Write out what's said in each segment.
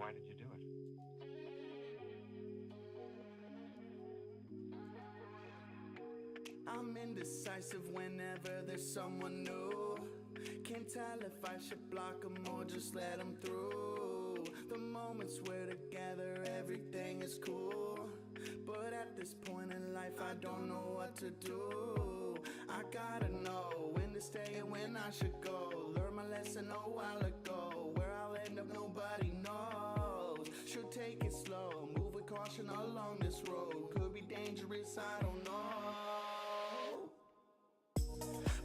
Why did you do it? I'm indecisive whenever there's someone new. Can't tell if I should block them or just let them through. The moments we're together, everything is cool. But at this point in life, I don't know what to do. I gotta know when to stay and when I should go. Learned my lesson a while ago. Where I'll end up, nobody knows. Should take it slow, move with caution along this road. Could be dangerous, I don't know.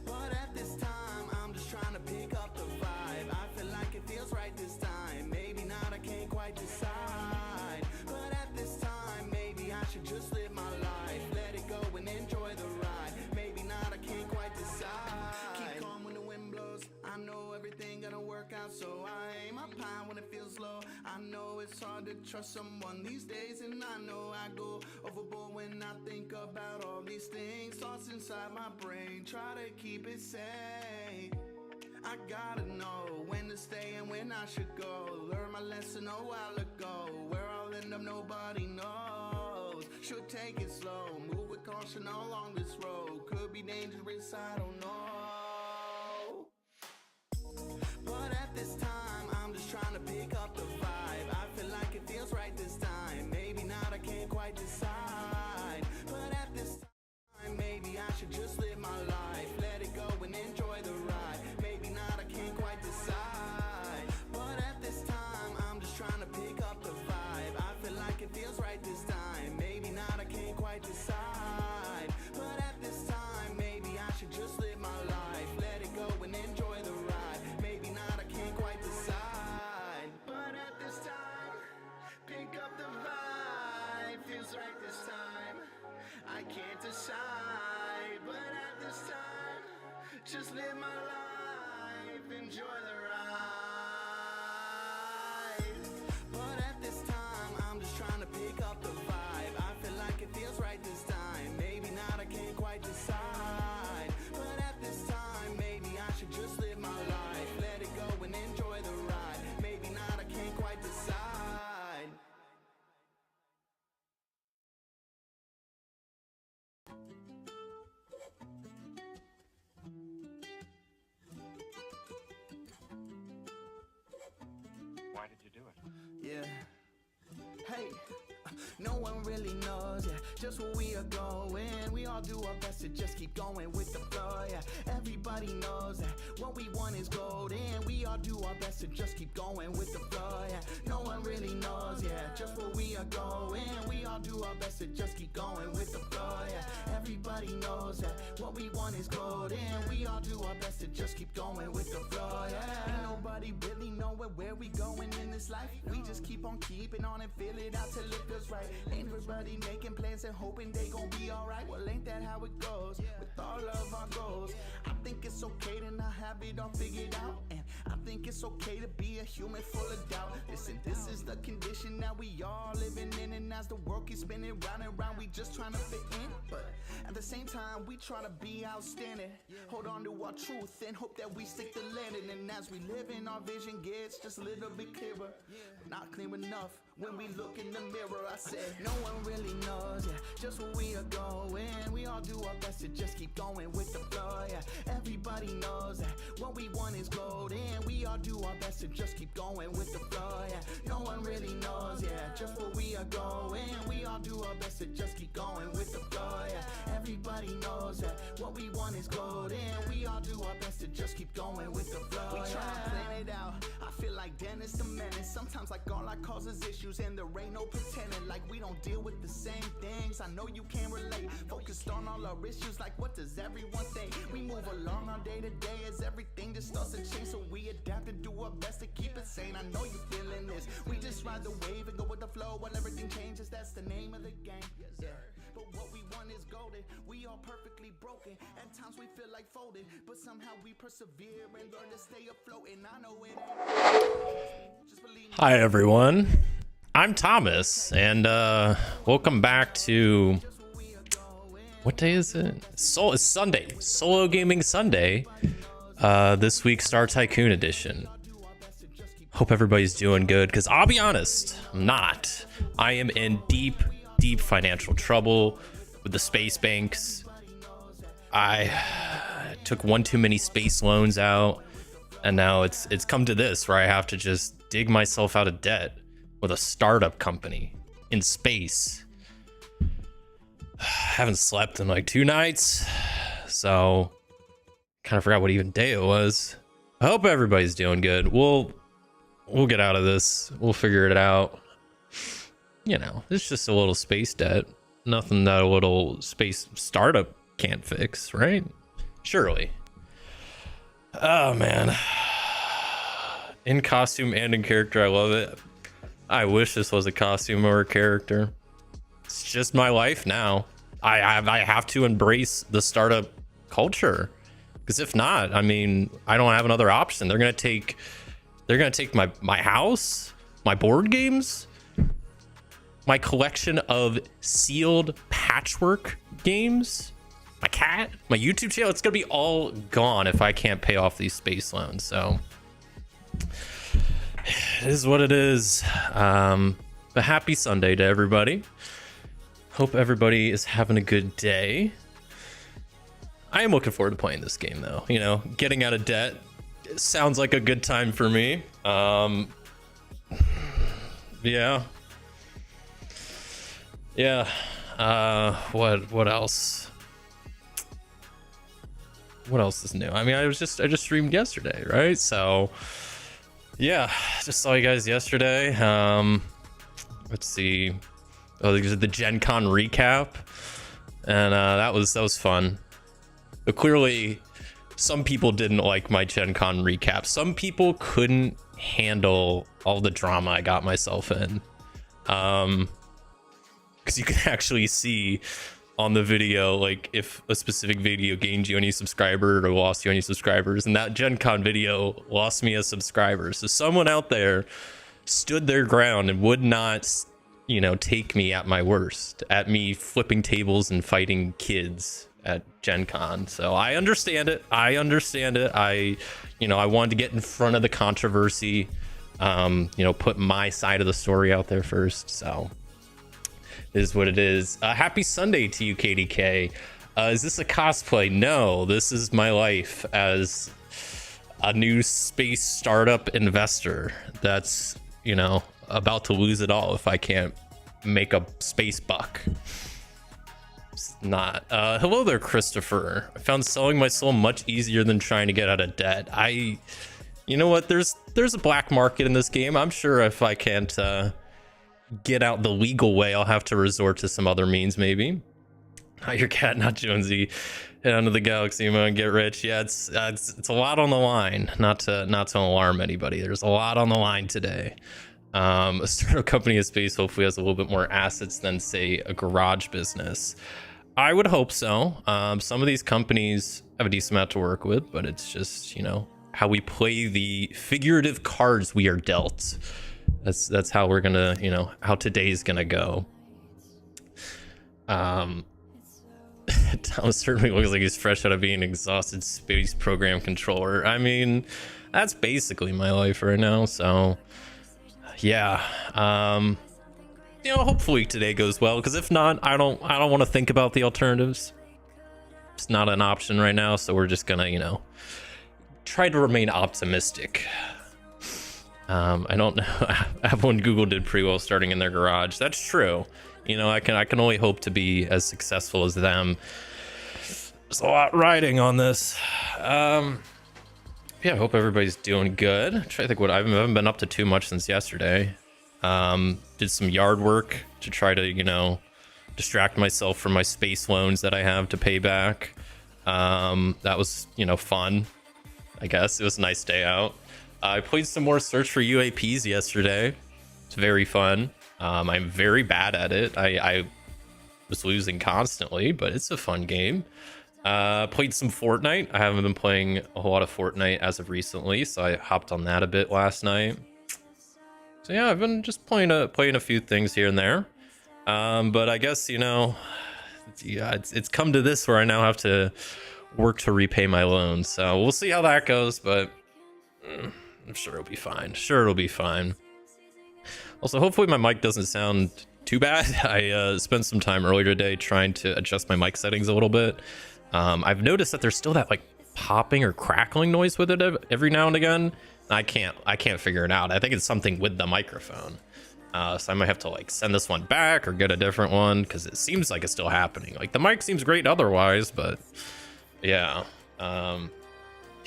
But at this time, I'm just trying to pick up the vibe. I feel like it feels right this time. Maybe not, I can't quite decide. But at this time, maybe I should just live my life. Let it go and enjoy the ride. Maybe not, I can't quite decide. Keep calm when the wind blows. I know everything gonna work out, so I aim up high when it feels low. I know it's hard to trust someone these days, and I know I go overboard when I think about all these things. Thoughts inside my brain, try to keep it sane. I gotta know when to stay and when I should go. Learned my lesson a while ago. Where I'll end up, nobody knows. Should take it slow, move with caution along this road. Could be dangerous, I don't know. But at this time, I'm just trying to pick up the vibe. I feel like it feels right this time. Maybe not, I can't quite decide. But at this time, maybe I should just live my life. Let it go and enjoy the ride. Maybe not, I can't quite decide. But at this time, I'm just trying to pick up the vibe. I feel like it feels right this time. Maybe not, I can't quite decide. But at this time, maybe I should just live my life. Let it go and enjoy the ride. Maybe not, I can't quite decide. But at this time, pick up the vibe. Feels right this time. I can't decide. But at this time, just live my life. Enjoy the ride. But at this time, I'm just trying to pick up the vibe. I feel like it feels right this time. Maybe not, I can't quite decide. But at this time, maybe I should just live my life. Let it go and enjoy the ride. Maybe not, I can't quite decide. Why did you do it? Yeah. Hey, no one really knows, yeah, just where we are going. We all do our best to just keep going with the flow, yeah. Everybody knows that what we want is golden. We all do our best to just keep going with the flow, yeah. No one really knows, yeah, just where we are going. We all do our best to just keep going with the flow, yeah. Everybody knows that what we want is golden. We all do our best to just keep going with the flow, yeah. Ain't nobody really knowing where we going in this life. We just keep on keeping on and feel it out till it feels right. Ain't everybody making plans and hoping they gon' be alright? Well, ain't that how it goes with all of our goals? I think it's okay to not have it all figured out, and I think it's okay to be a human full of doubt. Listen, this is the condition that we all living in, and as the world keeps spinning round and round, we just trying to fit in. But at the same time, we try to be outstanding. Hold on to our truth and hope that we stick to landing. And as we live in, our vision gets just a little bit clearer, but not clear enough when we look in the mirror. I said, no one really knows, yeah, just where we are going. We all do our best to just keep going with the flow, yeah. Everybody knows that what we want is golden. We all do our best to just keep going with the flow, yeah. No one really knows, yeah, just where we are going. We all do our best to just keep going with the flow, yeah. Everybody knows that what we want is golden. We all do our best to just keep going with the flow, we try to plan it out. I feel like Dennis the Menace. Sometimes like all I causes issues, and there ain't no pretending like we don't deal with the same things. I know you can relate. Focused on all our issues, like what does everyone think? We move along our day to day as everything just starts to change, so we adapt and do our best to keep it sane. I know you feeling this. We just ride the wave and go with the flow while everything changes. That's the name of the game. Yeah. But what we want is golden. We all perfectly broken. At times we feel like folding, but somehow we persevere and learn to stay afloat. And I know it ain't. Just believe me. Hi everyone, I'm Thomas, and welcome back to, what day is it? It's Sunday, Solo Gaming Sunday. This week's Star Tycoon edition. Hope everybody's doing good, because I'll be honest, I'm not. I am in deep financial trouble with the space banks. I took one too many space loans out, and now it's come to this where I have to just dig myself out of debt with a startup company in space. Haven't slept in like 2 nights, so kind of forgot what even day it was. I hope everybody's doing good. We'll get out of this. We'll figure it out. You know, it's just a little space debt. Nothing that a little space startup can't fix, right? Surely. Oh, man. In costume and in character, I love it. I wish this was a costume or a character. It's just my life now. I have to embrace the startup culture. Because if not, I mean, I don't have another option. They're gonna take my house, my board games, my collection of sealed patchwork games, my cat, my YouTube channel. It's gonna be all gone if I can't pay off these space loans. So it is what it is. But happy Sunday to everybody. Hope everybody is having a good day. I am looking forward to playing this game, though. You know, getting out of debt sounds like a good time for me. Yeah. What else? What else is new? I mean, I just streamed yesterday, right? So yeah, just saw you guys yesterday. Let's see. Oh, the Gen Con recap, and that was fun. But clearly, some people didn't like my Gen Con recap. Some people couldn't handle all the drama I got myself in. Because you can actually see on the video, like, if a specific video gained you any subscriber or lost you any subscribers. And that Gen Con video lost me a subscriber. So someone out there stood their ground and would not, you know, take me at my worst. At me flipping tables and fighting kids at Gen Con. So I understand it. I wanted to get in front of the controversy, put my side of the story out there first. So it is what it is. Happy Sunday to you, KDK. Is this a cosplay? No, this is my life as a new space startup investor that's, about to lose it all if I can't make a space buck. Not. Hello there, Christopher. I found selling my soul much easier than trying to get out of debt. You know what? There's a black market in this game. I'm sure if I can't get out the legal way, I'll have to resort to some other means, maybe. Not your cat, not Jonesy. Head onto the galaxy and get rich. Yeah, it's a lot on the line. Not to alarm anybody. There's a lot on the line today. A startup company in space hopefully has a little bit more assets than, say, a garage business. I would hope so. Some of these companies have a decent amount to work with, but it's just, how we play the figurative cards we are dealt. That's how we're gonna, how today's gonna go. Tom certainly looks like he's fresh out of being an exhausted space program controller. I mean, that's basically my life right now. So yeah, hopefully today goes well, because if not, I don't want to think about the alternatives. It's not an option right now, so we're just gonna, try to remain optimistic. I don't know. Apple and Google did pretty well starting in their garage. That's true. I can only hope to be as successful as them. There's a lot riding on this. Yeah, I hope everybody's doing good. I'm trying to think what I haven't been up to too much since yesterday. Did some yard work to try to, distract myself from my space loans that I have to pay back. That was, fun. I guess it was a nice day out. I played some more Search for UAPs yesterday. It's very fun. I'm very bad at it. I was losing constantly, but it's a fun game. Played some Fortnite. I haven't been playing a whole lot of Fortnite as of recently, so I hopped on that a bit last night. So yeah, I've been just playing a few things here and there. But I guess, yeah, it's come to this where I now have to work to repay my loans. So we'll see how that goes, but I'm sure it'll be fine. Sure, it'll be fine. Also, hopefully my mic doesn't sound too bad. I spent some time earlier today trying to adjust my mic settings a little bit. I've noticed that there's still that like popping or crackling noise with it every now and again. I can't figure it out. I think it's something with the microphone. So I might have to like send this one back or get a different one because it seems like it's still happening. Like the mic seems great otherwise, but yeah.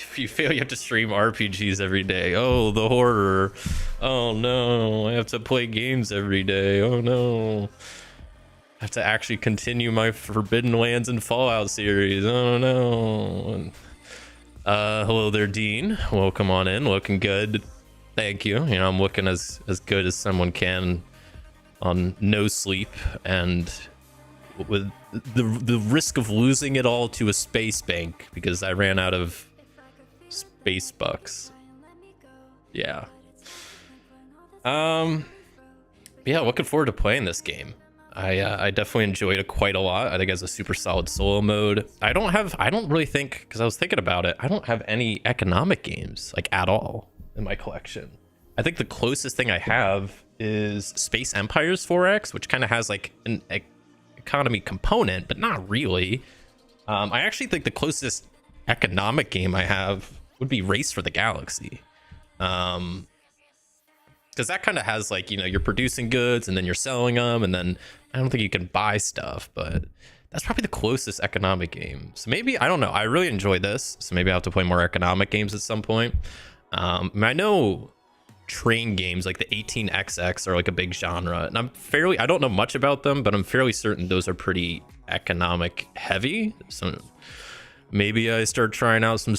If you fail, you have to stream RPGs every day. Oh, the horror. Oh no, I have to play games every day. Oh no. I have to actually continue my Forbidden Lands and Fallout series. Oh no. Hello there, Dean. Welcome on in. Looking good. Thank you. You know, I'm looking as good as someone can on no sleep and with the risk of losing it all to a space bank because I ran out of space bucks. Yeah. Yeah, looking forward to playing this game. I definitely enjoyed it quite a lot. I think it has a super solid solo mode. I don't really think, because I was thinking about it, I don't have any economic games like at all in my collection. I think the closest thing I have is Space Empires 4X, which kind of has like an economy component, but not really. I actually think the closest economic game I have would be Race for the Galaxy. Because that kind of has like, you know, you're producing goods and then you're selling them, and then I don't think you can buy stuff, but that's probably the closest economic game. So maybe, I don't know, I really enjoy this, so maybe I'll have to play more economic games at some point. I know train games like the 18XX are like a big genre, and I don't know much about them, but I'm fairly certain those are pretty economic heavy. So maybe I start trying out some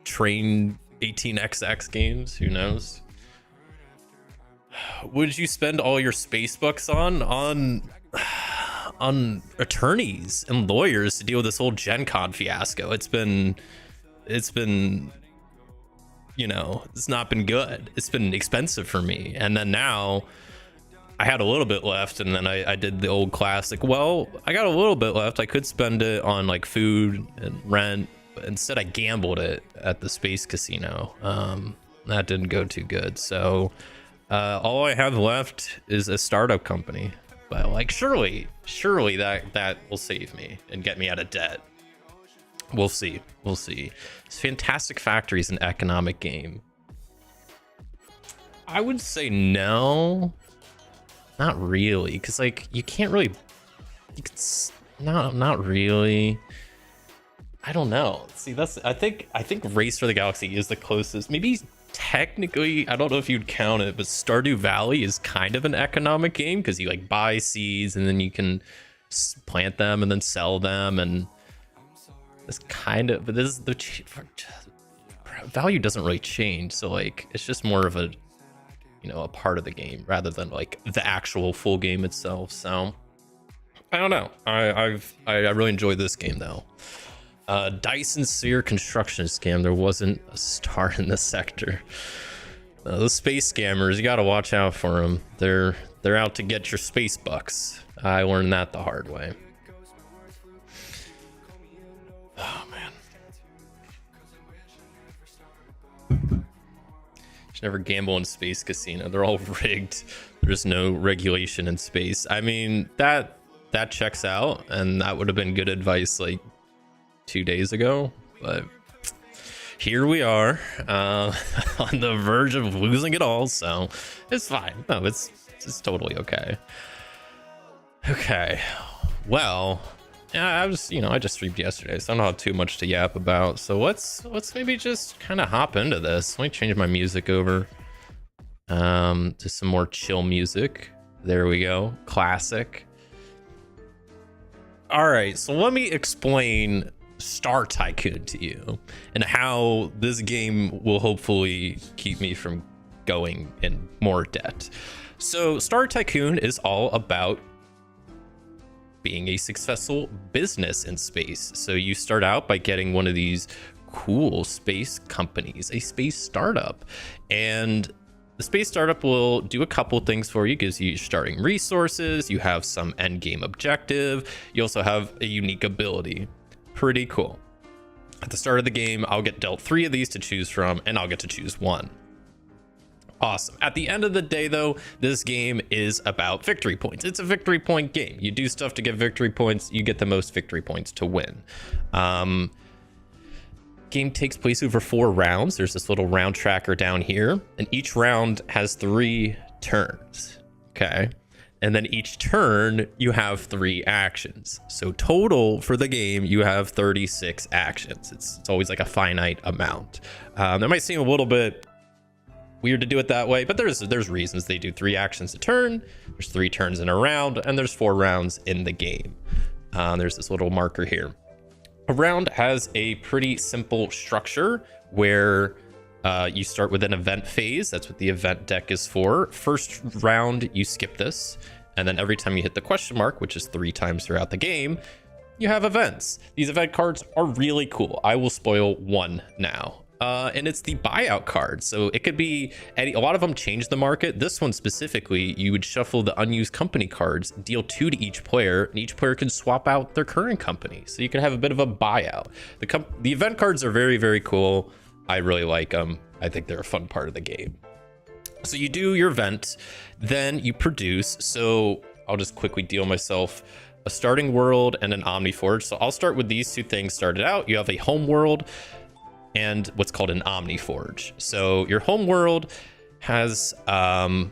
train 18XX games, who knows. Would you spend all your space bucks on attorneys and lawyers to deal with this whole Gen Con fiasco? It's been, you know, it's not been good. It's been expensive for me. And then now I had a little bit left, and then I did the old classic. Well, I got a little bit left. I could spend it on like food and rent, but instead I gambled it at the space casino. That didn't go too good. So all I have left is a startup company, but like surely that will save me and get me out of debt. We'll see. It's Fantastic Factory is an economic game. I would say no, not really, because like you can't really, not really. I don't know. See, I think Race for the Galaxy is the closest. Maybe technically, I don't know if you'd count it, but Stardew Valley is kind of an economic game because you like buy seeds and then you can plant them and then sell them, and this kind of, but this is the value doesn't really change, so like it's just more of a, you know, a part of the game rather than like the actual full game itself. So I don't know. I really enjoyed this game though. Dyson Sphere construction scam. There wasn't a star in the sector. The space scammers, you gotta watch out for them. They're out to get your space bucks. I learned that the hard way. Oh man. Should never gamble in space casino. They're all rigged. There's no regulation in space. I mean, that checks out, and that would have been good advice like 2 days ago, but here we are on the verge of losing it all, so it's fine. No, it's totally okay. Okay, well, yeah, I just streamed yesterday, so I don't have too much to yap about, so let's maybe just kind of hop into this. Let me change my music over to some more chill music. There we go. Classic. All right, so let me explain Star Tycoon to you and how this game will hopefully keep me from going in more debt. So Star Tycoon is all about being a successful business in space. So you start out by getting one of these cool space companies, a space startup, and the space startup will do a couple things for you. It gives you starting resources, you have some end game objective, you also have a unique ability. Pretty cool. At the start of the game, I'll get dealt 3 of these to choose from, and I'll get to choose one. Awesome. At the end of the day, though, this game is about victory points. It's a victory point game. You do stuff to get victory points. You get the most victory points to win. Game takes place over 4 rounds. There's this little round tracker down here, and each round has 3 turns. Okay. And then each turn you have 3 actions. So total for the game, you have 36 actions. It's always like a finite amount. That might seem a little bit weird to do it that way, but there's reasons. They do 3 actions a turn. There's 3 turns in a round, and there's 4 rounds in the game. There's this little marker here. A round has a pretty simple structure where you start with an event phase. That's what the event deck is for. First round, you skip this. And then every time you hit the question mark, which is 3 times throughout the game, you have events. These event cards are really cool. I will spoil one now. And it's the buyout card. So it could be any, a lot of them change the market. This one specifically, you would shuffle the unused company cards, deal 2 to each player, and each player can swap out their current company. So you can have a bit of a buyout. The event cards are very, very cool. I really like them. I think they're a fun part of the game. So you do your event, then you produce. So I'll just quickly deal myself a starting world and an Omniforge. So I'll start with these 2 things started out. You have a home world and what's called an Omniforge. So your home world has, try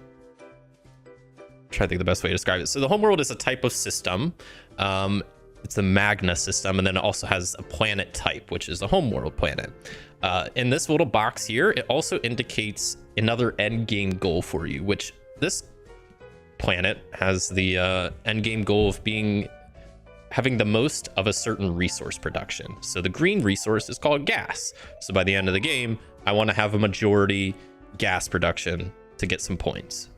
to think of the best way to describe it. So the home world is a type of system. It's a Magna system, and then it also has a planet type, which is a home world planet. In this little box here, it also indicates another end game goal for you, which this planet has the end game goal of having the most of a certain resource production. So the green resource is called gas. So by the end of the game, I want to have a majority gas production to get some points.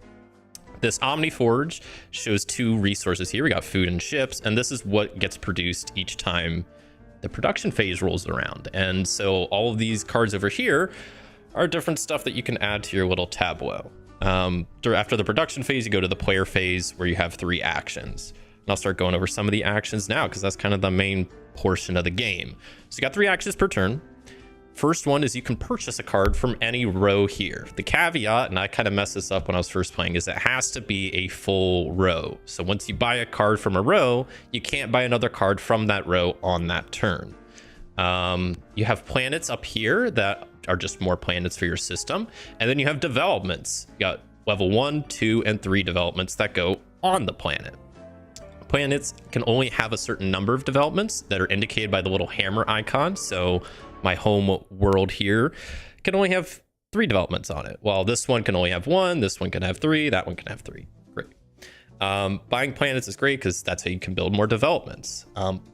This Omniforge shows 2 resources here. We got food and ships, and this is what gets produced each time the production phase rolls around. And so all of these cards over here are different stuff that you can add to your little tableau. After the production phase, you go to the player phase where you have 3 actions. And I'll start going over some of the actions now because that's kind of the main portion of the game. So you got 3 actions per turn. First one is you can purchase a card from any row here. The caveat, and I kind of messed this up when I was first playing, is it has to be a full row. So once you buy a card from a row, you can't buy another card from that row on that turn. You have planets up here that are just more planets for your system. And then you have developments. You got level 1, 2, and 3 developments that go on the planet. Planets can only have a certain number of developments that are indicated by the little hammer icon. So my home world here can only have 3 developments on it, while this one can only have 1, this one can have 3, that one can have 3. Great. Buying planets is great because that's how you can build more developments.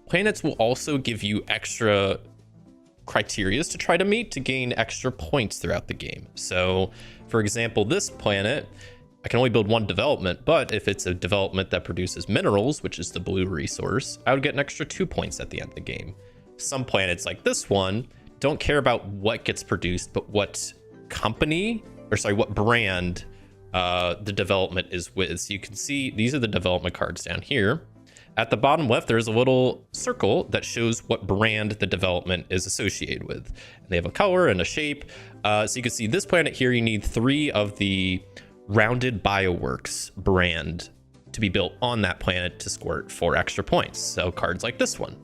Planets will also give you extra criteria to try to meet to gain extra points throughout the game. So for example, this planet, I can only build 1 development, but if it's a development that produces minerals, which is the blue resource, I would get an extra 2 points at the end of the game. Some planets like this one don't care about what gets produced, but what what brand the development is with. So you can see these are the development cards down here. At the bottom left, there's a little circle that shows what brand the development is associated with. And they have a color and a shape. So you can see this planet here, you need 3 of the Rounded Bioworks brand to be built on that planet to score 4 extra points. So cards like this one.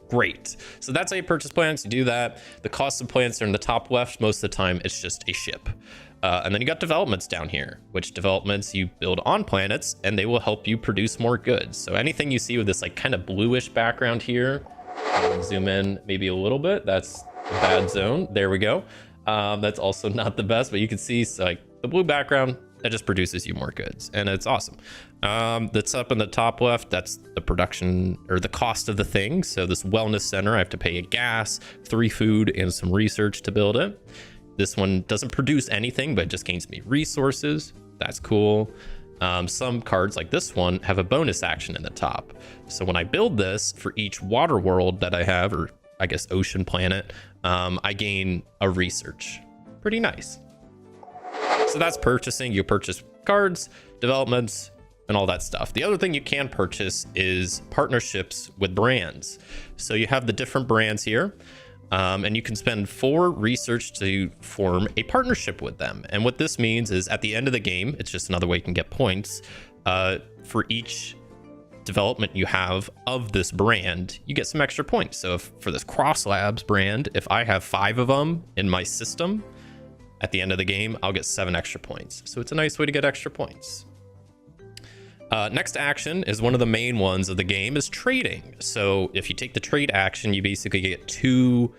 Great. So that's how you purchase planets. You do that. The cost of planets are in the top left. Most of the time, it's just a ship. And then you got developments down here, which developments you build on planets, and they will help you produce more goods. So anything you see with this like kind of bluish background here, I'll zoom in maybe a little bit. That's a bad zone. There we go. That's also not the best, but you can see like the blue background that just produces you more goods, and it's awesome. That's up in the top left. That's the production or the cost of the thing. So this wellness center, I have to pay a gas, 3 food, and some research to build it. This one doesn't produce anything, but it just gains me resources. That's cool. Some cards like this one have a bonus action in the top. So when I build this for each water world that I have, or I guess ocean planet, I gain a research. Pretty nice. So that's purchasing. You purchase cards, developments, and all that stuff. The other thing you can purchase is partnerships with brands. So you have the different brands here. And you can spend 4 research to form a partnership with them. And what this means is at the end of the game, it's just another way you can get points. For each development you have of this brand, you get some extra points. So if for this Cross Labs brand, if I have 5 of them in my system, at the end of the game, I'll get 7 extra points. So it's a nice way to get extra points. Next action is one of the main ones of the game, is trading. So if you take the trade action, you basically get 2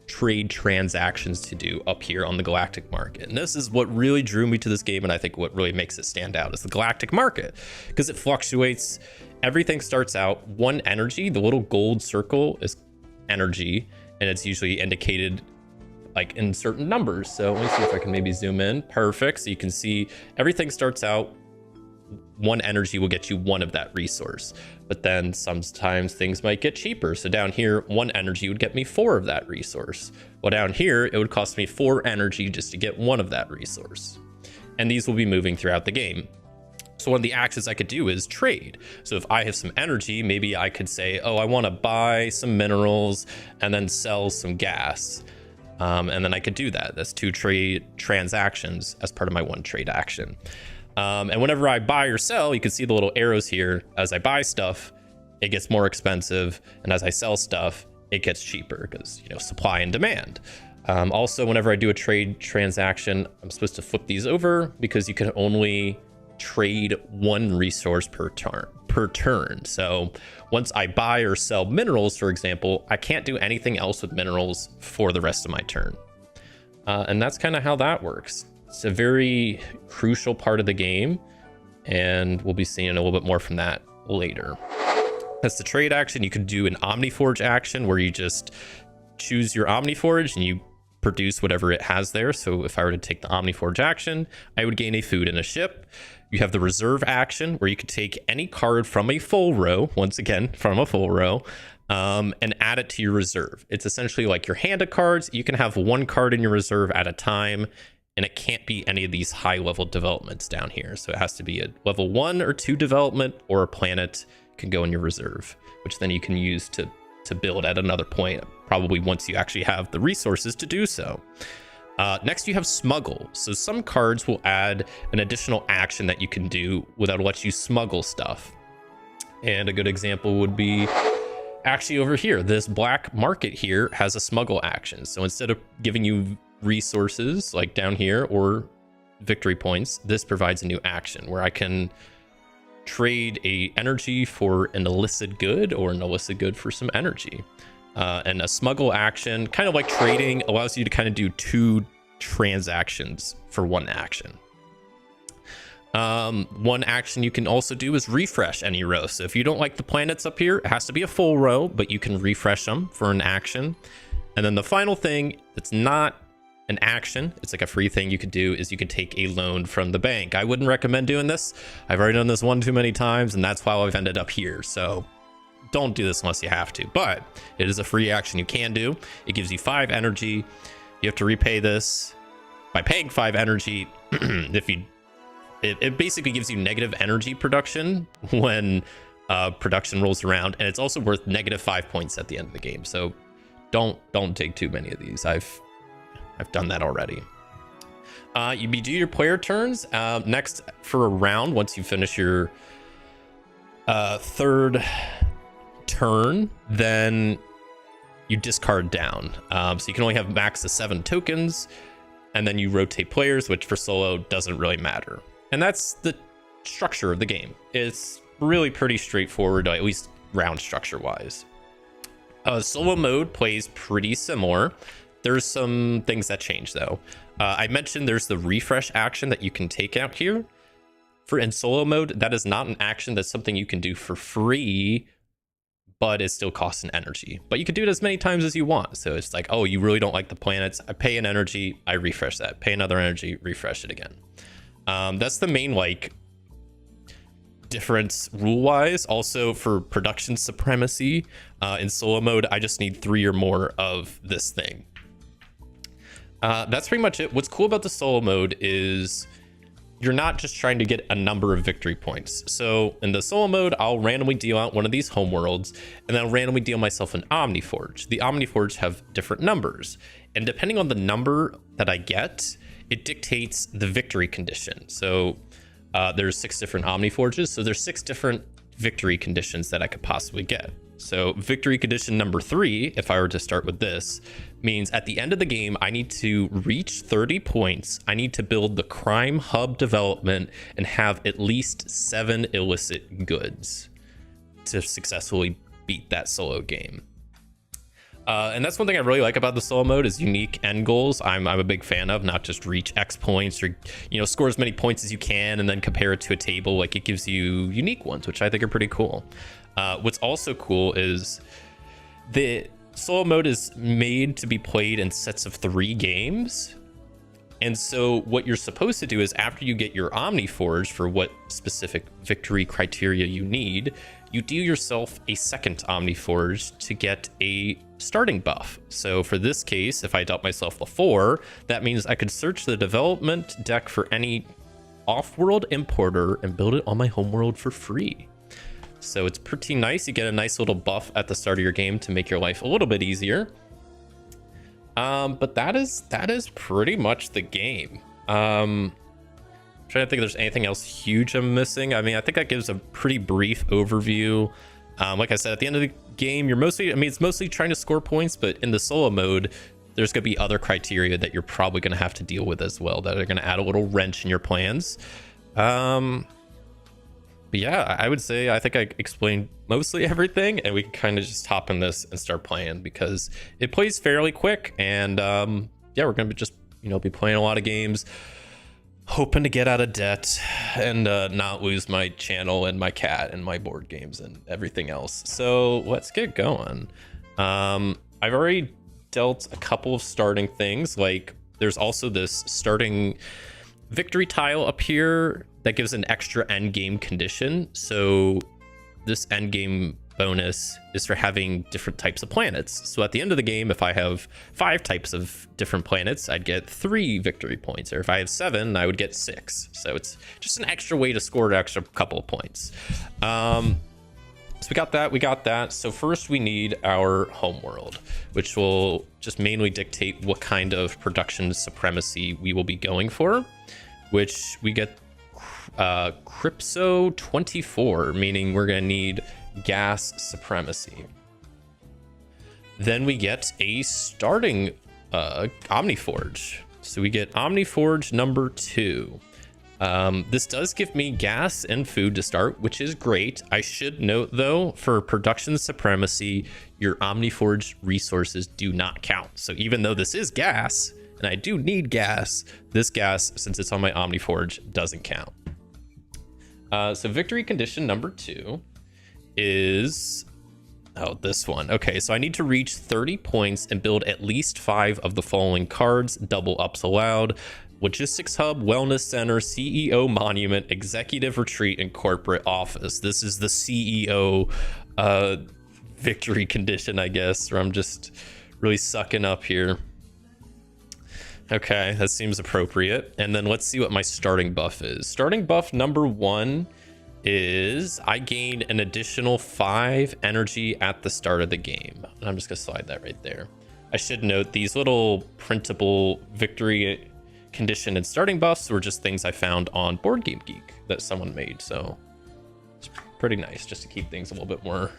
trade transactions to do up here on the galactic market. And this is what really drew me to this game, and I think what really makes it stand out is the galactic market, because it fluctuates. Everything starts out 1 energy. The little gold circle is energy, and it's usually indicated like in certain numbers. So let me see if I can maybe zoom in. Perfect. So you can see everything starts out 1 energy will get you 1 of that resource, but then sometimes things might get cheaper. So down here, 1 energy would get me 4 of that resource. Well, down here, it would cost me 4 energy just to get 1 of that resource. And these will be moving throughout the game. So one of the actions I could do is trade. So if I have some energy, maybe I could say, oh, I want to buy some minerals and then sell some gas. And then I could do that. That's 2 trade transactions as part of my 1 trade action. And whenever I buy or sell, you can see the little arrows here. As I buy stuff, it gets more expensive. And as I sell stuff, it gets cheaper because, you know, supply and demand. Also, whenever I do a trade transaction, I'm supposed to flip these over because you can only trade 1 resource per turn. So once I buy or sell minerals, for example, I can't do anything else with minerals for the rest of my turn. And that's kind of how that works. It's a very crucial part of the game, and we'll be seeing a little bit more from that later. That's the trade action. You could do an Omniforge action where you just choose your Omniforge and you produce whatever it has there. So if I were to take the Omniforge action, I would gain a food and a ship. You have the reserve action where you could take any card from a full row, once again, from a full row, and add it to your reserve. It's essentially like your hand of cards. You can have 1 card in your reserve at a time, and it can't be any of these high level developments down here. So it has to be a level 1 or 2 development, or a planet can go in your reserve, which then you can use to build at another point, probably once you actually have the resources to do so. Next, you have smuggle. So some cards will add an additional action that you can do that'll let you smuggle stuff. And a good example would be actually over here. This black market here has a smuggle action. So instead of giving you resources like down here or victory points, this provides a new action where I can trade a energy for an illicit good or an illicit good for some energy. And a smuggle action, kind of like trading, allows you to kind of do 2 transactions for 1 action. 1 action you can also do is refresh any row. So if you don't like the planets up here, it has to be a full row, but you can refresh them for an action. And then the final thing that's not an action, it's like a free thing you could do, is you could take a loan from the bank. I wouldn't recommend doing this. I've already done this 1 too many times, and that's why I've ended up here. So don't do this unless you have to, but it is a free action you can do. It gives you 5 energy. You have to repay this by paying 5 energy. It basically gives you negative energy production when production rolls around, and it's also worth -5 points at the end of the game. So don't take too many of these. I've done that already. You do your player turns. Next, for a round, once you finish your 3rd turn, then you discard down. So you can only have max of 7 tokens, and then you rotate players, which for solo doesn't really matter. And that's the structure of the game. It's really pretty straightforward, at least round structure wise. Solo mode plays pretty similar. There's some things that change though. I mentioned there's the refresh action that you can take out here. In solo mode, that is not an action. That's something you can do for free, but it still costs an energy. But you can do it as many times as you want. So it's like, oh, you really don't like the planets. I pay an energy, I refresh that. Pay another energy, refresh it again. That's the main like difference rule-wise. Also for production supremacy, in solo mode, I just need 3 or more of this thing. That's pretty much it. What's cool about the solo mode is you're not just trying to get a number of victory points. So in the solo mode, I'll randomly deal out one of these homeworlds, and then I'll randomly deal myself an Omniforge. The Omniforge have different numbers, and depending on the number that I get, it dictates the victory condition. So there's 6 different Omniforges, so there's 6 different victory conditions that I could possibly get. So victory condition number 3, if I were to start with this, means at the end of the game, I need to reach 30 points. I need to build the crime hub development and have at least 7 illicit goods to successfully beat that solo game. And that's one thing I really like about the solo mode is unique end goals. I'm a big fan of, not just reach X points or, score as many points as you can and then compare it to a table. Like, it gives you unique ones, which I think are pretty cool. What's also cool is the solo mode is made to be played in sets of 3 games. And so what you're supposed to do is after you get your Omniforge for what specific victory criteria you need, you deal yourself a second Omniforge to get a starting buff. So for this case, if I dealt myself a 4, that means I could search the development deck for any off-world importer and build it on my homeworld for free. So it's pretty nice. You get a nice little buff at the start of your game to make your life a little bit easier. But that is pretty much the game. I'm trying to think if there's anything else huge I'm missing. I mean, I think that gives a pretty brief overview. Like I said, at the end of the game, it's mostly trying to score points, but in the solo mode, there's going to be other criteria that you're probably going to have to deal with as well that are going to add a little wrench in your plans. But yeah, I would say I think I explained mostly everything, and we can kind of just hop in this and start playing because it plays fairly quick. And yeah, we're going to just be playing a lot of games, hoping to get out of debt and not lose my channel and my cat and my board games and everything else. So let's get going. I've already dealt a couple of starting things. Like, there's also this starting victory tile up here that gives an extra end game condition. So this end game bonus is for having different types of planets. So at the end of the game, if I have 5 types of different planets, I'd get 3 victory points. Or if I have 7, I would get 6. So it's just an extra way to score an extra couple of points. So we got that. So first we need our homeworld, which will just mainly dictate what kind of production supremacy we will be going for, which we get Crypso 24, meaning we're going to need gas supremacy. Then we get a starting Omniforge. So we get Omniforge number 2. This does give me gas and food to start, which is great. I should note, though, for production supremacy, your Omniforge resources do not count. So even though this is gas, and I do need gas, this gas, since it's on my Omniforge, doesn't count. So victory condition number 2 is this one. Okay, so I need to reach 30 points and build at least 5 of the following cards. Double ups allowed: Logistics Hub, Wellness Center, CEO Monument, Executive Retreat, and Corporate Office. This is the CEO victory condition, I guess, where I'm just really sucking up here. Okay, that seems appropriate. And then let's see what my starting buff is. Starting buff number 1 is I gain an additional 5 energy at the start of the game. And I'm just gonna slide that right there. I should note these little printable victory condition and starting buffs were just things I found on Board Game Geek that someone made. So it's pretty nice just to keep things a little bit more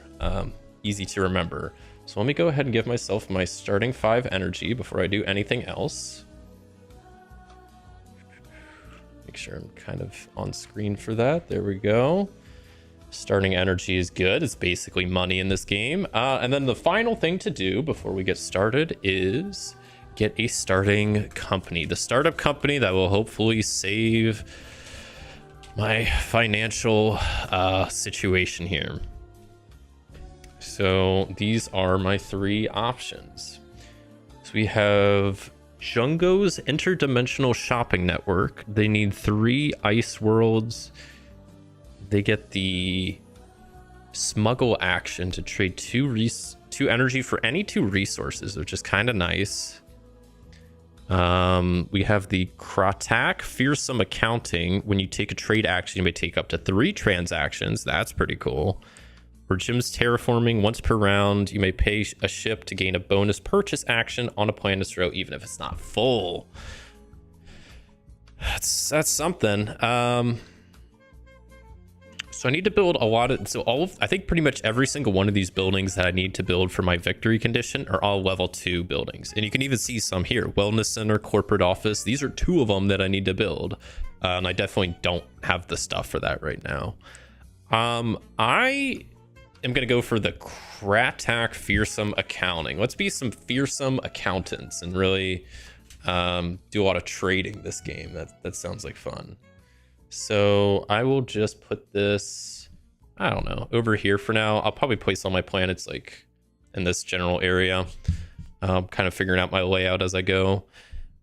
easy to remember. So let me go ahead and give myself my starting 5 energy before I do anything else. Make sure I'm kind of on screen for that. There we go. Starting energy is good. It's basically money in this game. And then the final thing to do before we get started is get a starting company. The startup company that will hopefully save my financial situation here. So these are my 3 options. So we have Jungo's Interdimensional Shopping Network. They need 3 ice worlds. They get the smuggle action to trade 2 energy for any 2 resources, which is kind of nice. We have the Kratak Fearsome Accounting. When you take a trade action, you may take up to 3 transactions. That's pretty cool. For Jim's Terraforming, once per round, you may pay a ship to gain a bonus purchase action on a planet's row, even if it's not full. That's something. So I need to build a lot of, I think pretty much every single one of these buildings that I need to build for my victory condition are all level 2 buildings. And you can even see some here: Wellness Center, Corporate Office. These are 2 of them that I need to build. And I definitely don't have the stuff for that right now. I am going to go for the Kratak Fearsome Accounting. Let's be some fearsome accountants and really do a lot of trading this game. That sounds like fun. So I will just put this, I don't know, over here for now. I'll probably place all my planets like in this general area. Kind of figuring out my layout as I go.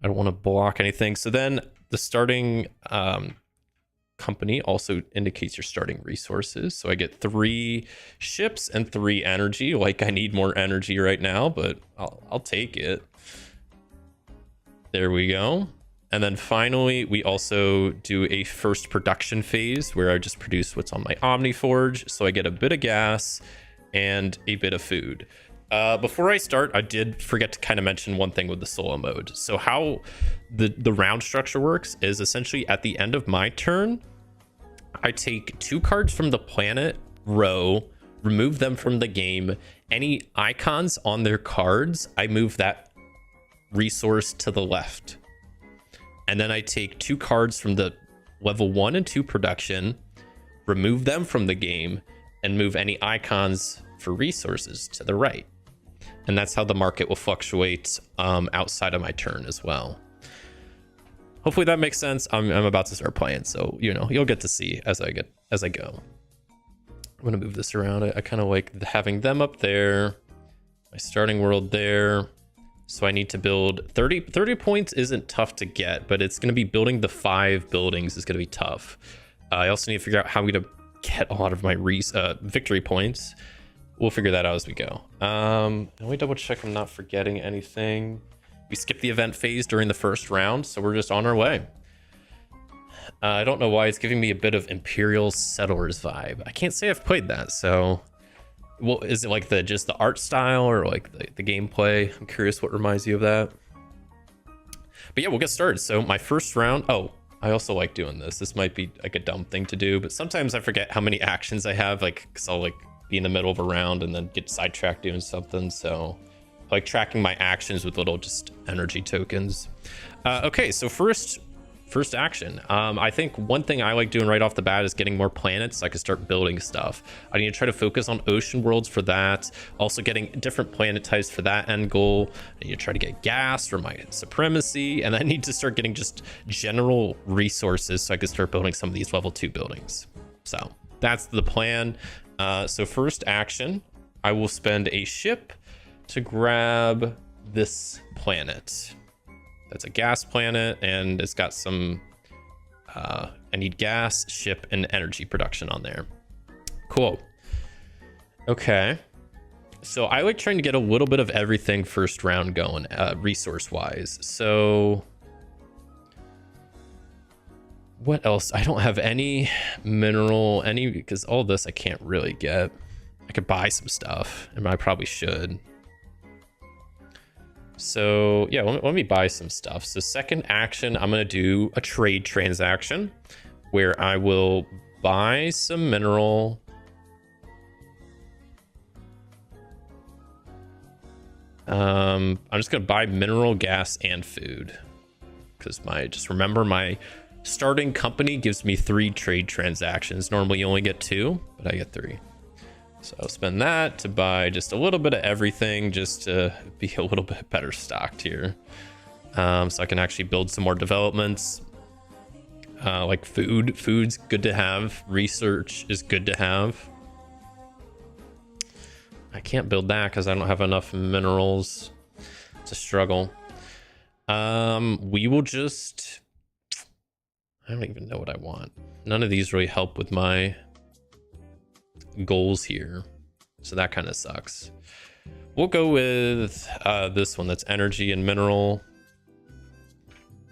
I don't want to block anything. So then the starting company also indicates your starting resources. So I get 3 ships and 3 energy. Like, I need more energy right now, but I'll take it. There we go. And then finally, we also do a first production phase where I just produce what's on my Omniforge. So I get a bit of gas and a bit of food. Before I start, I did forget to kind of mention one thing with the solo mode. So how the round structure works is essentially at the end of my turn, I take 2 cards from the planet row, remove them from the game. Any icons on their cards, I move that resource to the left. And then I take 2 cards from the level 1 and 2 production, remove them from the game, and move any icons for resources to the right. And that's how the market will fluctuate outside of my turn as well. Hopefully that makes sense. I'm about to start playing, so you'll get to see as I go. I'm gonna move this around. I kind of like having them up there, my starting world there. So I need to build 30 points. Isn't tough to get, but it's going to be building the 5 buildings is going to be tough. I also need to figure out how I'm going to get a lot of my victory points. We'll figure that out as we go. Let me double check I'm not forgetting anything. We skipped the event phase during the first round, so we're just on our way. I don't know why it's giving me a bit of Imperial Settlers vibe. I can't say I've played that, so... Well, is it like just the art style or like the gameplay? I'm curious what reminds you of that. But yeah, we'll get started. So my first round. Oh, I also like doing this. This might be like a dumb thing to do, but sometimes I forget how many actions I have. Like, cause I'll like be in the middle of a round and then get sidetracked doing something. So I like tracking my actions with little just energy tokens. Okay, so first action. I think one thing I like doing right off the bat is getting more planets so I can start building stuff. I need to try to focus on ocean worlds for that. Also getting different planet types for that end goal. I need to try to get gas for my supremacy, and I need to start getting just general resources so I can start building some of these level 2 buildings. So that's the plan. So first action, I will spend a ship to grab this planet. That's a gas planet, and it's got some I need gas, ship, and energy production on there. Cool. Okay, so I like trying to get a little bit of everything first round going, resource wise. So what else? I don't have any mineral, because all this I can't really get. I could buy some stuff, and I probably should. So yeah, let me buy some stuff. So second action, I'm gonna do a trade transaction where I will buy some mineral. I'm just gonna buy mineral, gas, and food because just remember my starting company gives me 3 trade transactions. Normally you only get 2, but I get 3. So I'll spend that to buy just a little bit of everything just to be a little bit better stocked here. So I can actually build some more developments. Like food's good to have. Research is good to have. I can't build that because I don't have enough minerals. It's a struggle. We will just... I don't even know what I want. None of these really help with my goals here, so that kind of sucks. We'll go with this one that's energy and mineral.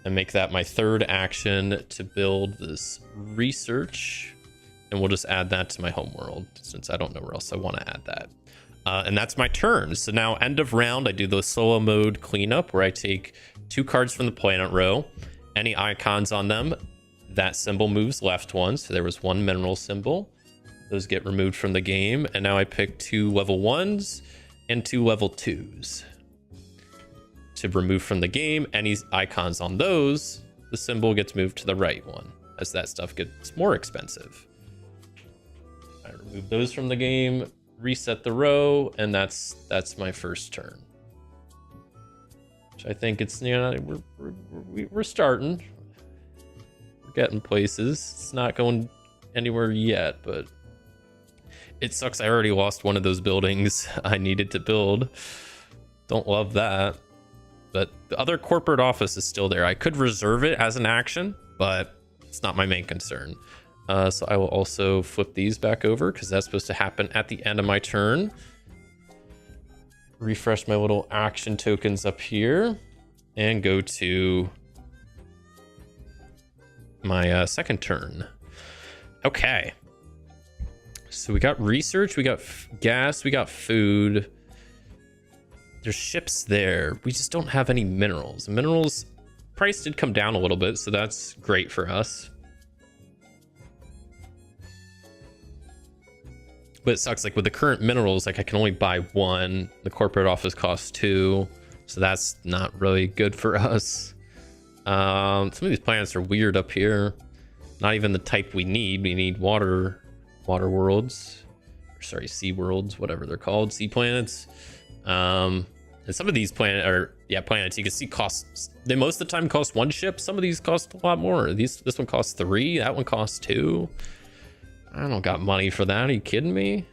and make that my third action to build this research. And we'll just add that to my homeworld since I don't know where else I want to add that. And that's my turn. So now end of round, I do the solo mode cleanup where I take 2 cards from the planet row, any icons on them, that symbol moves left one. So there was 1 mineral symbol. Those get removed from the game. And now I pick 2 level 1s and 2 level 2s to remove from the game. Any icons on those, the symbol gets moved to the right one as that stuff gets more expensive. I remove those from the game, reset the row, and that's my first turn. Which I think it's, you know, we're starting. We're getting places. It's not going anywhere yet, but it sucks. I already lost one of those buildings I needed to build. Don't love that. But the other corporate office is still there. I could reserve it as an action, but it's not my main concern. So I will also flip these back over because that's supposed to happen at the end of my turn. Refresh my little action tokens up here and go to my second turn. Okay. So we got research, we got gas, we got food. There's ships there. We just don't have any minerals. Minerals price did come down a little bit, so that's great for us. But it sucks, like with the current minerals, like I can only buy 1. The corporate office costs 2, so that's not really good for us. Some of these planets are weird up here. Not even the type we need. We need water worlds. Sorry, sea worlds, whatever they're called, sea planets. And some of these planets you can see costs. They most of the time cost 1 ship. Some of these cost a lot more. This one costs 3. That one costs 2. I don't got money for that. Are you kidding me?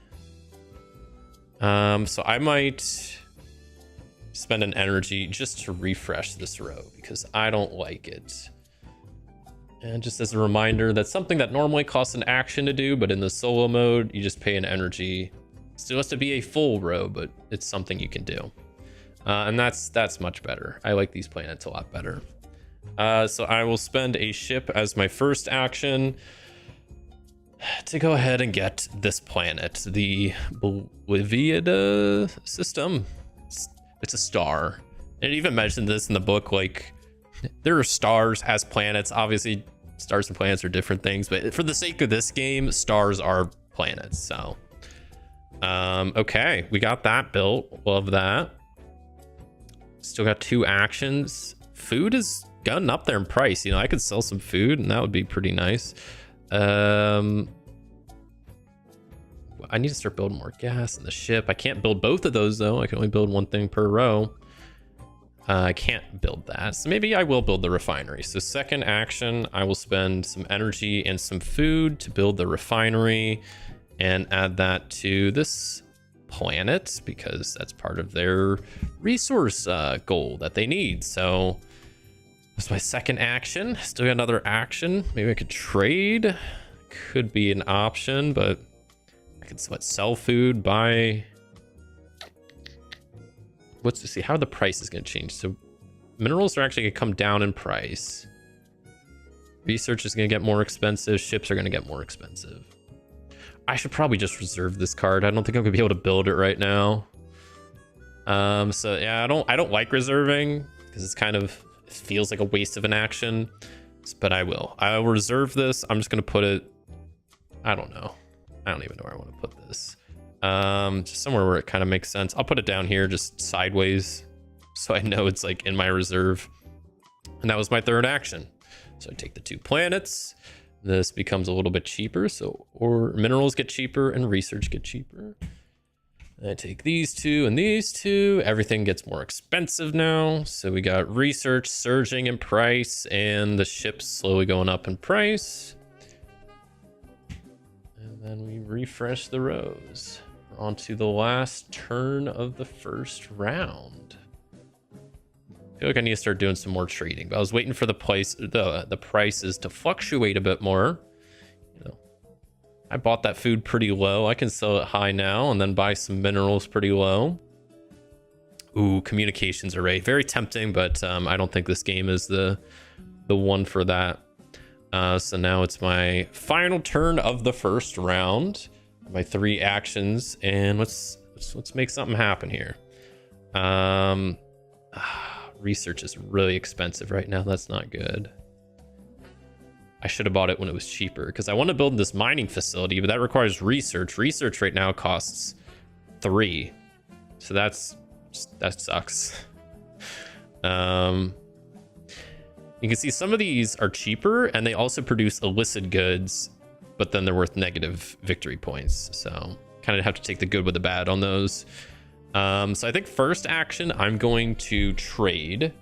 So I might spend an energy just to refresh this row because I don't like it. And just as a reminder, that's something that normally costs an action to do, but in the solo mode, you just pay an energy. Still has to be a full row, but it's something you can do. And that's much better. I like these planets a lot better. So I will spend a ship as my first action to go ahead and get this planet, the Boliviada system. It's a star. It even mentioned this in the book, like there are stars as planets. Obviously, stars and planets are different things, but for the sake of this game, stars are planets. So, okay, we got that built. Love that. Still got 2 actions. Food is gotten up there in price. You know, I could sell some food, and that would be pretty nice. I need to start building more gas in the ship. I can't build both of those though. I can only build 1 thing per row. I can't build that, so maybe I will build the refinery. So second action, I will spend some energy and some food to build the refinery and add that to this planet because that's part of their resource goal that they need. So that's my second action. Still got another action. Maybe I could trade. Could be an option, but I could sell food, buy. Let's just see how the price is going to change. So minerals are actually going to come down in price. Research is going to get more expensive. Ships are going to get more expensive. I should probably just reserve this card. I don't think I'm going to be able to build it right now. So yeah, I don't like reserving because it's kind of, it feels like a waste of an action, but I will reserve this. I'm just going to put it, I don't know. I don't even know where I want to put this. Just somewhere where it kind of makes sense. I'll put it down here just sideways so I know it's like in my reserve. And that was my third action. So I take the 2 planets. This becomes a little bit cheaper. So, or minerals get cheaper and research get cheaper. And I take these 2 and these 2. Everything gets more expensive now. So we got research surging in price and the ships slowly going up in price. And then we refresh the rows. We're on to the last turn of the first round. I feel like I need to start doing some more trading, but I was waiting for the prices to fluctuate a bit more. You know, I bought that food pretty low. I can sell it high now and then buy some minerals pretty low. Ooh, communications array. Very tempting, but I don't think this game is the the one for that. So now it's my final turn of the first round. My 3 actions, and let's make something happen here. Research is really expensive right now. That's not good. I should have bought it when it was cheaper because I want to build this mining facility, but that requires research. Research right now costs 3, so that sucks. You can see some of these are cheaper, and they also produce illicit goods, but then they're worth negative victory points. So kind of have to take the good with the bad on those. So I think first action, I'm going to trade.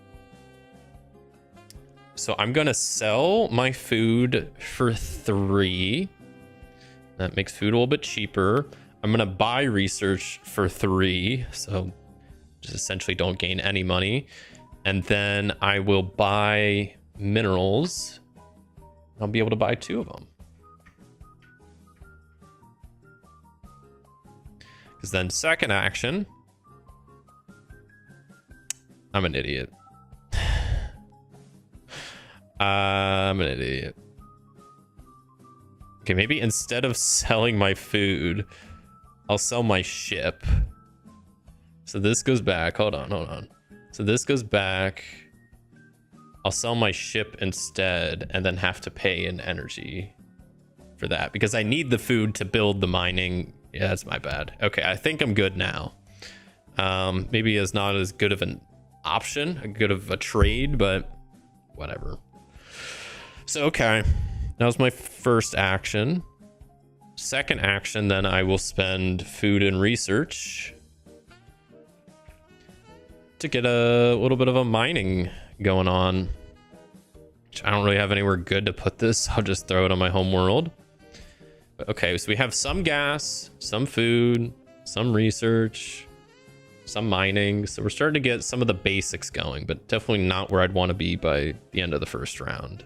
So I'm going to sell my food for 3. That makes food a little bit cheaper. I'm going to buy research for 3. So just essentially don't gain any money. And then I will buy minerals. I'll be able to buy 2 of them. Because then second action, I'm an idiot. I'm an idiot. Okay, maybe instead of selling my food, I'll sell my ship. So this goes back. Hold on. So this goes back. I'll sell my ship instead and then have to pay in energy for that because I need the food to build the mining. Yeah, that's my bad. Okay, I think I'm good now. Maybe it's not as good of an option, good of a trade, but whatever. So, okay, that was my first action. Second action, then I will spend food and research to get a little bit of a mining going on. I don't really have anywhere good to put this. I'll just throw it on my home world. Okay, so we have some gas, some food, some research, some mining. So we're starting to get some of the basics going, but definitely not where I'd want to be by the end of the first round.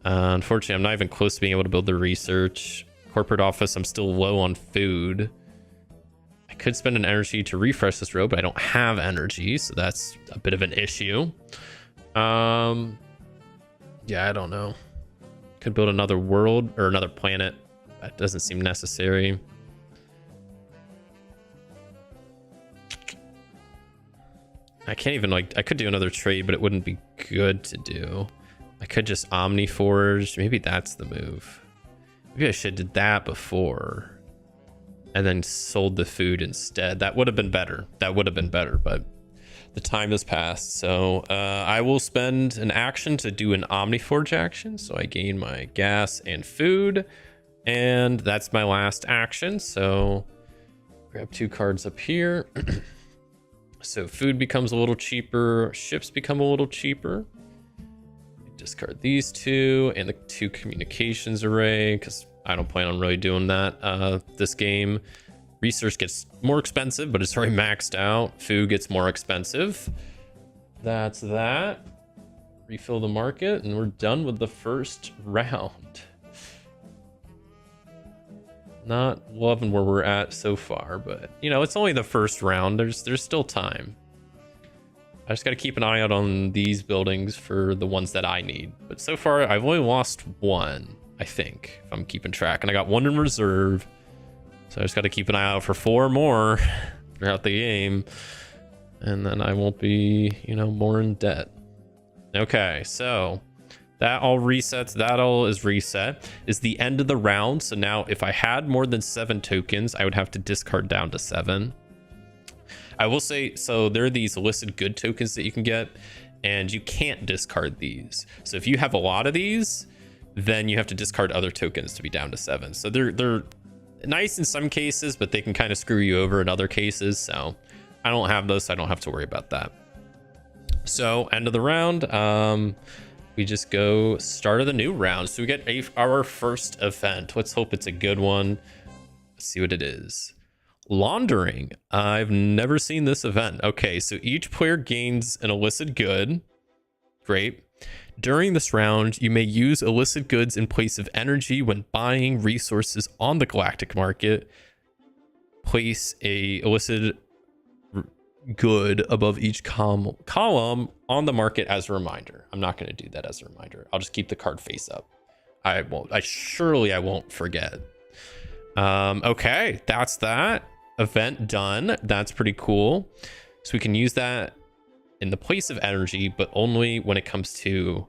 Unfortunately, I'm not even close to being able to build the research. Corporate office, I'm still low on food. I could spend an energy to refresh this road, but I don't have energy, so that's a bit of an issue. Yeah, I don't know. Could build another world or another planet. That doesn't seem necessary. I can't even I could do another trade, but it wouldn't be good to do. I could just Omniforge. Maybe that's the move. Maybe I should have did that before and then sold the food instead. That would have been better. But the time has passed. So I will spend an action to do an Omniforge action. So I gain my gas and food. And that's my last action. So grab 2 cards up here. So food becomes a little cheaper. Ships become a little cheaper. Discard these 2 and the 2 communications array because I don't plan on really doing that this game. Research gets more expensive, but it's already maxed out. Food gets more expensive. That's that. Refill the market, and we're done with the first round. Not loving where we're at so far, but you know, it's only the first round. There's still time. I just got to keep an eye out on these buildings for the ones that I need. But so far, I've only lost 1, I think, if I'm keeping track. And I got 1 in reserve. So I just got to keep an eye out for 4 more throughout the game. And then I won't be, you know, more in debt. Okay, so that all resets. That all is reset. Is the end of the round. So now if I had more than 7 tokens, I would have to discard down to 7. I will say, so there are these illicit good tokens that you can get, and you can't discard these. So if you have a lot of these, then you have to discard other tokens to be down to 7. So they're nice in some cases, but they can kind of screw you over in other cases. So I don't have those, so I don't have to worry about that. So end of the round, we just go start of the new round. So we get our first event. Let's hope it's a good one. Let's see what it is. Laundering. I've never seen this event. Okay, so each player gains an illicit good. Great. During this round, you may use illicit goods in place of energy when buying resources on the galactic market. Place a illicit good above each column on the market as a reminder. I'm not going to do that as a reminder. I'll just keep the card face up. I won't forget. Okay, that's that event done. That's pretty cool. So we can use that in the place of energy, but only when it comes to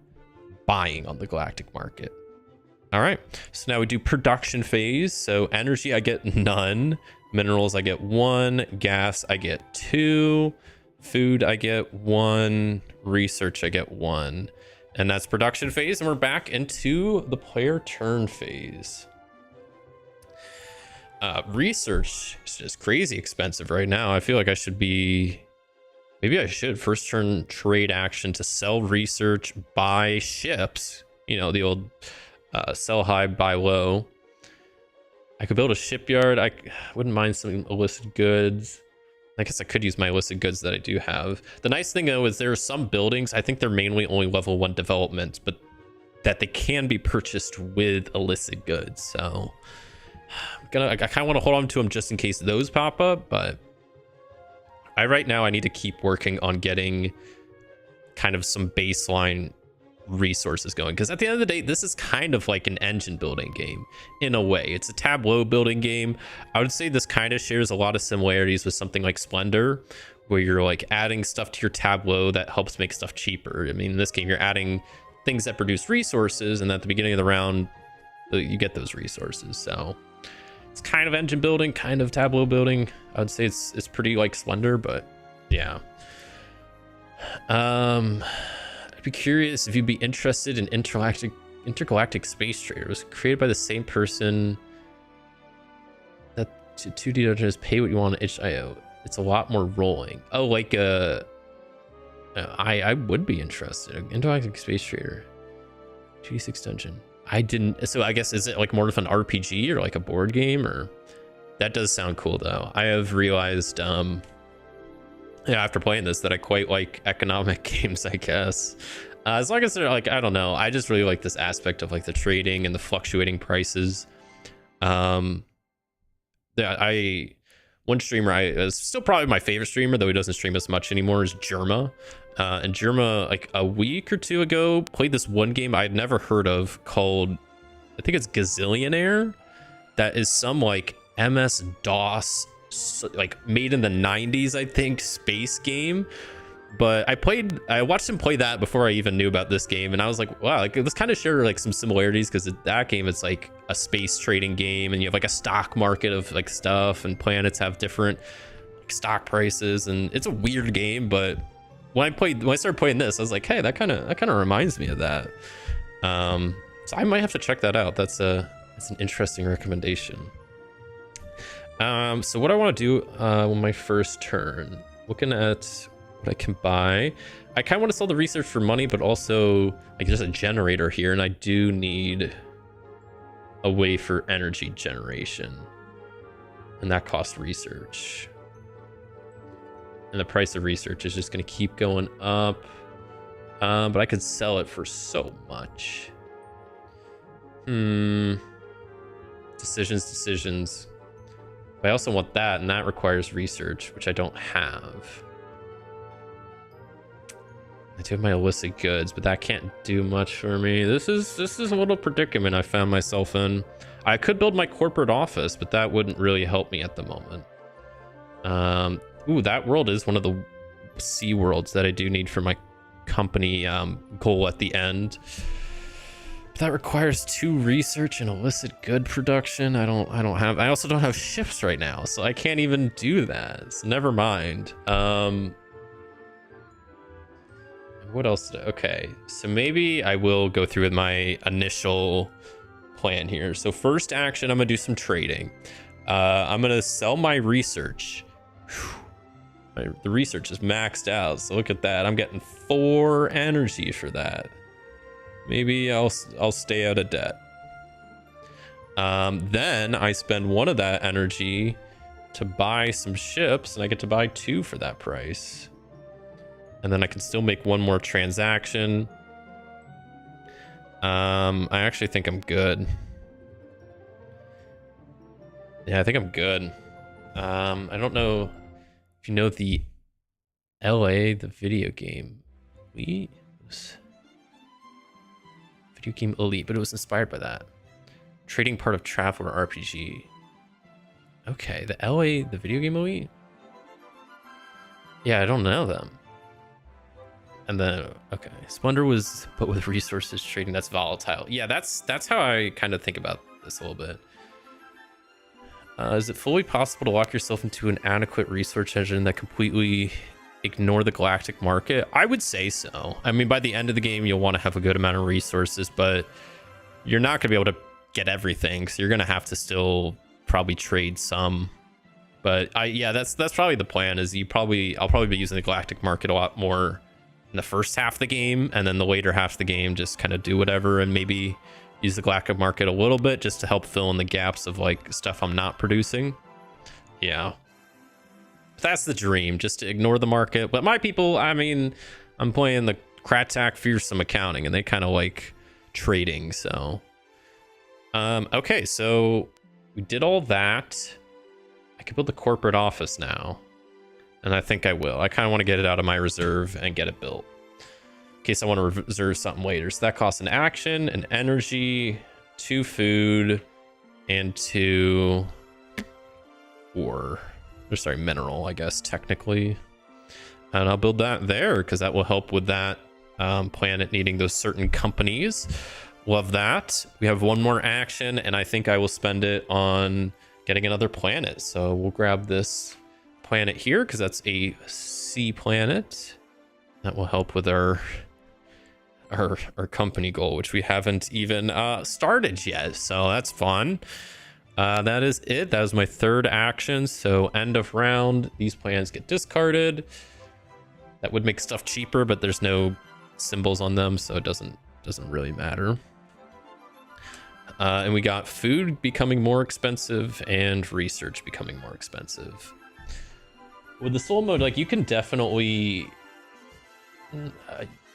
buying on the galactic market. All right, so now we do production phase. So energy, I get none. Minerals, I get 1. Gas, I get 2. Food, I get 1. Research, I get 1. And that's production phase. And we're back into the player turn phase. Research is just crazy expensive right now. I feel like I should be... Maybe I should first turn trade action to sell research, buy ships. You know, the old sell high, buy low. I could build a shipyard. I wouldn't mind some illicit goods. I guess I could use my illicit goods that I do have. The nice thing though is there are some buildings, I think they're mainly only level 1 development, but that they can be purchased with illicit goods. So I kind of want to hold on to them just in case those pop up, but right now I need to keep working on getting kind of some baseline resources going, because at the end of the day, this is kind of like an engine building game in a way. It's a tableau building game. I would say this kind of shares a lot of similarities with something like Splendor, where you're like adding stuff to your tableau that helps make stuff cheaper. I mean, in this game, you're adding things that produce resources, and at the beginning of the round, you get those resources. So it's kind of engine building, kind of tableau building. I would say it's pretty like Splendor, but yeah. I'd be curious if you'd be interested in intergalactic space trader. It was created by the same person. That 2D dungeons pay what you want on itch.io. It's a lot more rolling. Oh, like I would be interested. Intergalactic space trader, 2D6 dungeon. I didn't. So I guess is it like more of an RPG or like a board game? Or that does sound cool though. I have realized yeah, after playing this, that I quite like economic games, I guess. As long as they're like, I don't know, I just really like this aspect of like the trading and the fluctuating prices. One streamer is still probably my favorite streamer, though he doesn't stream as much anymore, is Germa. And Germa, like a week or two ago, played this one game I'd never heard of called, I think it's Gazillionaire. That is some like MS-DOS, like made in the 90s, I think, space game. But I watched him play that before I even knew about this game, and I was like, wow, like this kind of share like some similarities, because that game, it's like a space trading game, and you have like a stock market of like stuff, and planets have different like, stock prices, and it's a weird game. But when I started playing this, I was like, hey, that kind of reminds me of that. So I might have to check that out. That's an interesting recommendation. So what I want to do on my first turn, looking at what I can buy, I kind of want to sell the research for money, but also like there's a generator here, and I do need a way for energy generation, and that costs research, and the price of research is just going to keep going up. But I could sell it for so much. Decisions. But I also want that, and that requires research, which I don't have. I do have my illicit goods, but that can't do much for me. This is a little predicament I found myself in. I could build my corporate office, but that wouldn't really help me at the moment. Ooh, that world is one of the sea worlds that I do need for my company goal at the end. But that requires 2 research and illicit good production. I also don't have ships right now, so I can't even do that. So never mind. What else? Okay, so maybe I will go through with my initial plan here. So first action, I'm gonna do some trading. I'm gonna sell my research. The research is maxed out, so look at that. I'm getting 4 energy for that. Maybe I'll stay out of debt. Then I spend 1 of that energy to buy some ships, and I get to buy 2 for that price. And then I can still make 1 more transaction. I actually think I'm good. Yeah, I think I'm good. I don't know if you know the LA, the video game elite. Video game elite, but it was inspired by that. Trading part of Traveler RPG. Okay, the LA, the video game elite? Yeah, I don't know them. And then, okay, Splendor was, but with resources trading, that's volatile. Yeah, that's how I kind of think about this a little bit. Is it fully possible to lock yourself into an adequate research engine that completely ignore the galactic market? I would say so. I mean, by the end of the game, you'll want to have a good amount of resources, but you're not going to be able to get everything, so you're going to have to still probably trade some. But yeah, that's probably the plan. Is I'll probably be using the galactic market a lot more in the first half of the game, and then the later half of the game just kind of do whatever, and maybe use the galactic market a little bit just to help fill in the gaps of like stuff I'm not producing. Yeah, that's the dream, just to ignore the market. But my people, I mean, I'm playing the Kratak Fearsome Accounting, and they kind of like trading. So okay, so we did all that. I could build the corporate office now, and I think I will. I kind of want to get it out of my reserve and get it built in case I want to reserve something later. So that costs an action, an energy, 2 food, and 2 ore. Or sorry, mineral, I guess, technically. And I'll build that there because that will help with that planet needing those certain companies. Love that. We have one more action, and I think I will spend it on getting another planet. So we'll grab this planet here because that's a sea planet. That will help with our company goal, which we haven't even started yet. So that's fun. That is it. That was my third action. So end of round, these plans get discarded. That would make stuff cheaper, but there's no symbols on them, so it doesn't really matter. And we got food becoming more expensive and research becoming more expensive. With the soul mode, like, you can definitely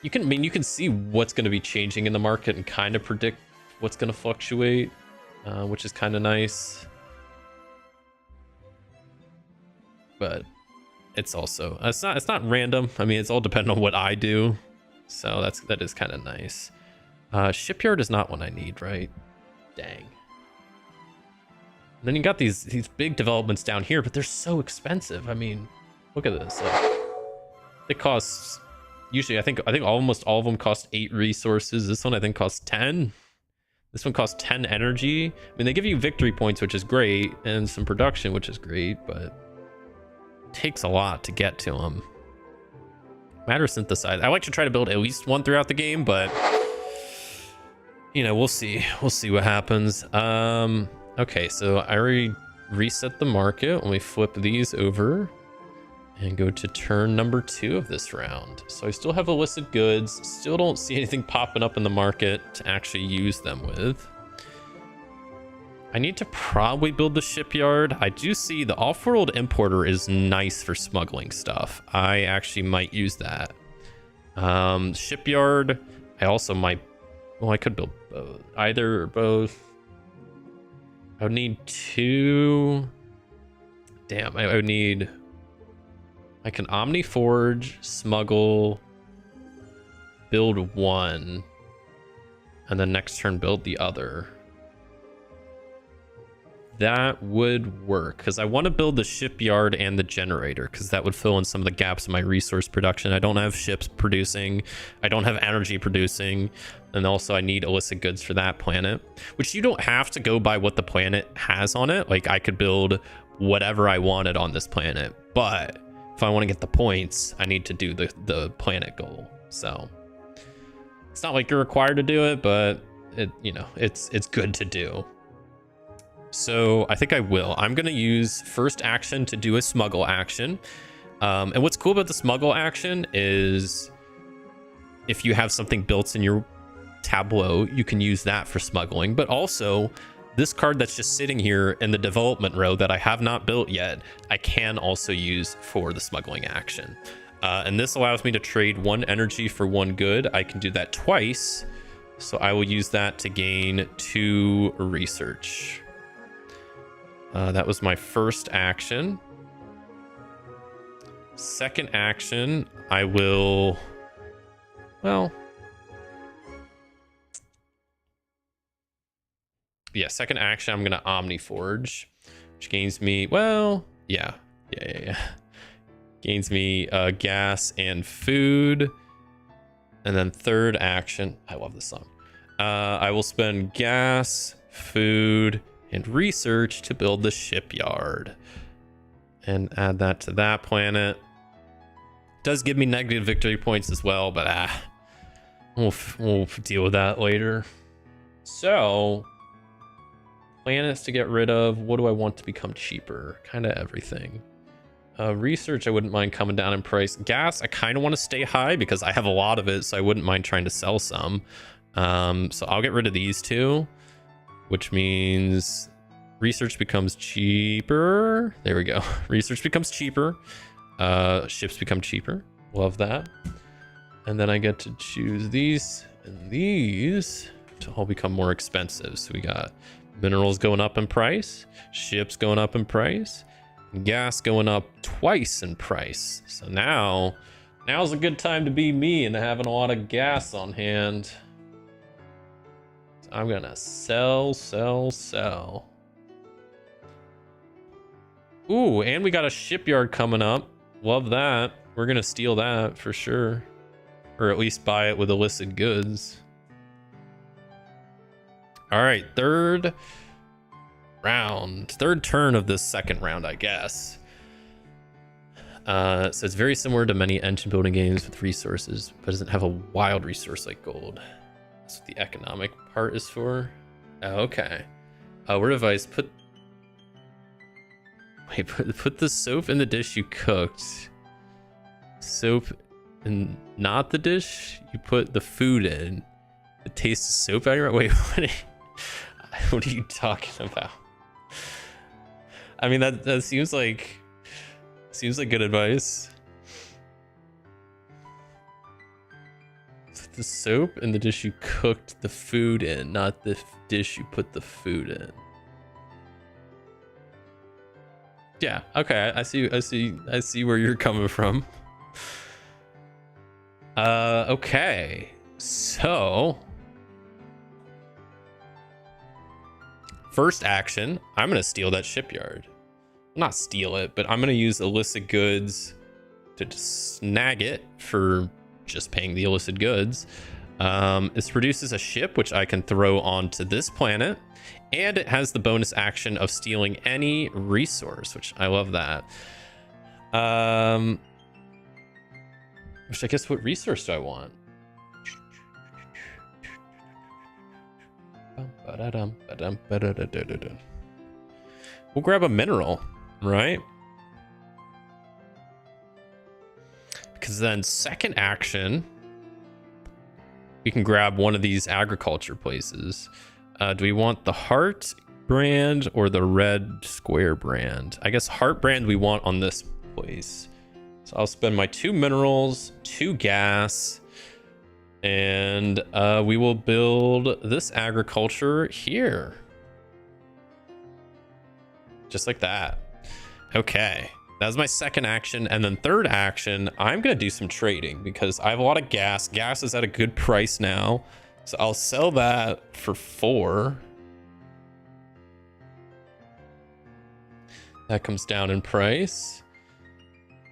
you can see what's going to be changing in the market and kind of predict what's going to fluctuate, which is kind of nice. But it's also it's not random. I mean, it's all dependent on what I do, so that is kind of nice. Shipyard is not one I need, right? Dang. And then you got these big developments down here, but they're so expensive. I mean, look at this. It costs, usually I think almost all of them cost 8 resources. This one I think costs 10. This one costs 10 energy. I mean, they give you victory points, which is great, and some production, which is great, but it takes a lot to get to them. Matter synthesize. I like to try to build at least one throughout the game, but you know, we'll see what happens. Okay, so I already reset the market. Let me flip these over and go to turn number 2 of this round. So I still have illicit goods, still don't see anything popping up in the market to actually use them with. I need to probably build the shipyard. I do see the off-world importer is nice for smuggling stuff. I actually might use that. Shipyard, I also might, well, I could build both, either or both. I would need 2. Damn, I would need, I can Omni Forge, smuggle, build 1, and then next turn build the other. That would work because I want to build the shipyard and the generator because that would fill in some of the gaps in my resource production. I don't have ships producing, I don't have energy producing, and also I need illicit goods for that planet, which you don't have to go by what the planet has on it. Like, I could build whatever I wanted on this planet, but if I want to get the points, I need to do the planet goal. So it's not like you're required to do it, but it, you know, it's good to do. So I think I will. I'm going to use first action to do a smuggle action. And what's cool about the smuggle action is if you have something built in your tableau, you can use that for smuggling. But also, this card that's just sitting here in the development row that I have not built yet, I can also use for the smuggling action. And this allows me to trade 1 energy for 1 good. I can do that twice. So I will use that to gain 2 research. That was my first action. Second action, I will... Well... Yeah, second action, I'm going to Omniforge, which gains me... Well, yeah. Gains me gas and food. And then third action... I love this song. I will spend gas, food, and research to build the shipyard. And add that to that planet. Does give me negative victory points as well, but we'll deal with that later. So, planets to get rid of. What do I want to become cheaper? Kind of everything. Research, I wouldn't mind coming down in price. Gas, I kind of want to stay high because I have a lot of it, so I wouldn't mind trying to sell some. So I'll get rid of these two, which means research becomes cheaper. There we go. Research becomes cheaper. Ships become cheaper. Love that. And then I get to choose these and these to all become more expensive. So we got minerals going up in price, ships going up in price, gas going up twice in price. So now's a good time to be me and having a lot of gas on hand. So I'm gonna sell. Ooh, and we got a shipyard coming up. Love that. We're gonna steal that for sure. Or at least buy it with illicit goods. All right, third round. Third turn of this second round, I guess. So it's very similar to many engine building games with resources, but doesn't have a wild resource like gold. That's what the economic part is for. Okay. Word advice, put the soap in the dish you cooked. Soap in not the dish you put the food in. The taste of soap out of your... Wait, what are you talking about? I mean, that seems like good advice. Put the soap in the dish you cooked the food in, not the dish you put the food in. Yeah, okay, I see where you're coming from. Okay. So, first action, I'm going to steal that shipyard. Not steal it, but I'm going to use illicit goods to just snag it for just paying the illicit goods. This produces a ship, which I can throw onto this planet. And it has the bonus action of stealing any resource, which I love that. Which I guess, what resource do I want? We'll grab a mineral, right? Because then second action, we can grab one of these agriculture places. Do we want the heart brand or the red square brand? I guess heart brand we want on this place. So I'll spend my 2 minerals, 2 gas, and we will build this agriculture here. Just like that. Okay, that was my second action. And then third action, I'm gonna do some trading because I have a lot of gas. Gas is at a good price now. So I'll sell that for 4. That comes down in price.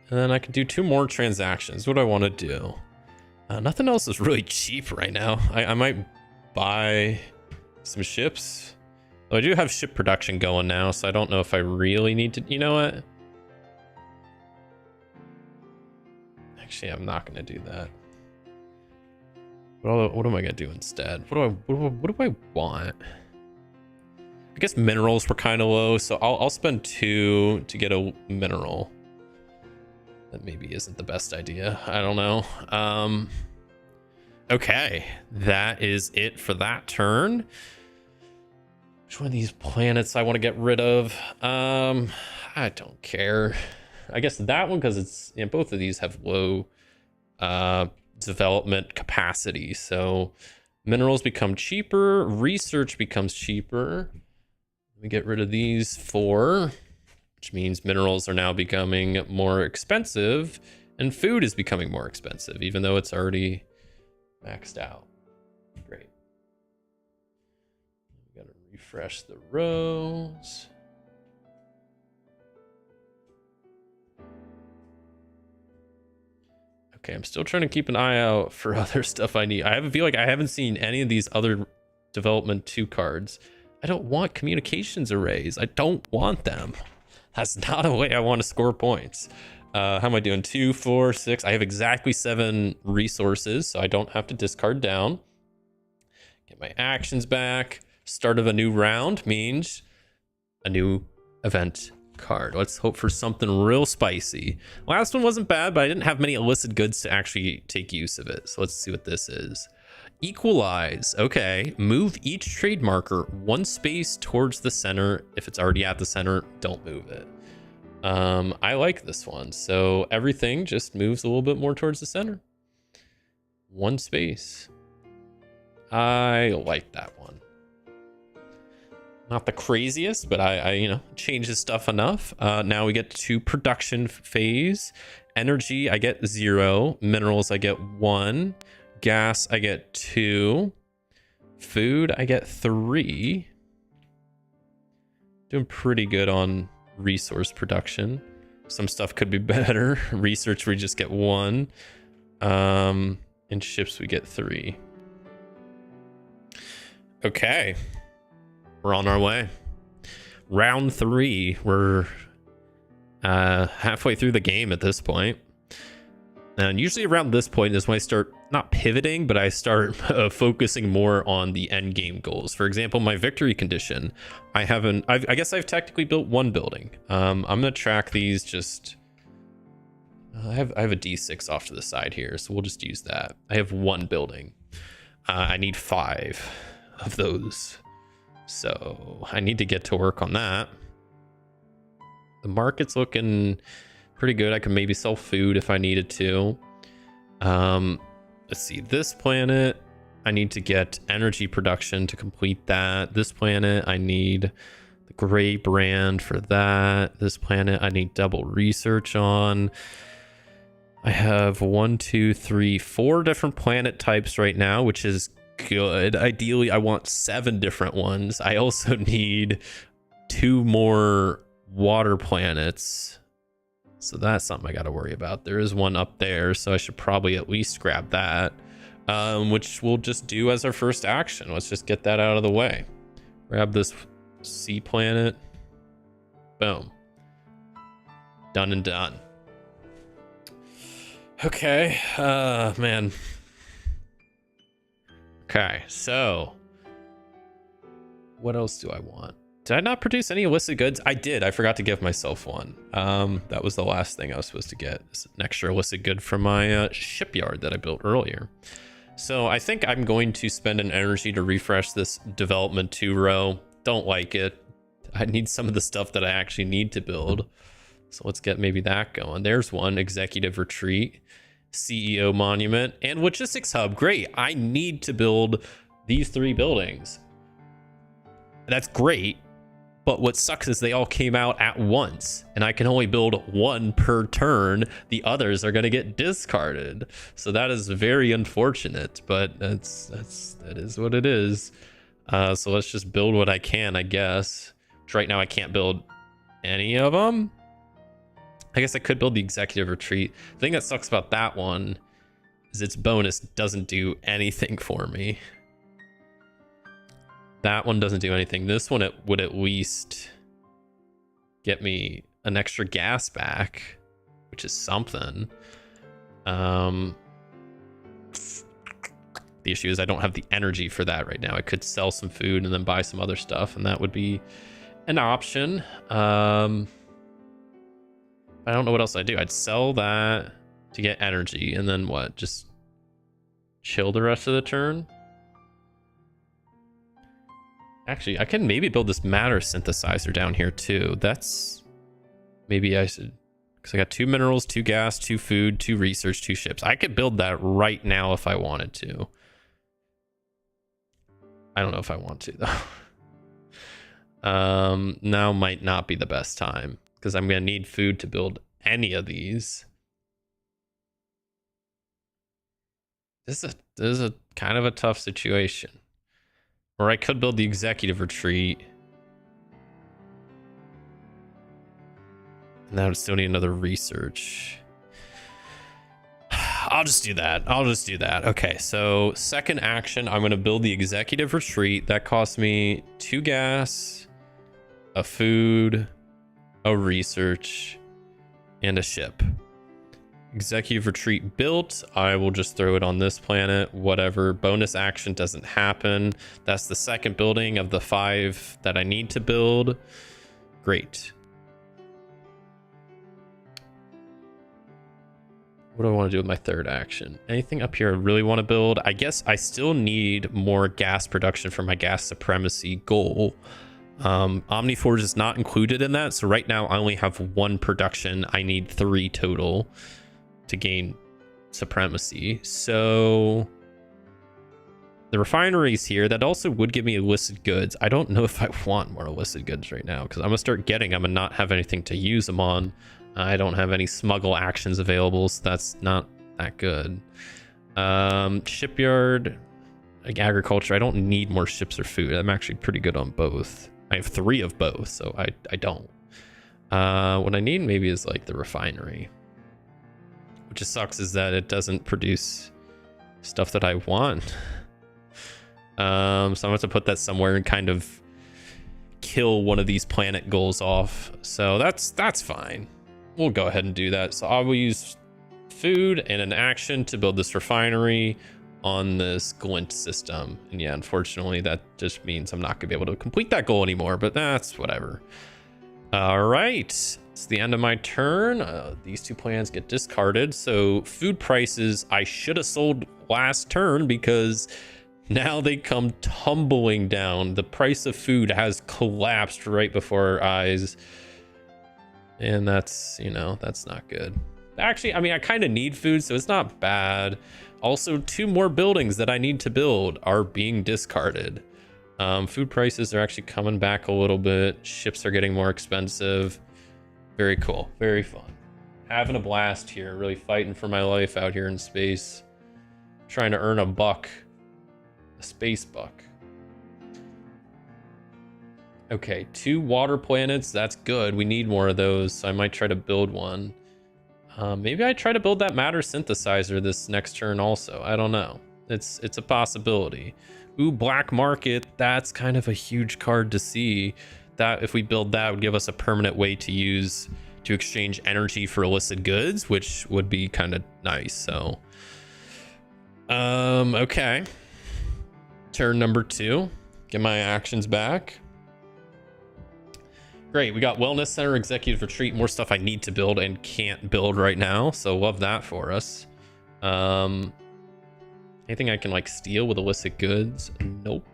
And then I can do 2 more transactions. What do I want to do? Nothing else is really cheap right now. I might buy some ships. Though I do have ship production going now, so I don't know if I really need to... You know what? Actually, I'm not going to do that. What am I going to do instead? What do I want? I guess minerals were kind of low, so I'll spend 2 to get a mineral. That maybe isn't the best idea. I don't know. Okay, that is it for that turn. Which one of these planets I want to get rid of? I don't care. I guess that one, because it's, you know, both of these have low development capacity. So minerals become cheaper, research becomes cheaper. Let me get rid of these 4. which means minerals are now becoming more expensive and food is becoming more expensive, even though it's already maxed out. Great. We gotta refresh the rows. Okay, I'm still trying to keep an eye out for other stuff I need. I feel like I haven't seen any of these other development 2 cards. I don't want communications arrays. I don't want them. That's not a way I want to score points. How am I doing? 2, 4, 6. I have exactly 7 resources, so I don't have to discard down. Get my actions back. Start of a new round means a new event card. Let's hope for something real spicy. Last one wasn't bad, but I didn't have many illicit goods to actually take use of it. So let's see what this is. Equalize. Okay. Move each trade marker 1 space towards the center. If it's already at the center, don't move it. I like this one. So everything just moves a little bit more towards the center. 1 space. I like that one. Not the craziest, but I you know, changes stuff enough. Now we get to production phase. Energy, I get 0. Minerals, I get 1. Gas, I get 2. Food, I get 3. Doing pretty good on resource production. Some stuff could be better. Research, we just get 1. And ships, we get 3. Okay. We're on our way. Round 3. We're halfway through the game at this point. And usually around this point is when I start not pivoting, but I start focusing more on the end game goals. For example, my victory condition. I guess I've technically built 1 building. I'm gonna track these. Just I have a D6 off to the side here, so we'll just use that. I have 1 building. I need 5 of those. So I need to get to work on that. The market's looking pretty good. I can maybe sell food if I needed to. Let's see, this planet, I need to get energy production to complete that. This planet, I need the gray brand for that. This planet, I need double research on. I have 1, 2, 3, 4 different planet types right now, which is good. Ideally, I want 7 different ones. I also need 2 more water planets. So that's something I got to worry about. There is one up there, so I should probably at least grab that, which we'll just do as our first action. Let's just get that out of the way. Grab this sea planet. Boom. Done and done. Okay. Man. Okay, so what else do I want? Did I not produce any illicit goods? I did. I forgot to give myself one. That was the last thing I was supposed to get. It's an extra illicit good from my shipyard that I built earlier. So I think I'm going to spend an energy to refresh this development 2 row. Don't like it. I need some of the stuff that I actually need to build. So let's get maybe that going. There's one. Executive retreat. CEO monument and logistics hub. Great. I need to build these 3 buildings. That's great, but what sucks is they all came out at once and I can only build 1 per turn. The others are going to get discarded, so that is very unfortunate, but that is what it is. So let's just build what I can, I guess. Which right now I can't build any of them. I guess I could build the executive retreat. The thing that sucks about that one is its bonus doesn't do anything for me. That one doesn't do anything. This one, it would at least get me an extra gas back, which is something. The issue is I don't have the energy for that right now. I could sell some food and then buy some other stuff, and that would be an option. I don't know what else I'd do. I'd sell that to get energy, and then what? Just chill the rest of the turn? Actually, I can maybe build this matter synthesizer down here too. That's... Maybe I should... Because I got 2 minerals, 2 gas, 2 food, 2 research, 2 ships. I could build that right now if I wanted to. I don't know if I want to, though. Now might not be the best time. because I'm going to need food to build any of these. This is a kind of a tough situation. Or I could build the executive retreat. And that would still need another research. I'll just do that. Okay, so second action, I'm going to build the executive retreat. That costs me 2 gas, a food, a research, and a ship. Executive retreat built. I will just throw it on this planet. Whatever. Bonus action doesn't happen. That's the second building of the 5 that I need to build. Great. What do I want to do with my third action? Anything up here I really want to build? I guess I still need more gas production for my gas supremacy goal. Omniforge is not included in that. So right now I only have 1 production. I need 3 total to gain supremacy. So the refineries here, that also would give me illicit goods. I don't know if I want more illicit goods right now because I'm gonna start getting them and not have anything to use them on. I don't have any smuggle actions available, so that's not that good. Shipyard, like agriculture, I don't need more ships or food. I'm actually pretty good on both. I have 3 of both, so I don't. What I need maybe is like the refinery. Which just sucks is that it doesn't produce stuff that I want. So I'm gonna have to put that somewhere and kind of kill one of these planet goals off. So that's fine. We'll go ahead and do that. So I will use food and an action to build this refinery on this glint system. And yeah, unfortunately, that just means I'm not gonna be able to complete that goal anymore, but that's whatever. All right, it's the end of my turn. These 2 plans get discarded. So food prices, I should have sold last turn because now they come tumbling down. The price of food has collapsed right before our eyes. And that's, you know, that's not good. Actually, I mean, I kind of need food, so it's not bad. Also, 2 more buildings that I need to build are being discarded. Food prices are actually coming back a little bit. Ships are getting more expensive. Very cool. Very fun. Having a blast here. Really fighting for my life out here in space. Trying to earn a buck. A space buck. Okay, 2 water planets. That's good. We need more of those, so I might try to build one. Maybe I try to build that matter synthesizer this next turn also. I don't know. It's a possibility. Ooh, black market. That's kind of a huge card to see. That if we build that, would give us a permanent way to exchange energy for illicit goods, which would be kind of nice. So, okay. Turn number 2. Get my actions back. Great, we got wellness center, executive retreat, more stuff I need to build and can't build right now, so love that for us. Anything I can like steal with illicit goods? Nope.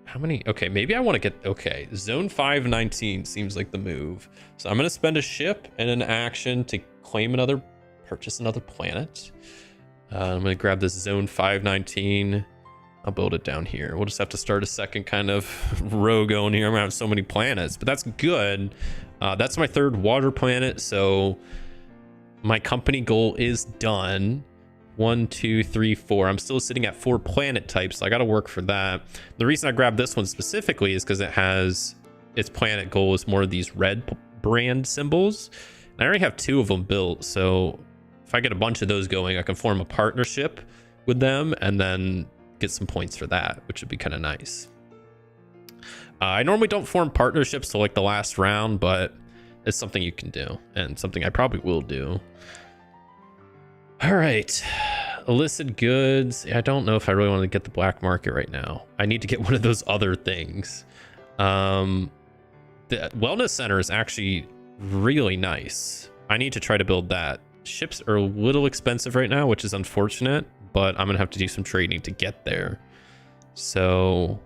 How many? Okay, maybe I want to get, okay, zone 519 seems like the move. So I'm gonna spend a ship and an action to purchase another planet. I'm gonna grab this zone 519. I'll build it down here. We'll just have to start a second kind of row going here. I'm gonna have so many planets, but that's good. That's my 3rd water planet, so my company goal is done. 1, 2, 3, 4. I'm still sitting at 4 planet types, so I gotta work for that. The reason I grabbed this one specifically is because it has its planet goal is more of these red brand symbols. And I already have 2 of them built, so if I get a bunch of those going, I can form a partnership with them and then get some points for that, which would be kind of nice. I normally don't form partnerships till like the last round, but it's something you can do and something I probably will do. All right, illicit goods. I don't know if I really want to get the black market right now. I need to get one of those other things. The wellness center is actually really nice. I need to try to build that. Ships are a little expensive right now, which is unfortunate, but I'm gonna have to do some trading to get there. So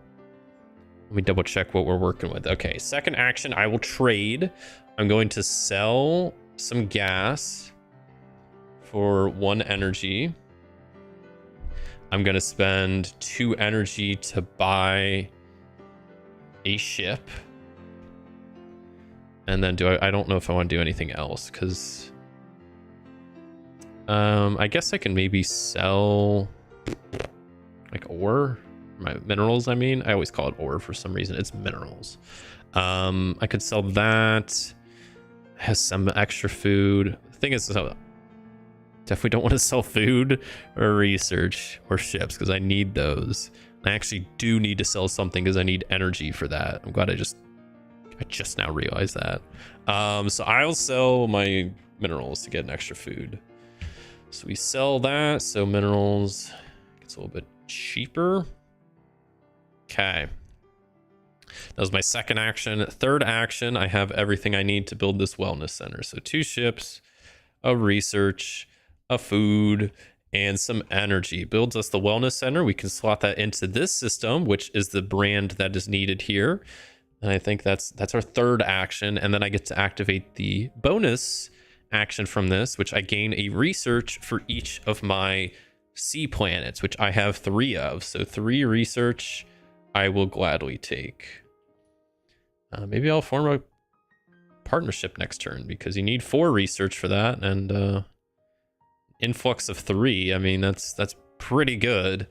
let me double check what we're working with. Okay, second action, I will trade. I'm going to sell some gas for 1 energy. I'm gonna spend 2 energy to buy a ship. And then I don't know if I want to do anything else, because I guess I can maybe sell like ore, my minerals. I mean, I always call it ore for some reason. It's minerals. I could sell that. Has some extra food. The thing is, so definitely don't want to sell food or research or ships, because I need those. I actually do need to sell something because I need energy for that. I'm glad I just now realized that. So I'll sell my minerals to get an extra food. So we sell that. So minerals gets a little bit cheaper. Okay. That was my second action. Third action, I have everything I need to build this wellness center. So 2 ships, a research, a food, and some energy. Builds us the wellness center. We can slot that into this system, which is the brand that is needed here. And I think that's our third action. And then I get to activate the bonus action from this, which I gain a research for each of my sea planets, which I have 3 of. So 3 research I will gladly take. Maybe I'll form a partnership next turn, because you need 4 research for that, and influx of 3. I mean, that's pretty good.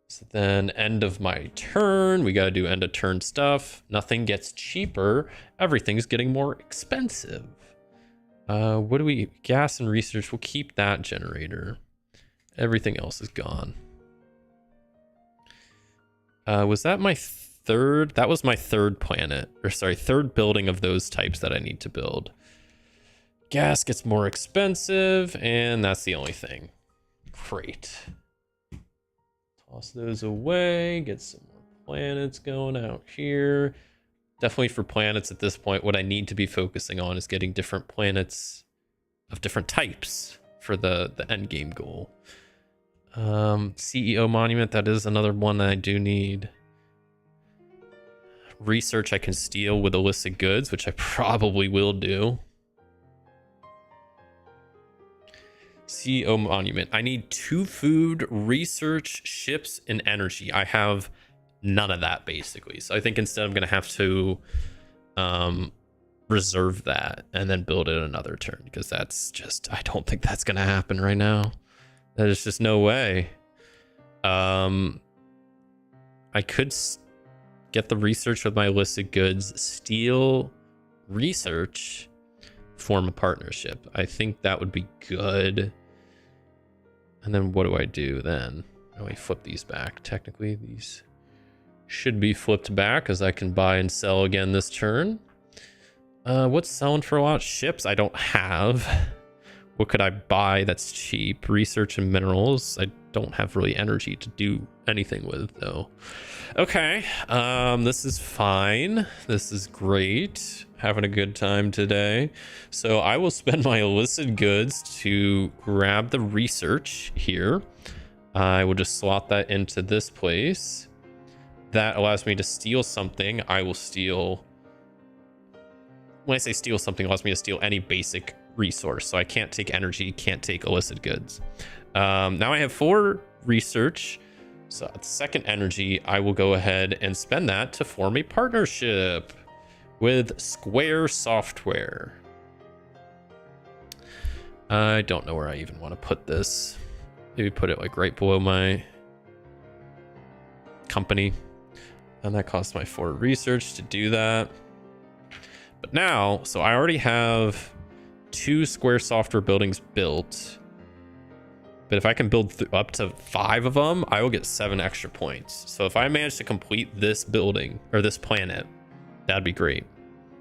So then end of my turn, we got to do end of turn stuff. Nothing gets cheaper. Everything's getting more expensive. What do we, gas and research, we'll keep that generator. Everything else is gone. Was that my third? That was my third planet, or sorry, third building of those types that I need to build. Gas gets more expensive, and that's the only thing. Great. Toss those away, get some more planets going out here. Definitely for planets at this point, what I need to be focusing on is getting different planets of different types for the end game goal. CEO monument, that is another one that I do need. Research I can steal with illicit goods, which I probably will do. CEO monument, I need 2 food, research, ships, and energy. I have none of that basically, so I think instead I'm gonna have to reserve that and then build it another turn, because that's just, I don't think that's gonna happen right now. There's just no way. I could get the research with my illicit goods, steal research, form a partnership. I think that would be good. And then what do I do then? Oh, I flip these back. Technically, these should be flipped back, as I can buy and sell again this turn. What's selling for a lot? Ships I don't have. What could I buy that's cheap? Research and minerals. I don't have really energy to do anything with, though. Okay, this is fine. This is great. Having a good time today. So I will spend my illicit goods to grab the research here. I will just slot that into this place. That allows me to steal something. I will steal... When I say steal something, it allows me to steal any basic resource. So I can't take energy, can't take illicit goods. Now I have 4 research. So at second energy, I will go ahead and spend that to form a partnership with Square Software. I don't know where I even want to put this. Maybe put it like right below my company. And that costs my 4 research to do that. But now, so I already have 2 Square Software buildings built. But if I can build up to 5 of them, I will get 7 extra points. So if I manage to complete this building, or this planet, that'd be great.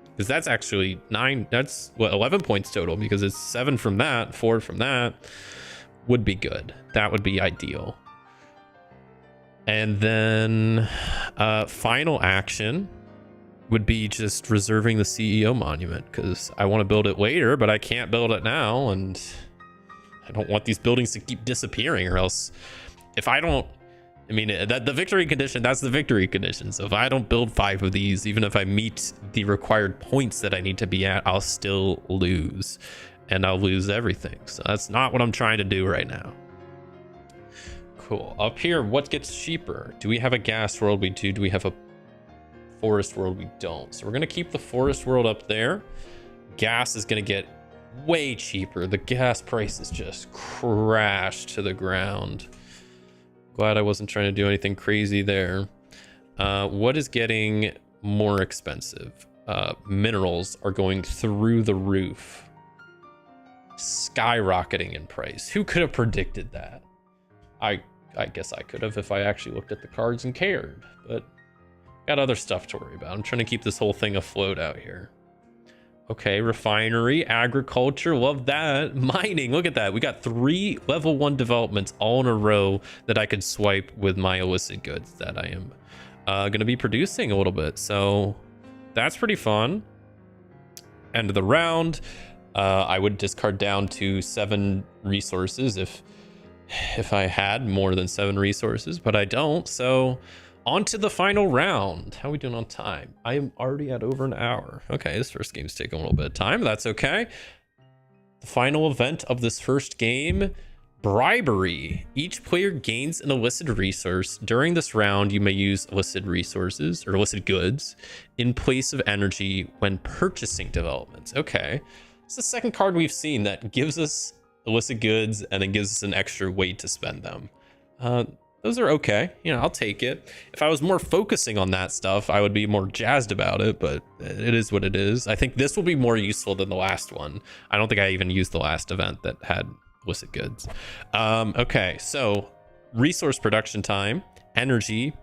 Because that's actually 9, that's what, 11 points total, because it's 7 from that, 4 from that, would be good. That would be ideal. And then final action would be just reserving the CEO monument, because I want to build it later, but I can't build it now, and I don't want these buildings to keep disappearing, or else if I don't, I mean, the victory condition, that's the victory condition. So if I don't build 5 of these, even if I meet the required points that I need to be at, I'll still lose, and I'll lose everything. So that's not what I'm trying to do right now. Cool. Up here, what gets cheaper? Do we have a gas world? We do. Do we have a Forest World we don't. So we're going to keep the Forest World up there. Gas is going to get way cheaper. The gas prices just crashed to the ground. Glad I wasn't trying to do anything crazy there. What is getting more expensive? Minerals are going through the roof. Skyrocketing in price. Who could have predicted that? I guess I could have if I actually looked at the cards and cared, but got other stuff to worry about. I'm trying to keep this whole thing afloat out here. Okay, refinery, agriculture, love that. Mining, look at that. We got 3 level 1 developments all in a row that I could swipe with my illicit goods that I am going to be producing a little bit. So that's pretty fun. End of the round. I would discard down to 7 resources if I had more than 7 resources, but I don't. So on to the final round. How are we doing on time? I am already at over an hour. Okay, this first game's taking a little bit of time. That's okay. The final event of this first game, bribery. Each player gains an illicit resource. During this round, you may use illicit resources or illicit goods in place of energy when purchasing developments. Okay. It's the second card we've seen that gives us illicit goods and then gives us an extra way to spend them. Those are okay. You know, I'll take it. If I was more focusing on that stuff, I would be more jazzed about it, but it is what it is. I think this will be more useful than the last one. I don't think I even used the last event that had illicit goods. Okay, so resource production time, energy,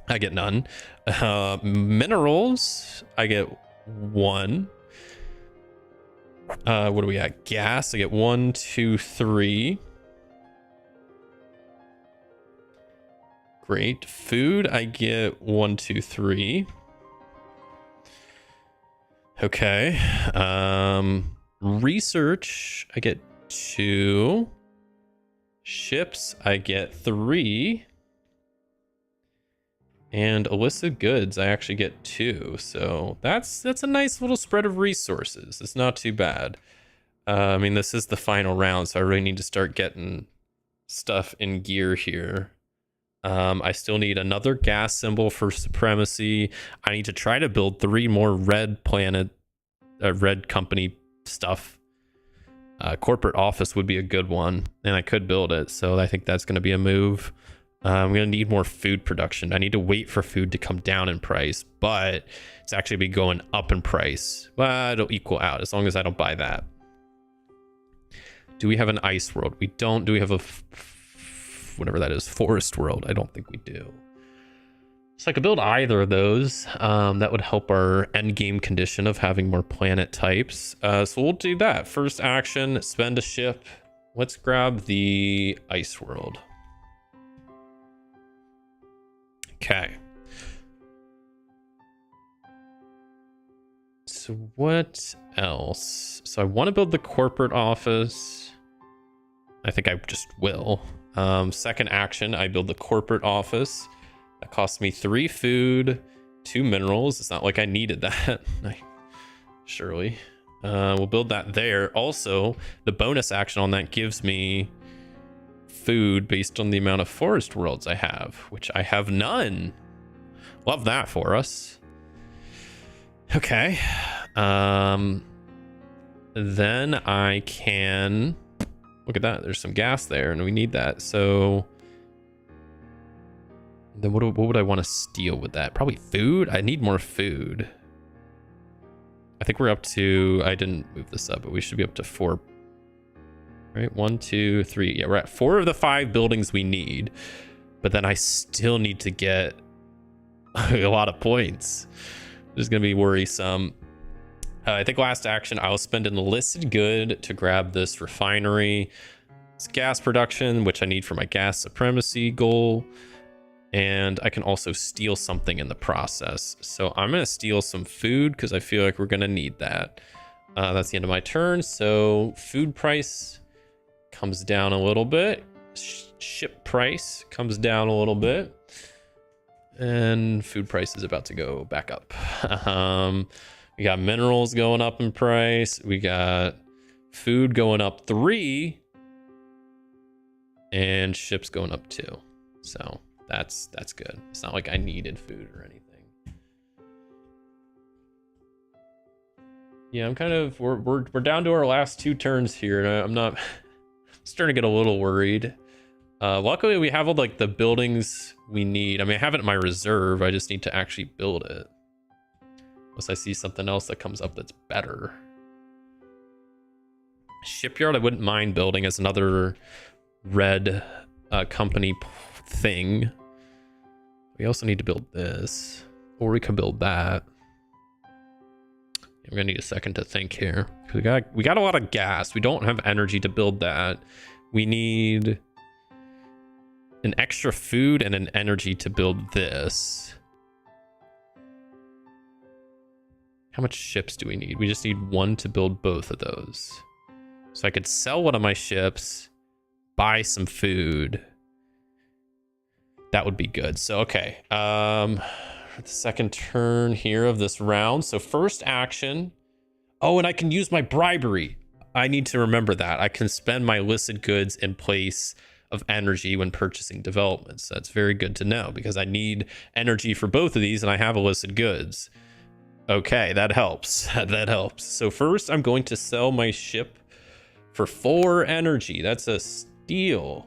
I get none. Minerals, I get 1. What do we got? Gas, I get 1, 2, 3. Great. Food, I get 1, 2, 3. Okay. Research, I get 2. Ships, I get 3. And illicit goods, I actually get 2. So that's a nice little spread of resources. It's not too bad. I mean, this is the final round, so I really need to start getting stuff in gear here. I still need another gas symbol for supremacy. I need to try to build 3 more red red company stuff. Corporate office would be a good one, and I could build it. So I think that's going to be a move. I'm going to need more food production. I need to wait for food to come down in price, but it's actually be going up in price. But it'll equal out as long as I don't buy that. Do we have an ice world? We don't. Do we have a whatever that is, forest world? I don't think we do. So I could build either of those. That would help our end game condition of having more planet types. So we'll do that. First action, spend a ship. Let's grab the ice world. Okay. So what else? So I want to build the corporate office. I think I just will. Second action, I build the corporate office. That costs me 3 food, 2 minerals. It's not like I needed that. Surely. We'll build that there. Also, the bonus action on that gives me food based on the amount of forest worlds I have, which I have none. Love that for us. Okay. Then I can... Look at that. There's some gas there, and we need that. So then what would I want to steal with that? Probably food. I need more food. I think we're up to... I didn't move this up, but we should be up to 4. Right? 1, 2, 3. Yeah, we're at 4 of the 5 buildings we need. But then I still need to get a lot of points. This is going to be worrisome. I think last action, I'll spend an illicit good to grab this refinery. It's gas production, which I need for my gas supremacy goal. And I can also steal something in the process. So I'm going to steal some food because I feel like we're going to need that. That's the end of my turn. So food price comes down a little bit. Ship price comes down a little bit. And food price is about to go back up. We got minerals going up in price. We got food going up 3. And ships going up 2. So that's good. It's not like I needed food or anything. Yeah, I'm kind of we're down to our last 2 turns here, and I'm not starting to get a little worried. Luckily we have all like the buildings we need. I mean, I have it in my reserve. I just need to actually build it. Unless I see something else that comes up that's better. Shipyard I wouldn't mind building as another red company thing. We also need to build this, or we could build that. We're gonna need a second to think here. We got a lot of gas. We don't have energy to build that. We need an extra food and an energy to build this. How much ships do we need? We just need 1 to build both of those. So I could sell one of my ships, buy some food. That would be good. So, okay. The second turn here of this round. So first action. Oh, and I can use my bribery. I need to remember that. I can spend my listed goods in place of energy when purchasing developments. That's very good to know because I need energy for both of these and I have illicit goods. Okay, that helps. That helps. So first I'm going to sell my ship for 4 energy. That's a steal.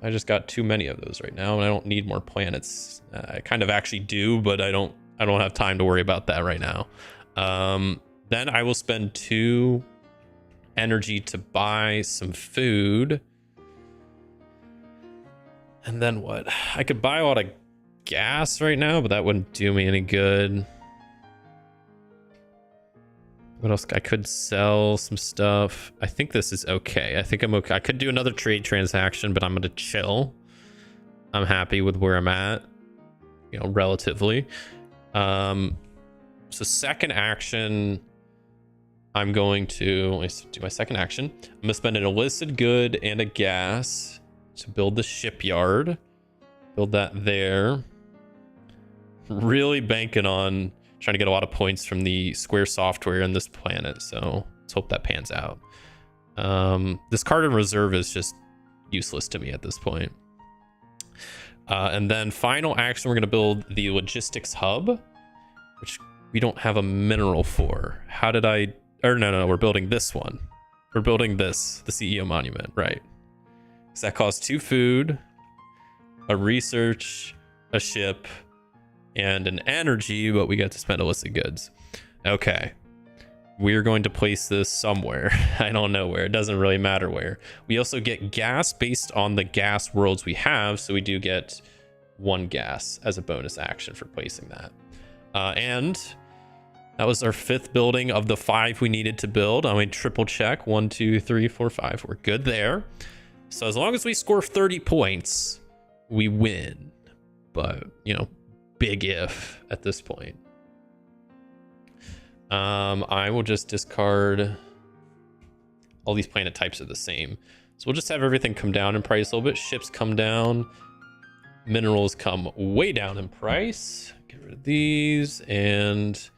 I just got too many of those right now and I don't need more planets. I kind of actually do, but I don't have time to worry about that right now. Then I will spend 2 energy to buy some food. And then what? I could buy a lot of gas right now, but that wouldn't do me any good. What else? I could sell some stuff. I think this is okay. I think I'm okay. I could do another trade transaction, but I'm going to chill. I'm happy with where I'm at, you know, relatively. So second action, I'm going to, let me do my second action. I'm going to spend an illicit good and a gas to build the shipyard. Build that there. Really banking on trying to get a lot of points from the Square software in this planet, so let's hope that pans out. This card in reserve is just useless to me at this point. And then final action, we're going to build the logistics hub, which we don't have a mineral for. How did I... Or no, we're building this one. We're building this, the CEO monument, right. So that costs 2 food, a research, a ship, and an energy, but we get to spend illicit goods. Okay. We're going to place this somewhere. I don't know where. It doesn't really matter where. We also get gas based on the gas worlds we have, so we do get 1 gas as a bonus action for placing that. And that was our 5th building of the 5 we needed to build. I mean, triple check. 1, 2, 3, 4, 5. We're good there. So as long as we score 30 points, we win. But, you know, big if at this point. I will just discard. All these planet types are the same, so we'll just have everything come down in price a little bit. Ships come down, minerals come way down in price. Get rid of these, and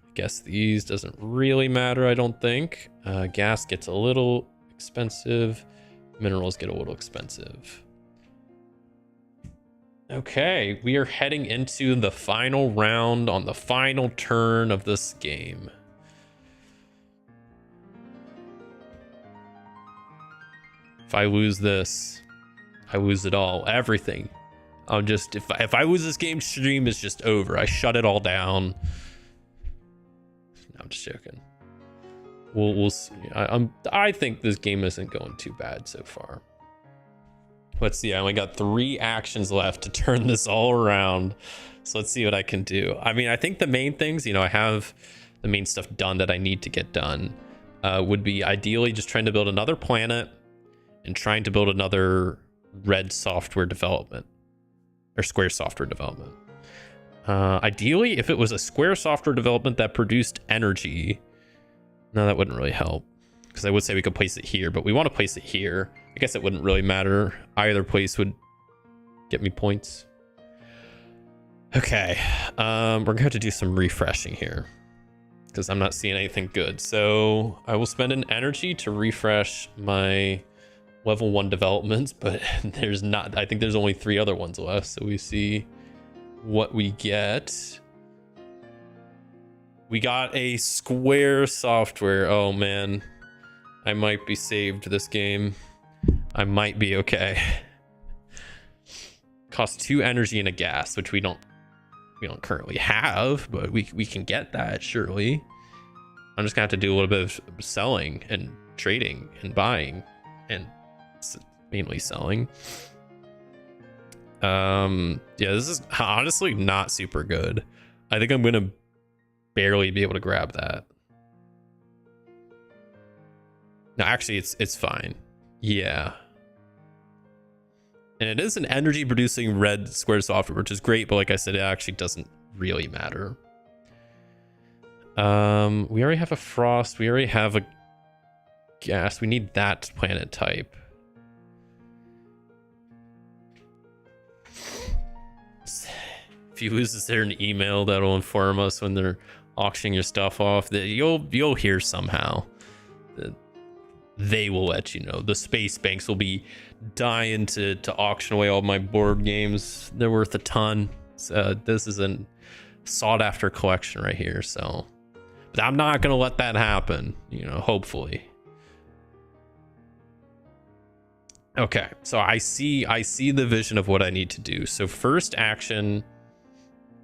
I guess these doesn't really matter, I don't think. Gas gets a little expensive, minerals get a little expensive. Okay, we are heading into the final round on the final turn of this game. If I lose this, I lose it all, everything. I'll just, if I lose this game, stream is just over. I shut it all down. No, I'm just joking. We'll see. I think this game isn't going too bad so far. Let's see, I only got 3 actions left to turn this all around. So let's see what I can do. I mean, I think the main things, you know, I have the main stuff done that I need to get done. Would be ideally just trying to build another planet and trying to build another red software development or Square software development. Ideally, if it was a Square software development that produced energy, no, that wouldn't really help. Because I would say we could place it here, but we want to place it here. I guess it wouldn't really matter. Either place would get me points. Okay, we're gonna have to do some refreshing here because I'm not seeing anything good. So I will spend an energy to refresh my level 1 developments, but there's not. I think there's only 3 other ones left. So we see what we get. We got a Square Software. Oh man, I might be saved this game. I might be okay. Costs 2 energy and a gas, which we don't currently have, but we can get that surely. I'm just gonna have to do a little bit of selling and trading and buying, and mainly selling. Yeah, this is honestly not super good. I think I'm gonna barely be able to grab that. No, actually, it's fine. Yeah. And it is an energy producing red Square Software, which is great, but like I said, it actually doesn't really matter. We already have a frost. We already have a gas. We need that planet type. Fuse, is there an email that'll inform us when they're auctioning your stuff off? That you'll hear somehow. They will let you know. The space banks will be dying to auction away all my board games. They're worth a ton. This is a sought after collection right here. So, but I'm not gonna let that happen. You know, hopefully. Okay, so I see the vision of what I need to do. So first action,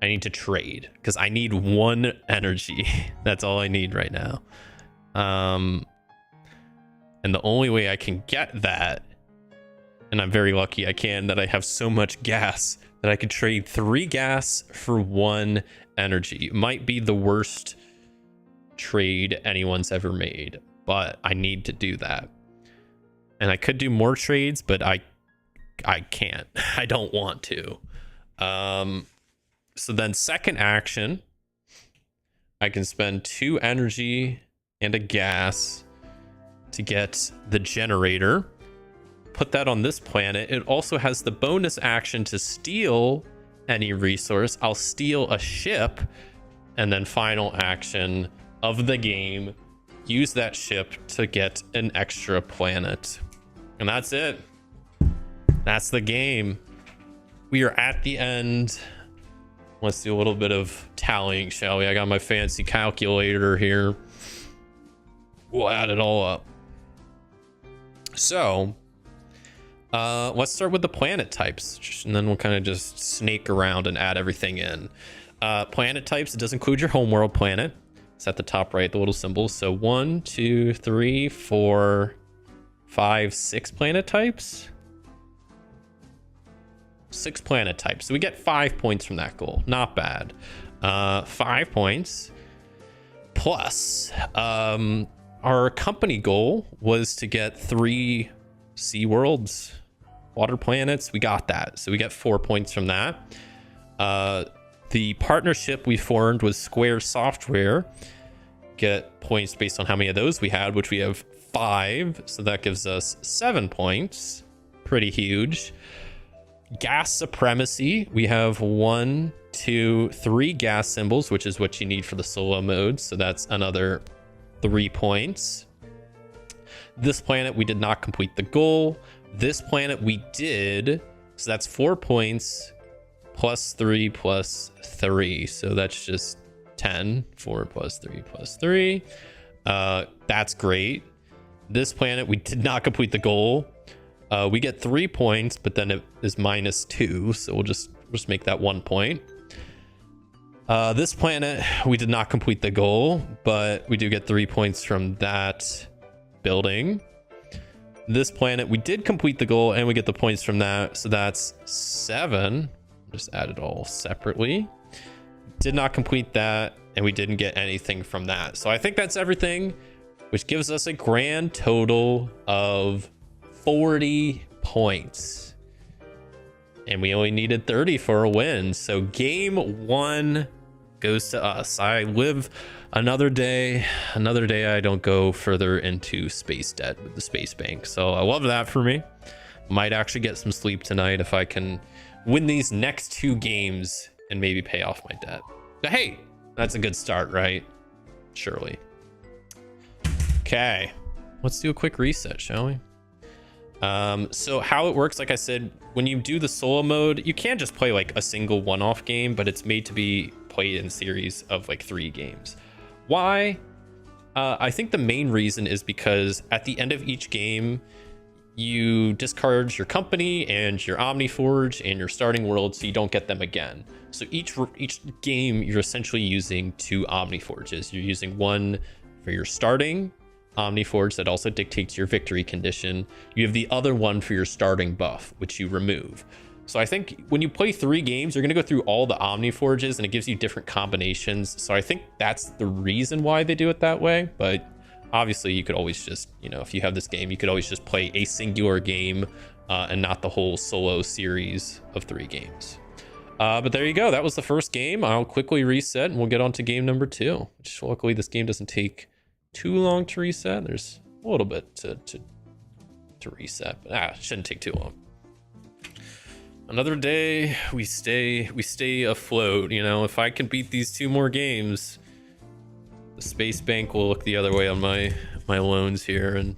I need to trade because I need 1 energy. That's all I need right now. And the only way I can get that, and I'm very lucky I can, that I have so much gas that I could trade 3 gas for 1 energy. It might be the worst trade anyone's ever made, but I need to do that. And I could do more trades, but I can't. I don't want to. So then second action, I can spend 2 energy and a gas to get the generator. Put that on this planet. It also has the bonus action to steal any resource. I'll steal a ship, and then final action of the game, use that ship to get an extra planet. And that's it. That's the game. We are at the end. Let's do a little bit of tallying, shall we? I got my fancy calculator here. We'll add it all up. So let's start with the planet types, and then we'll kind of just snake around and add everything in. Planet types, it does include your homeworld planet. It's at the top right, the little symbol. So 1, 2, 3, 4, 5, 6 planet types. 6 planet types. So we get 5 points from that goal. Not bad. 5 points. Plus, our company goal was to get 3 sea worlds, water planets. We got that. So we get 4 points from that. The partnership we formed with Square Software, get points based on how many of those we had, which we have 5. So that gives us 7 points. Pretty huge. Gas supremacy. We have 1, 2, 3 gas symbols, which is what you need for the solo mode. So that's another 3 points. This planet, we did not complete the goal. This planet, we did. So that's 4 points plus 3 plus 3. So that's just 10. 4 plus 3 plus 3. That's great. This planet, we did not complete the goal. We get 3 points, but then it is minus 2. So we'll just make that 1 point. This planet, we did not complete the goal, but we do get 3 points from that building. This planet, we did complete the goal, and we get the points from that. So that's 7. Just add it all separately. Did not complete that, and we didn't get anything from that. So I think that's everything, which gives us a grand total of 40 points. And we only needed 30 for a win. So game 1 goes to us. I live another day. Another day I don't go further into space debt with the space bank. So I love that for me. Might actually get some sleep tonight if I can win these next 2 games and maybe pay off my debt. But hey, that's a good start, right? Surely. Okay, let's do a quick reset, shall we? So how it works, like I said, when you do the solo mode, you can't just play like a single one-off game, but it's made to be played in series of like 3 games. Why? I think the main reason is because at the end of each game, you discard your company and your Omniforge and your starting world, so you don't get them again. So each game, you're essentially using 2 Omniforges. You're using one for your starting Omniforge that also dictates your victory condition. You have the other one for your starting buff, which you remove. So I think when you play 3 games, you're going to go through all the Omniforges and it gives you different combinations. So I think that's the reason why they do it that way. But obviously you could always just, you know, if you have this game, you could always just play a singular game and not the whole solo series of 3 games. But there you go. That was the first game. I'll quickly reset and we'll get on to game number 2, which luckily this game doesn't take too long to reset. There's a little bit to reset, but it shouldn't take too long. Another day, we stay afloat. You know, if I can beat these 2 more games, the space bank will look the other way on my loans here. And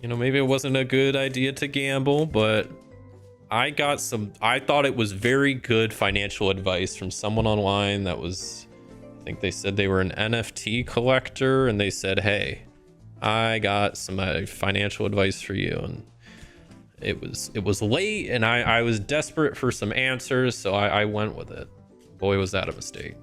you know, maybe it wasn't a good idea to gamble, but I thought it was very good financial advice from someone online that was, I think they said they were an NFT collector, and they said, hey, I got some financial advice for you. And it was late and I was desperate for some answers, so I went with it. Boy, was that a mistake.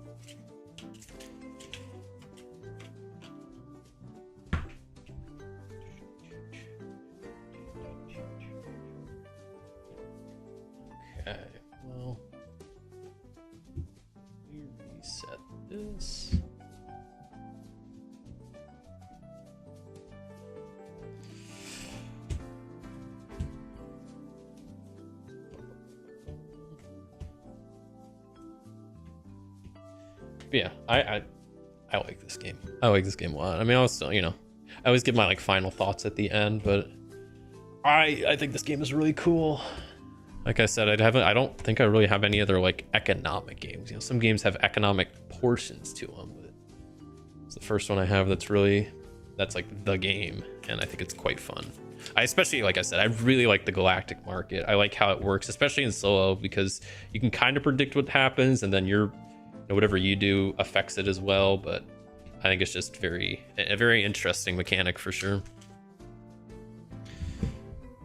Okay, well, we reset this. Yeah, I like this game. I like this game a lot. I mean, I'll still, you know, I always give my like final thoughts at the end, but I think this game is really cool. Like I said, I don't think I really have any other like economic games. You know, some games have economic portions to them, but it's the first one I have that's like the game, and I think it's quite fun. I especially, like I said, I really like the galactic market. I like how it works, especially in solo, because you can kind of predict what happens, and then whatever you do affects it as well. But I think it's just a very interesting mechanic for sure.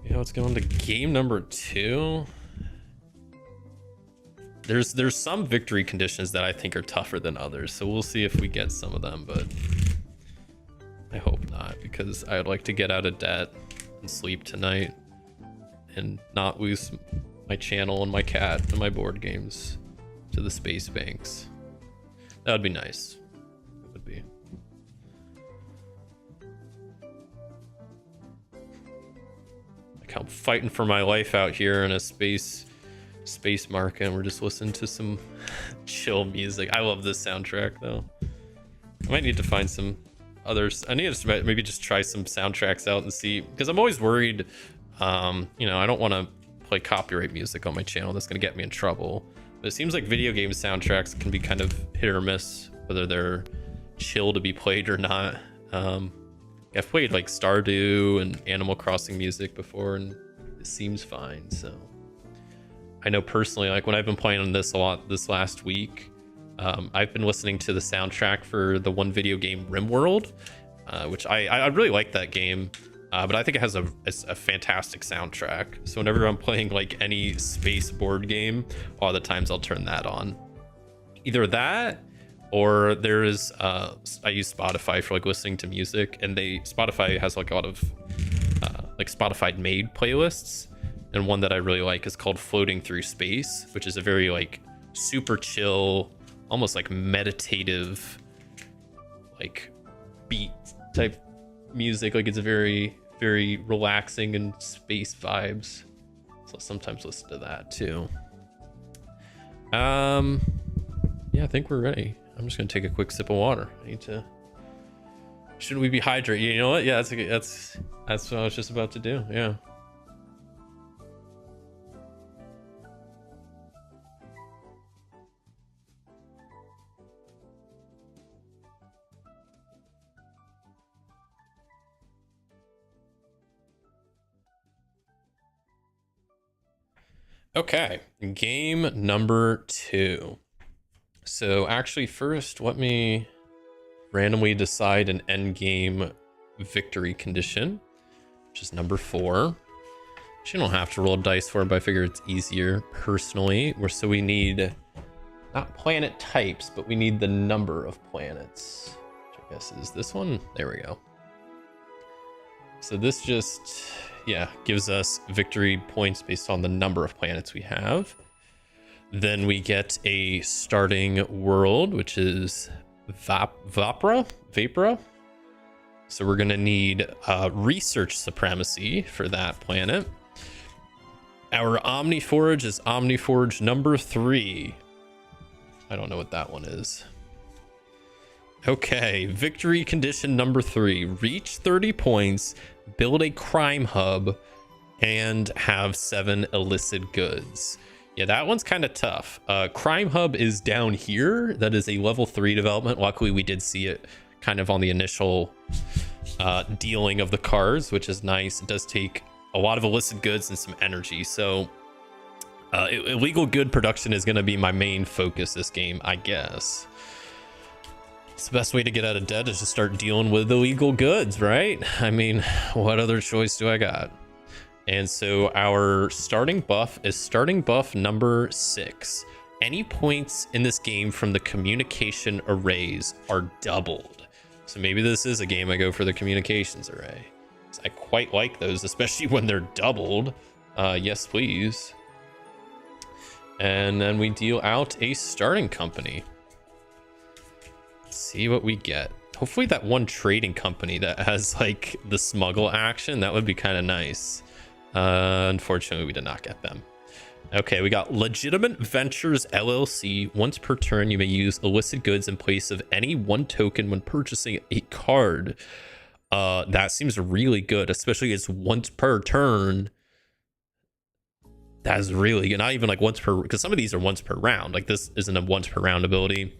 Yeah, let's go on to game number 2. There's some victory conditions that I think are tougher than others, so we'll see if we get some of them, but I hope not, because I'd like to get out of debt and sleep tonight and not lose my channel and my cat and my board games to the space banks. That would be nice. It would be. Like I'm fighting for my life out here in a space market, and we're just listening to some chill music. I love this soundtrack though. I might need to find some others. I need to maybe just try some soundtracks out and see, because I'm always worried. You know, I don't want to play copyright music on my channel. That's going to get me in trouble. But it seems like video game soundtracks can be kind of hit or miss, whether they're chill to be played or not. I've played like Stardew and Animal Crossing music before, and it seems fine. So I know personally, like when I've been playing on this a lot this last week, I've been listening to the soundtrack for the one video game RimWorld, which I really like that game. But I think it has a fantastic soundtrack. So whenever I'm playing like any space board game, a lot of the times I'll turn that on. Either that, or there is I use Spotify for like listening to music, and Spotify has like a lot of like Spotify made playlists, and one that I really like is called Floating Through Space, which is a very like super chill, almost like meditative, like beat type music. Like it's a very relaxing and space vibes, so I sometimes listen to that too. Yeah, I think we're ready. I'm just gonna take a quick sip of water. Shouldn't we be hydrated? You know what? Yeah, that's what I was just about to do. Yeah. Okay, game number 2. So actually first, let me randomly decide an end game victory condition, which is number 4. You don't have to roll dice for it, but I figure it's easier personally. So we need not planet types, but we need the number of planets, which I guess is this one. There we go. So this just, yeah, gives us victory points based on the number of planets we have. Then we get a starting world, which is Vapra. So we're gonna need research supremacy for that planet. Our Omniforge is Omniforge number 3. I don't know what that one is. Okay, victory condition number 3. Reach 30 points, build a crime hub, and have 7 illicit goods. Yeah, that one's kind of tough. Crime hub is down here. That is a level 3 development. Luckily, we did see it kind of on the initial dealing of the cards, which is nice. It does take a lot of illicit goods and some energy. So illegal good production is going to be my main focus this game, I guess. It's the best way to get out of debt is to start dealing with illegal goods, right? I mean, what other choice do I got? And so our starting buff is starting buff number 6. Any points in this game from the communication arrays are doubled. So maybe this is a game I go for the communications array. I quite like those, especially when they're doubled. Yes, please. And then we deal out a starting company. Let's see what we get. Hopefully that one trading company that has like the smuggle action, that would be kind of nice. Unfortunately, we did not get them. Okay, we got Legitimate Ventures LLC. Once per turn, you may use illicit goods in place of any 1 token when purchasing a card. That seems really good, especially it's once per turn. That's really good. Not even like once per, because some of these are once per round. Like this isn't a once per round ability.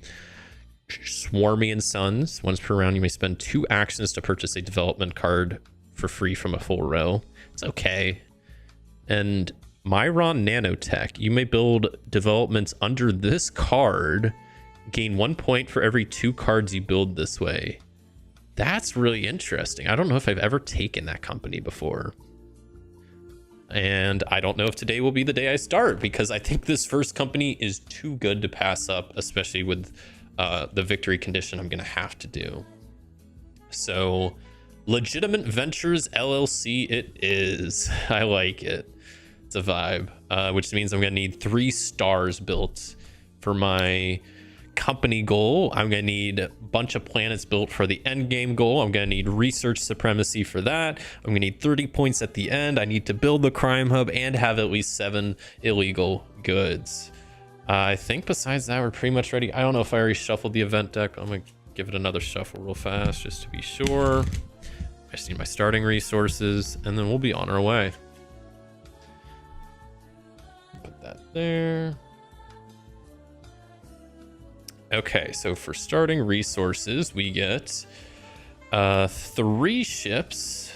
Swarmy & Sons. Once per round, you may spend 2 actions to purchase a development card for free from a full row. It's okay. And Myron Nanotech. You may build developments under this card. Gain 1 point for every 2 cards you build this way. That's really interesting. I don't know if I've ever taken that company before. And I don't know if today will be the day I start, because I think this first company is too good to pass up, especially with the victory condition I'm going to have to do. So, Legitimate Ventures LLC it is. I like it. It's a vibe, which means I'm going to need 3 stars built for my company goal. I'm going to need a bunch of planets built for the end game goal. I'm going to need research supremacy for that. I'm going to need 30 points at the end. I need to build the crime hub and have at least 7 illegal goods. I think besides that, we're pretty much ready. I don't know if I already shuffled the event deck. I'm going to give it another shuffle real fast just to be sure. I just need my starting resources, and then we'll be on our way. Put that there. Okay, so for starting resources, we get 3 ships.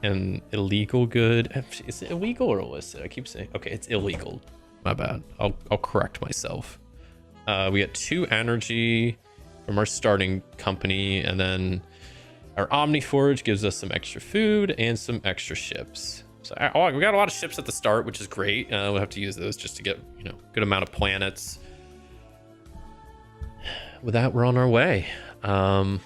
An illegal good. Is it illegal or illicit? I keep saying, okay, it's illegal. My bad. I'll correct myself. We get 2 energy from our starting company, and then our Omniforge gives us some extra food and some extra ships. So we got a lot of ships at the start, which is great. We'll have to use those just to get, you know, good amount of planets. With that, we're on our way. So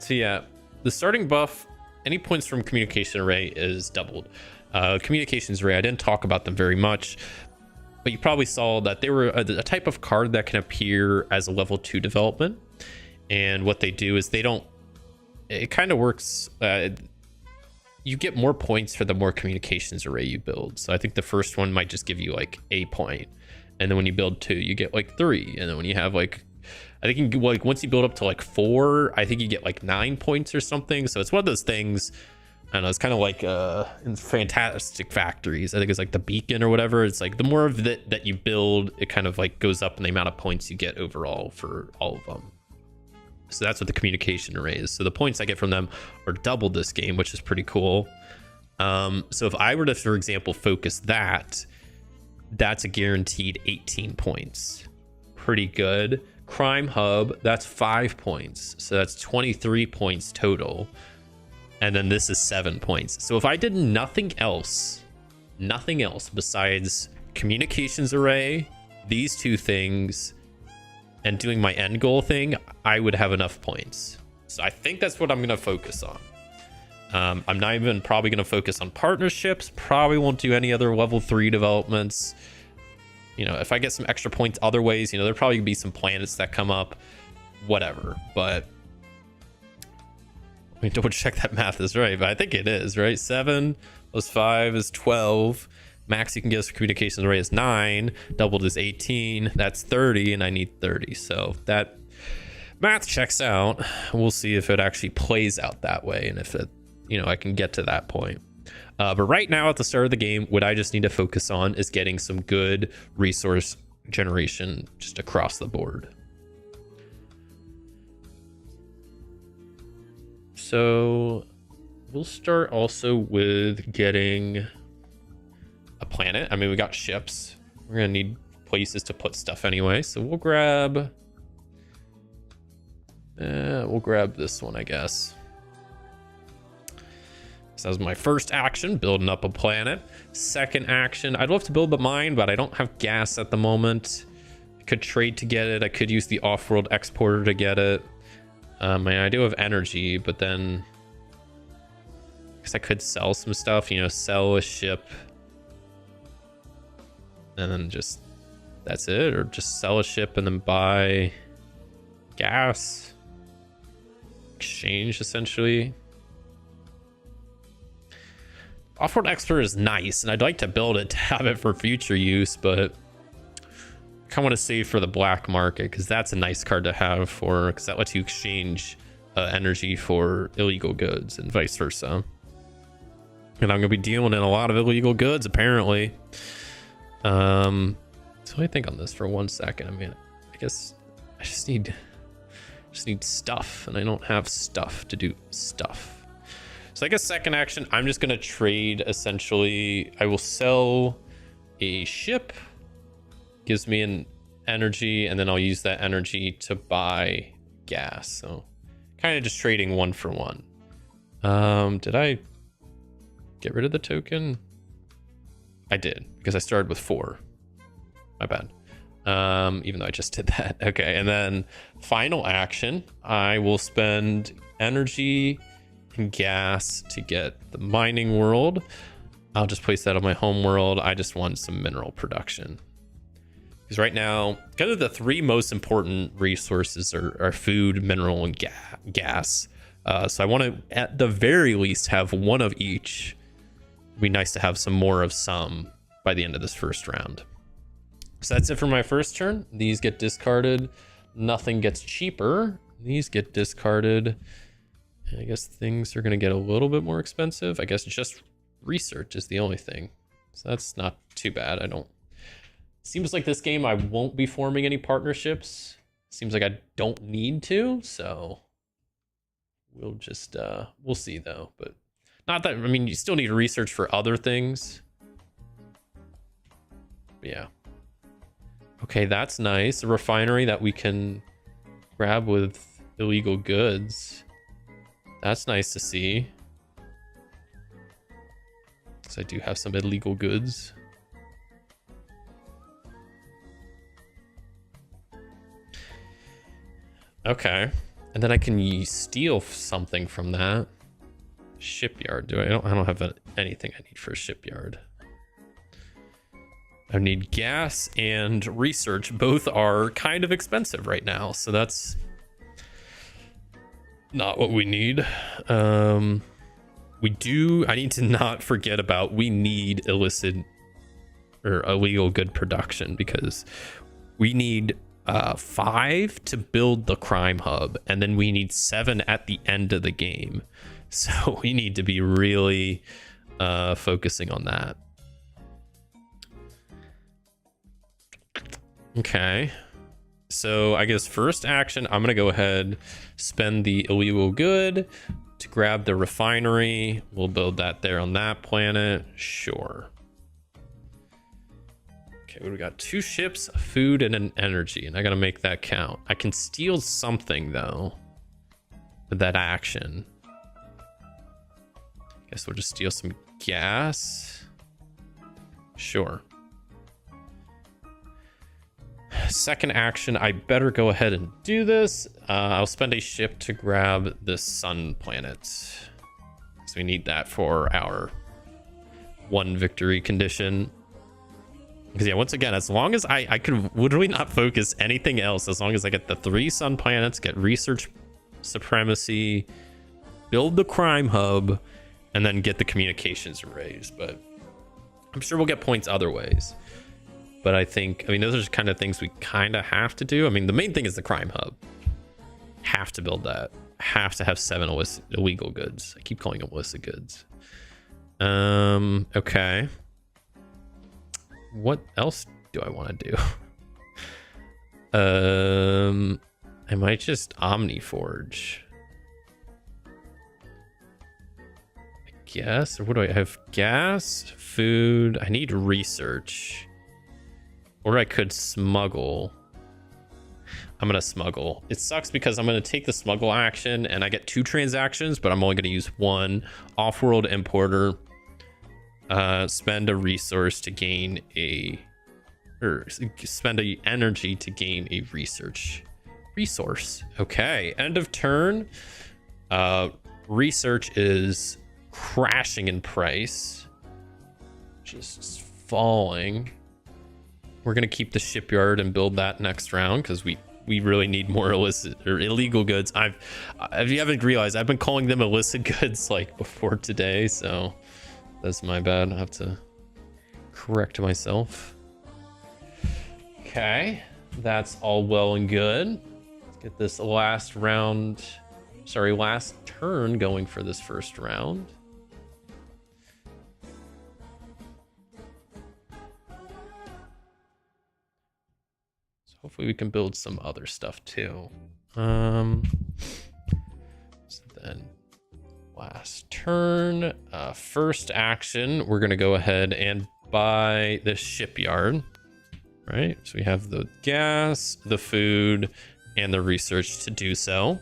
yeah, the starting buff, any points from communication array is doubled. Communications array, I didn't talk about them very much, but you probably saw that they were a type of card that can appear as a level 2 development. And what they do is it kind of works, you get more points for the more communications array you build. So I think the first one might just give you like a point. And then when you build 2, you get like 3. And then when you have like, I think you, like once you build up to like 4, I think you get like 9 points or something. So it's one of those things. I don't know, it's kind of like in Fantastic Factories. I think it's like the beacon or whatever. It's like the more of that you build, it kind of like goes up in the amount of points you get overall for all of them. So that's what the communication array is. So the points I get from them are doubled this game, which is pretty cool. So if I were to, for example, focus that, That's a guaranteed 18 points. Pretty good. Crime Hub, that's 5 points. So that's 23 points total. And then this is 7 points. So if I did nothing else besides communications array, these two things, and doing my end goal thing, I would have enough points. So I think that's what I'm going to focus on. I'm not even probably going to focus on partnerships. Probably won't do any other level 3 developments. You know, if I get some extra points other ways, you know, there'll probably be some planets that come up, whatever. But let me double check that math is right. But I think it is, right? 7 plus 5 is 12. Max you can get us for communications array is 9. Doubled is 18. That's 30, and I need 30. So that math checks out. We'll see if it actually plays out that way, and if it, you know, I can get to that point. But right now at the start of the game, what I just need to focus on is getting some good resource generation just across the board. So we'll start also with getting a planet. I mean, we got ships. We're gonna need places to put stuff anyway. So we'll grab this one, I guess. So that was my first action, building up a planet. Second action, I'd love to build the mine, but I don't have gas at the moment. I could trade to get it. I could use the off-world exporter to get it. I do have energy, but then I guess I could sell some stuff, you know, sell a ship. And then just, that's it. Or just sell a ship and then buy gas. Exchange, essentially. Off-world expert is nice, and I'd like to build it to have it for future use, but I kind of want to save for the black market, because that's a nice card to have for, because that lets you exchange energy for illegal goods and vice versa. And I'm going to be dealing in a lot of illegal goods, apparently. So let me think on this for 1 second. I mean, I guess I just need stuff, and I don't have stuff to do stuff. So I guess second action, I'm just going to trade, essentially. I will sell a ship, gives me an energy, and then I'll use that energy to buy gas. So kind of just trading 1 for 1. Did I get rid of the token? I did, because I started with 4. My bad. Even though I just did that. Okay, and then final action, I will spend energy and gas to get the mining world. I'll just place that on my home world. I just want some mineral production, because right now kind of the 3 most important resources are food, mineral, and gas. So I want to at the very least have 1 of each. It'd be nice to have some more of some by the end of this first round. So that's it for my first turn. These get discarded. Nothing gets cheaper. These get discarded. I guess things are going to get a little bit more expensive. I guess just research is the only thing. So that's not too bad. Seems like this game I won't be forming any partnerships. Seems like I don't need to. So we'll just, we'll see though. But not that, I mean, you still need research for other things. But yeah. Okay, that's nice. A refinery that we can grab with illegal goods. That's nice to see. Because I do have some illegal goods. Okay. And then I can steal something from that. Shipyard. I don't have anything I need for a shipyard. I need gas and research. Both are kind of expensive right now. So that's not what we need. I need to not forget about, we need illicit or illegal good production, because we need 5 to build the crime hub, and then we need 7 at the end of the game. So we need to be really focusing on that. Okay. So I guess first action, I'm going to go ahead, spend the illegal good to grab the refinery. We'll build that there on that planet. Sure. Okay, we got 2 ships, food, and an energy, and I gotta make that count. I can steal something though with that action. Guess we'll just steal some gas. Sure. Second action, I better go ahead and do this. I'll spend a ship to grab the sun planet. So we need that for our 1 victory condition. Because yeah, once again, as long as I could literally not focus anything else, as long as I get the 3 sun planets, get research supremacy, build the crime hub, and then get the communications raised. But I'm sure we'll get points other ways. But I mean, those are just kind of things we kind of have to do. I mean, the main thing is the crime hub. Have to build that. Have to have 7 illegal goods. I keep calling them illicit goods. Okay. What else do I want to do? I might just Omniforge. I guess. Or what do I have? Gas, food. I need research. Or I could smuggle. I'm gonna smuggle. It sucks because I'm gonna take the smuggle action and I get 2 transactions, but I'm only gonna use 1. Off-world importer. Spend a resource to gain spend a energy to gain a resource. Okay, end of turn. Research is crashing in price, just falling. We're gonna keep the shipyard and build that next round because we really need more illicit or illegal goods. If you haven't realized, I've been calling them illicit goods like before today, so that's my bad. I have to correct myself. Okay, that's all well and good. Let's get this last turn going for this first round. So hopefully we can build some other stuff too. So then last turn, first action, we're gonna go ahead and buy the shipyard, right? So we have the gas, the food, and the research to do so.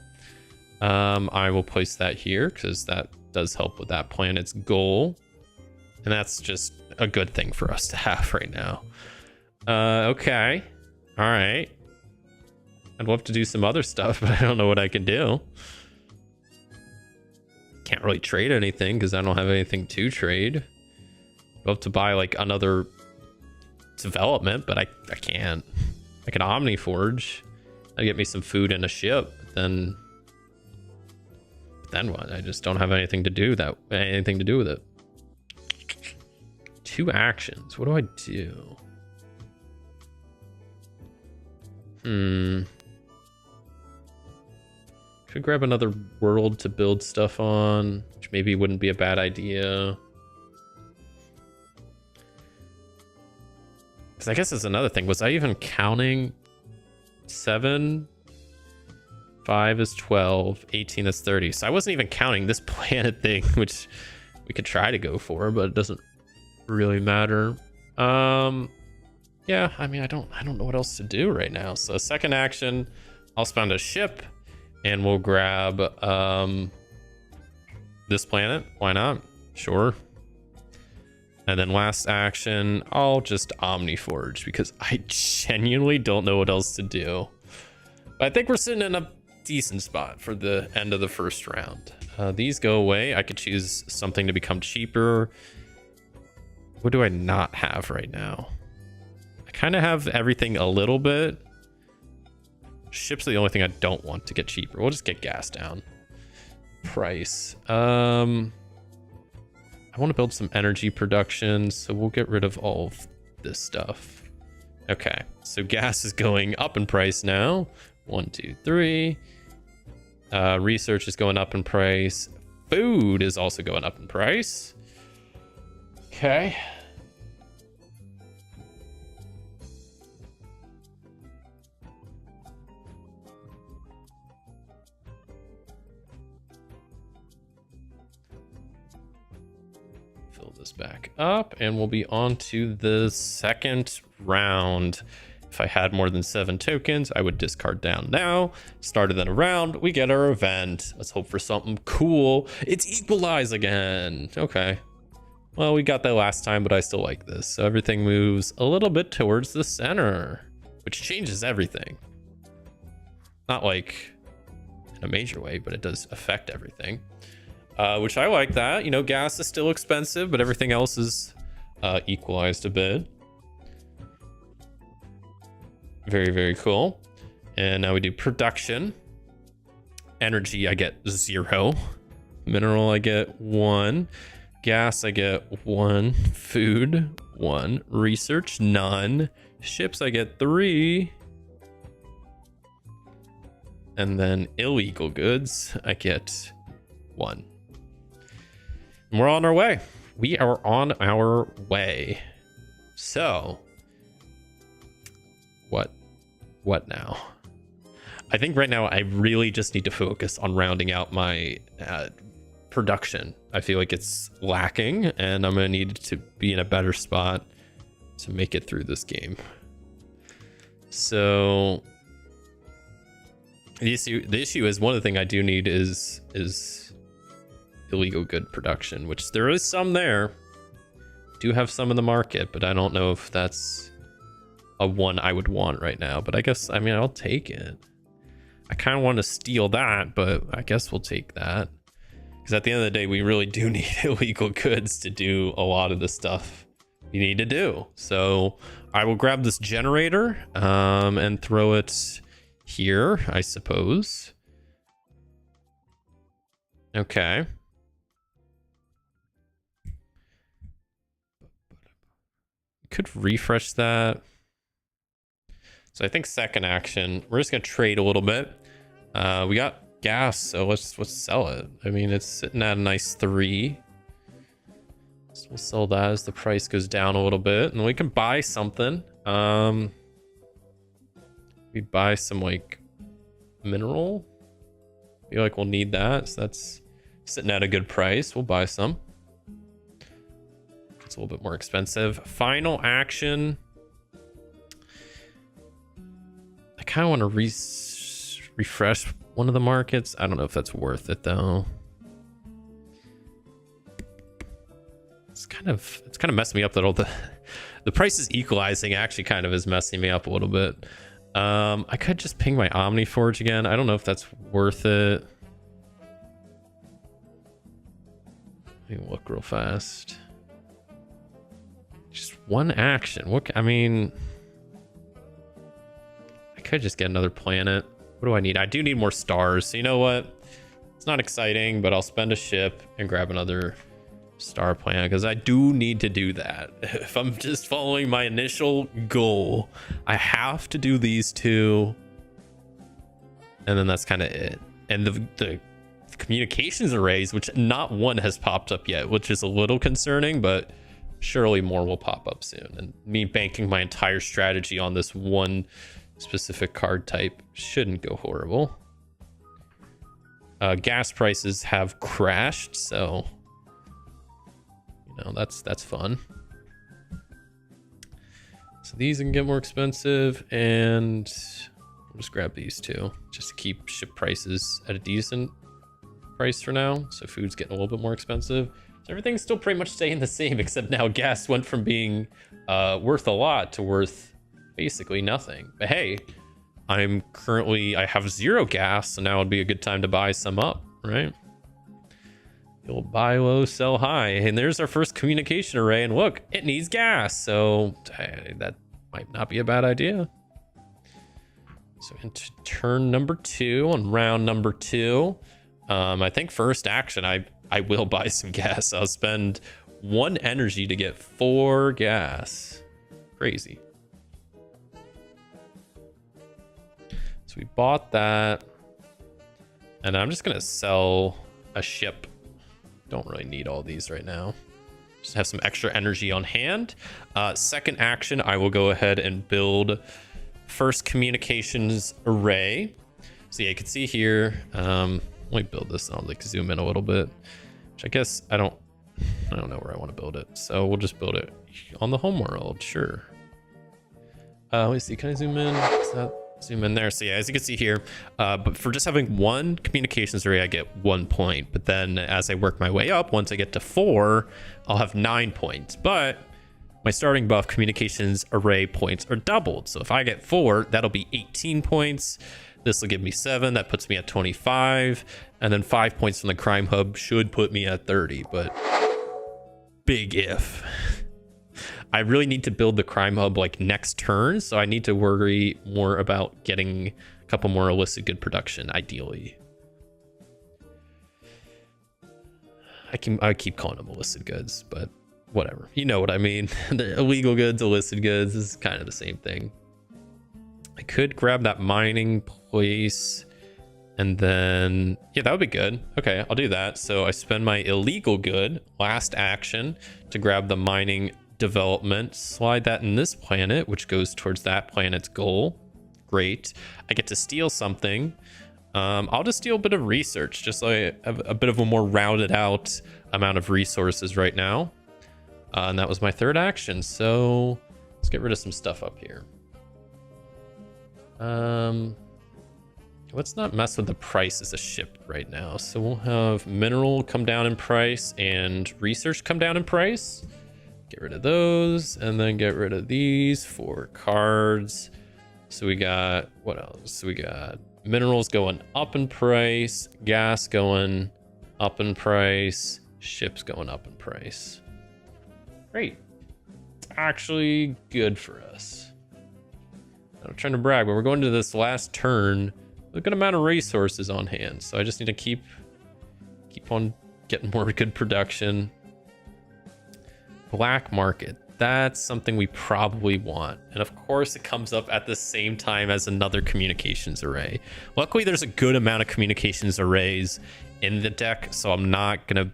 I will place that here because that does help with that planet's goal, and that's just a good thing for us to have right now. Okay, all right. I'd love to do some other stuff, but I don't know what I can do. Can't really trade anything because I don't have anything to trade. I'd love to buy like another development, but I can't. I can Omniforge. That'd get me some food and a ship, but then what? I just don't have anything to do with it. 2 actions. What do I do? Could grab another world to build stuff on, which maybe wouldn't be a bad idea. Because I guess that's another thing. Was I even counting 7? 5 is 12, 18 is 30. So I wasn't even counting this planet thing, which we could try to go for, but it doesn't really matter. Yeah, I mean, I don't know what else to do right now. So second action, I'll spend a ship and we'll grab this planet. Why not? Sure. And then last action, I'll just Omniforge because I genuinely don't know what else to do. But I think we're sitting in a decent spot for the end of the first round. These go away. I could choose something to become cheaper. What do I not have right now? I kind of have everything a little bit. Ships are the only thing I don't want to get cheaper. We'll just get gas down. Price. I want to build some energy production, so we'll get rid of all of this stuff. Okay, so gas is going up in price now. 1, 2, 3. Research is going up in price. Food is also going up in price. Okay. Fill this back up and we'll be on to the second round. If I had more than 7 tokens, I would discard down now. Started then a round. We get our event. Let's hope for something cool. It's equalize again. Okay. Well, we got that last time, but I still like this. So everything moves a little bit towards the center, which changes everything. Not like in a major way, but it does affect everything. Which I like that. You know, gas is still expensive, but everything else is equalized a bit. Very, very cool. And now we do production. Energy, I get 0. Mineral, I get 1. Gas, I get 1. Food, 1. Research, none. Ships, I get 3. And then illegal goods, I get 1. And we're on our way. We are on our way. So, what now? I think right now I really just need to focus on rounding out my production. I feel like it's lacking, and I'm gonna need to be in a better spot to make it through this game. So the issue is, one of the things I do need is illegal good production, which there is some there. Do have some in the market, but I don't know if that's a one I would want right now. But I guess, I mean, I'll take it. I kind of want to steal that, but I guess we'll take that. Because at the end of the day, we really do need illegal goods to do a lot of the stuff we need to do. So I will grab this generator and throw it here, I suppose. Okay. Could refresh that. So I think second action, we're just gonna trade a little bit. We got gas, so let's sell it. I mean, it's sitting at a nice 3. So we'll sell that as the price goes down a little bit, and we can buy something. We buy some like mineral. I feel like we'll need that, so that's sitting at a good price. We'll buy some. It's a little bit more expensive. Final action. I kind of want to refresh one of the markets. I don't know if that's worth it though. It's kind of messing me up that all the price is equalizing actually kind of is messing me up a little bit. I could just ping my Omniforge again. I don't know if that's worth it. Let me look real fast. Just one action. What, I mean, I could just get another planet. What do I need? I do need more stars. So you know what? It's not exciting, but I'll spend a ship and grab another star planet because I do need to do that. If I'm just following my initial goal, I have to do these two. And then that's kind of it. And the communications arrays, which not one has popped up yet, which is a little concerning, but surely more will pop up soon. And me banking my entire strategy on this one specific card type shouldn't go horrible. Gas prices have crashed, so you know that's fun. So these can get more expensive, and I'll just grab these two just to keep ship prices at a decent price for now. So food's getting a little bit more expensive. So everything's still pretty much staying the same, except now gas went from being worth a lot to worth basically nothing. But hey, I have 0 gas, so now would be a good time to buy some up, right? You'll buy low, sell high. And there's our first communication array, and look, it needs gas, so that might not be a bad idea. So into turn number 2 on round number 2. I think first action, I will buy some gas. I'll spend 1 energy to get 4 gas. Crazy. So we bought that. And I'm just going to sell a ship. Don't really need all these right now. Just have some extra energy on hand. Second action, I will go ahead and build first communications array. So yeah, you can see here. Let me build this. I'll like zoom in a little bit, which I guess I don't know where I want to build it. So we'll just build it on the home world. Sure. Let me see. Can I zoom in? Is that zoom in there? So yeah, as you can see here, but for just having one communications array, I get 1 point. But then as I work my way up, once I get to 4, I'll have 9 points. But my starting buff communications array points are doubled. So if I get 4, that'll be 18 points. This will give me 7. That puts me at 25. And then 5 points from the crime hub should put me at 30. But big if. I really need to build the crime hub like next turn, so I need to worry more about getting a couple more illicit good production, ideally. I keep calling them illicit goods, but whatever. You know what I mean. The illegal goods, illicit goods is kind of the same thing. I could grab that mining place, and then yeah, that would be good. Okay, I'll do that. So I spend my illegal good last action to grab the mining development, slide that in this planet, which goes towards that planet's goal. Great. I get to steal something. I'll just steal a bit of research, just so I have a bit of a more rounded out amount of resources right now. And that was my third action. So let's get rid of some stuff up here. Let's not mess with the price as a ship right now. So we'll have mineral come down in price and research come down in price. Get rid of those, and then get rid of these 4 cards. So we got, what else? So we got minerals going up in price, gas going up in price, ships going up in price. Great. It's actually good for us. I'm not trying to brag, but we're going to this last turn with a good amount of resources on hand. So I just need to keep on getting more good production. Black market, that's something we probably want, and of course it comes up at the same time as another communications array. Luckily there's a good amount of communications arrays in the deck, so I'm not gonna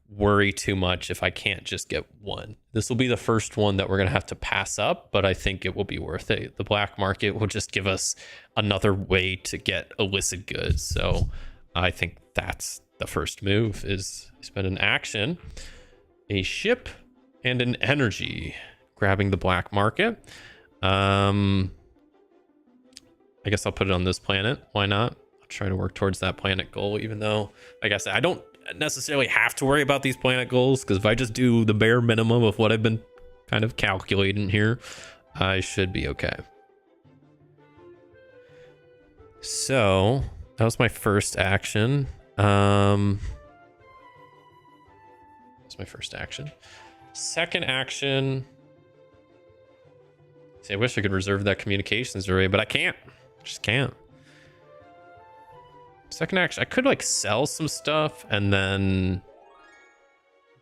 worry too much if I can't just get one. This will be the first one that we're gonna have to pass up, but I think it will be worth it. The black market will just give us another way to get illicit goods, so I think that's the first move, is spend an action, a ship, and an energy, grabbing the black market. I guess I'll put it on this planet. Why not? I'll try to work towards that planet goal, even though, like I said, I don't necessarily have to worry about these planet goals, because if I just do the bare minimum of what I've been kind of calculating here, I should be okay. So that was my first action. That's my first action. Second action. See, I wish I could reserve that communications array, but I can't. Just can't. Second action, I could like sell some stuff and then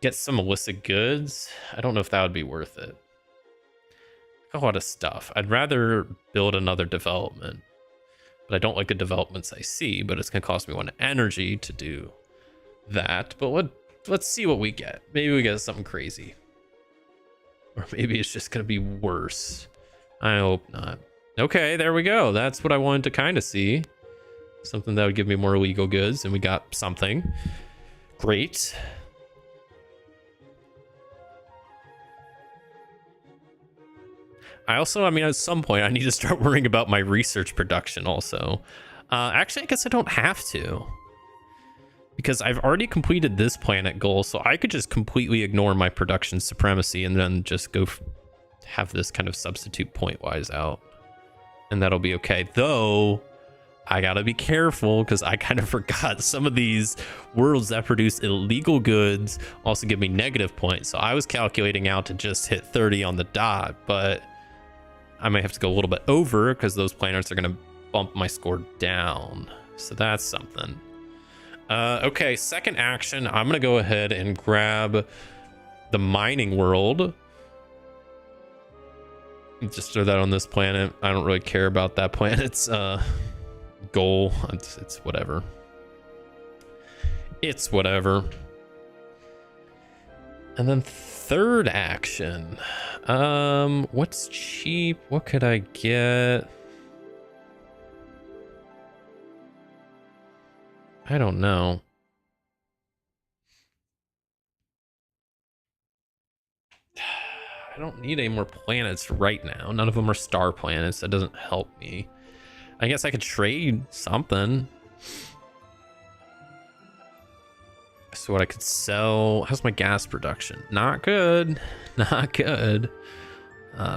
get some illicit goods. I don't know if that would be worth it. A lot of stuff. I'd rather build another development, but I don't like the developments I see, but it's gonna cost me 1 energy to do that. But let's see what we get. Maybe we get something crazy. Or maybe it's just going to be worse. I hope not. Okay, there we go. That's what I wanted to kind of see. Something that would give me more illegal goods, and we got something. Great. I mean, at some point, I need to start worrying about my research production also. Actually, I guess I don't have to, because I've already completed this planet goal, so I could just completely ignore my production supremacy and then just go have this kind of substitute point-wise out. And that'll be okay. Though, I gotta be careful, because I kind of forgot some of these worlds that produce illegal goods also give me negative points. So I was calculating out to just hit 30 on the dot, but I might have to go a little bit over, because those planets are going to bump my score down. So that's something. Okay, second action, I'm gonna go ahead and grab the mining world. Just throw that on this planet. I don't really care about that planet's goal. It's whatever. It's whatever. And then third action. What's cheap? What could I get? I don't know. I don't need any more planets right now. None of them are star planets. That doesn't help me. I guess I could trade something. So what I could sell, how's my gas production? Not good, not good.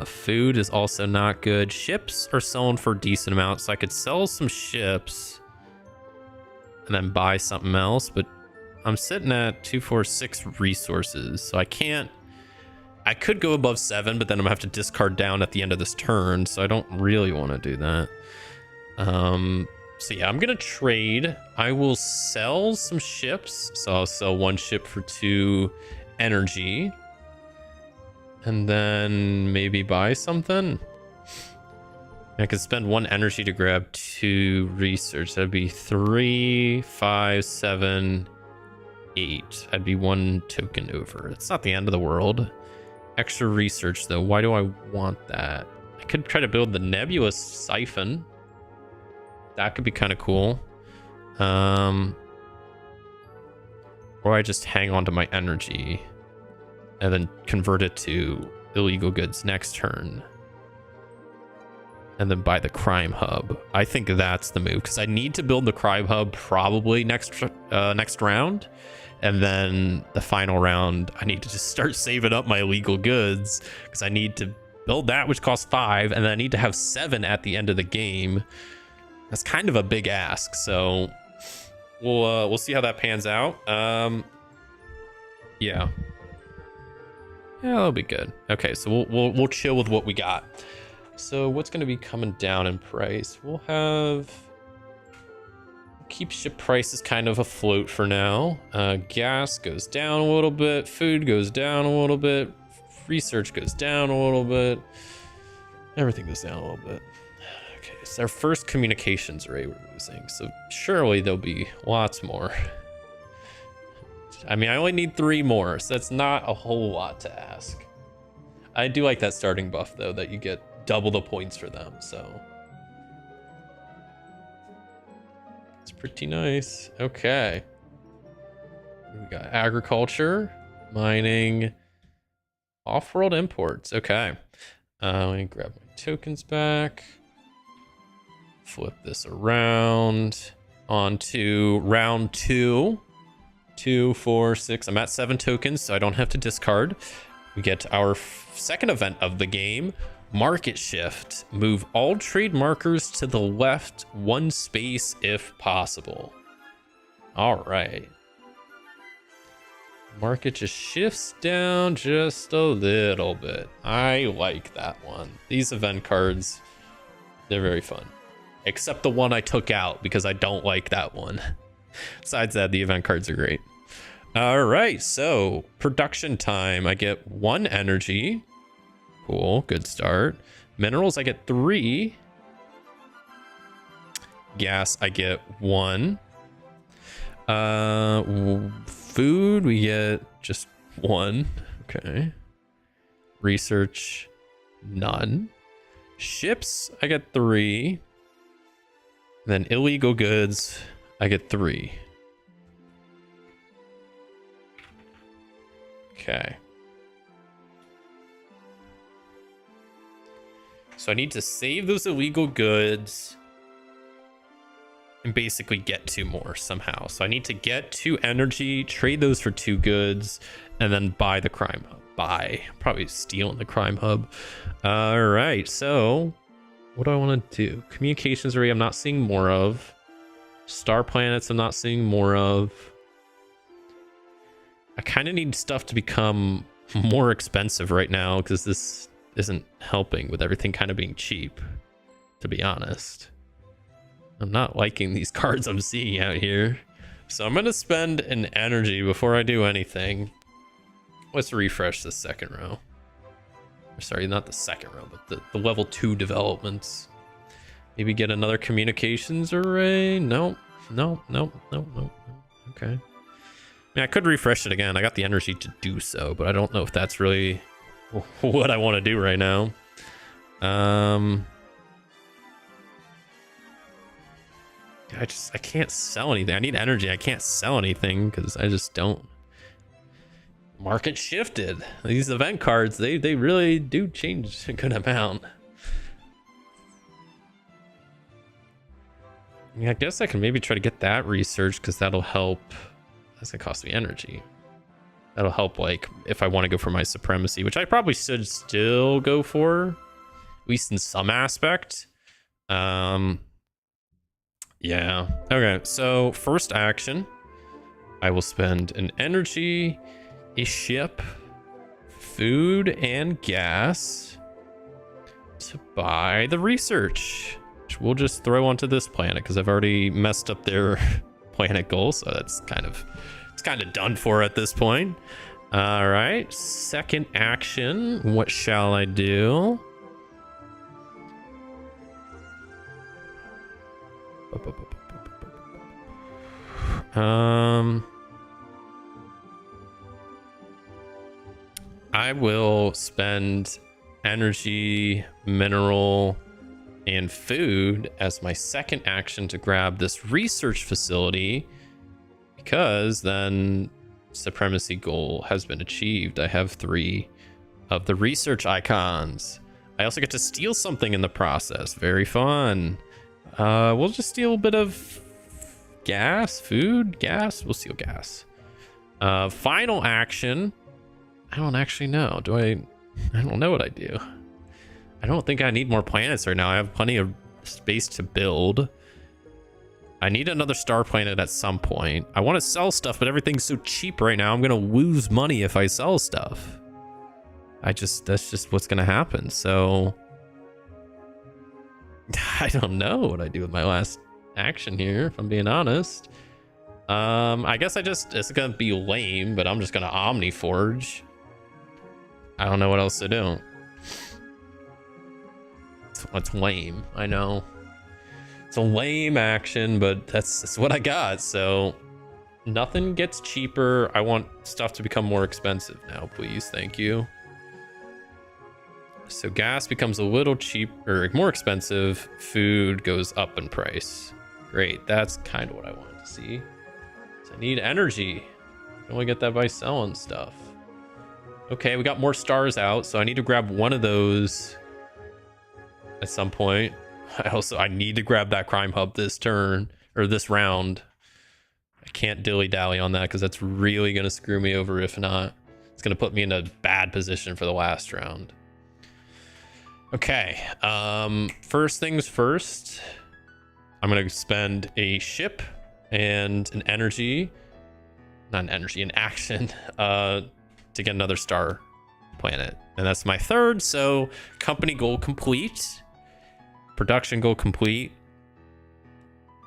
Food is also not good. Ships are selling for a decent amount, so I could sell some ships and then buy something else, but I'm sitting at 246 resources, so I can't. I could go above 7, but then I'm gonna have to discard down at the end of this turn, so I don't really want to do that. So yeah, I'm gonna trade. I will sell some ships, so I'll sell 1 ship for 2 energy, and then maybe buy something. I could spend 1 energy to grab 2 research. That'd be 3, 5, 7, 8. I'd be 1 token over. It's not the end of the world. Extra research though. Why do I want that? I could try to build the nebulous siphon. That could be kind of cool. Or I just hang on to my energy and then convert it to illegal goods next turn. And then buy the crime hub. I think that's the move because I need to build the crime hub probably next round. And then the final round, I need to just start saving up my illegal goods because I need to build that, which costs 5, and then I need to have 7 at the end of the game. That's kind of a big ask, so we'll see how that pans out. Yeah, that'll be good. Okay, so we'll chill with what we got. So what's going to be coming down in price? We'll keep ship prices kind of afloat for now. Gas goes down a little bit. Food goes down a little bit. Research goes down a little bit. Everything goes down a little bit. Okay, it's our first communications rate we're losing. So surely there'll be lots more. I mean, I only need 3 more, so that's not a whole lot to ask. I do like that starting buff, though, that you get double the points for them, so... It's pretty nice. Okay. We got agriculture, mining, off-world imports. Okay. Let me grab my tokens back. Flip this around. On to round 2. 2, 4, 6. I'm at 7 tokens, so I don't have to discard. We get our second event of the game. Market shift. Move all trade markers to the left 1 space if possible. All right. Market just shifts down just a little bit. I like that one. These event cards, they're very fun. Except the one I took out because I don't like that one. Besides that, the event cards are great. All right, so production time. I get 1 energy. Cool, good start. Minerals, I get 3. Gas, I get 1. Food, we get just 1. Okay. Research, none. Ships, I get 3. Then illegal goods, I get 3. Okay. So I need to save those illegal goods and basically get 2 more somehow. So I need to get 2 energy, trade those for 2 goods, and then buy the crime hub. Probably stealing the crime hub. All right, so what do I want to do? Communications array, I'm not seeing more of. Star planets, I'm not seeing more of. I kind of need stuff to become more expensive right now because this isn't helping with everything kind of being cheap, to be honest. I'm not liking these cards I'm seeing out here. So I'm going to spend an energy before I do anything. Let's refresh the second row. Sorry, not the second row, but the level 2 developments. Maybe get another communications array. No. Okay. I mean, I could refresh it again. I got the energy to do so, but I don't know if that's really what I want to do right now. I can't sell anything. I need energy. I can't sell anything because I just don't. Market shifted. These event cards, they really do change a good amount. Yeah, I guess I can maybe try to get that research because that'll help. That's gonna cost me energy. That'll help, like, if I want to go for my supremacy, which I probably should still go for, at least in some aspect. Yeah. Okay, so first action, I will spend an energy, a ship, food, and gas to buy the research, which we'll just throw onto this planet because I've already messed up their planet goal, so that's kind of done for at this point. All right, second action, what shall I do? I will spend energy, mineral, and food as my second action to grab this research facility, because then supremacy goal has been achieved. I have 3 of the research icons. I also get to steal something in the process. Very fun. We'll just steal a bit of gas, food, gas. We'll steal gas. Final action. I don't actually know. I don't know what I do. I don't think I need more planets right now. I have plenty of space to build. I need another star planet at some point. I want to sell stuff, but everything's so cheap right now. I'm going to lose money if I sell stuff. That's just what's going to happen. So I don't know what I do with my last action here, if I'm being honest. I guess it's going to be lame, but I'm just going to Omniforge. I don't know what else to do. It's lame, I know. It's a lame action, but that's what I got. So nothing gets cheaper. I want stuff to become more expensive now, please. Thank you. So gas becomes a little cheaper, more expensive. Food goes up in price. Great. That's kind of what I wanted to see. So I need energy. I can only get that by selling stuff. Okay, we got more stars out, so I need to grab one of those at some point. I need to grab that crime hub this turn, or this round. I can't dilly-dally on that because that's really going to screw me over if not. It's going to put me in a bad position for the last round. Okay, first things first. I'm going to spend a ship and an action to get another star planet. And that's my third, so company goal complete. Production goal complete.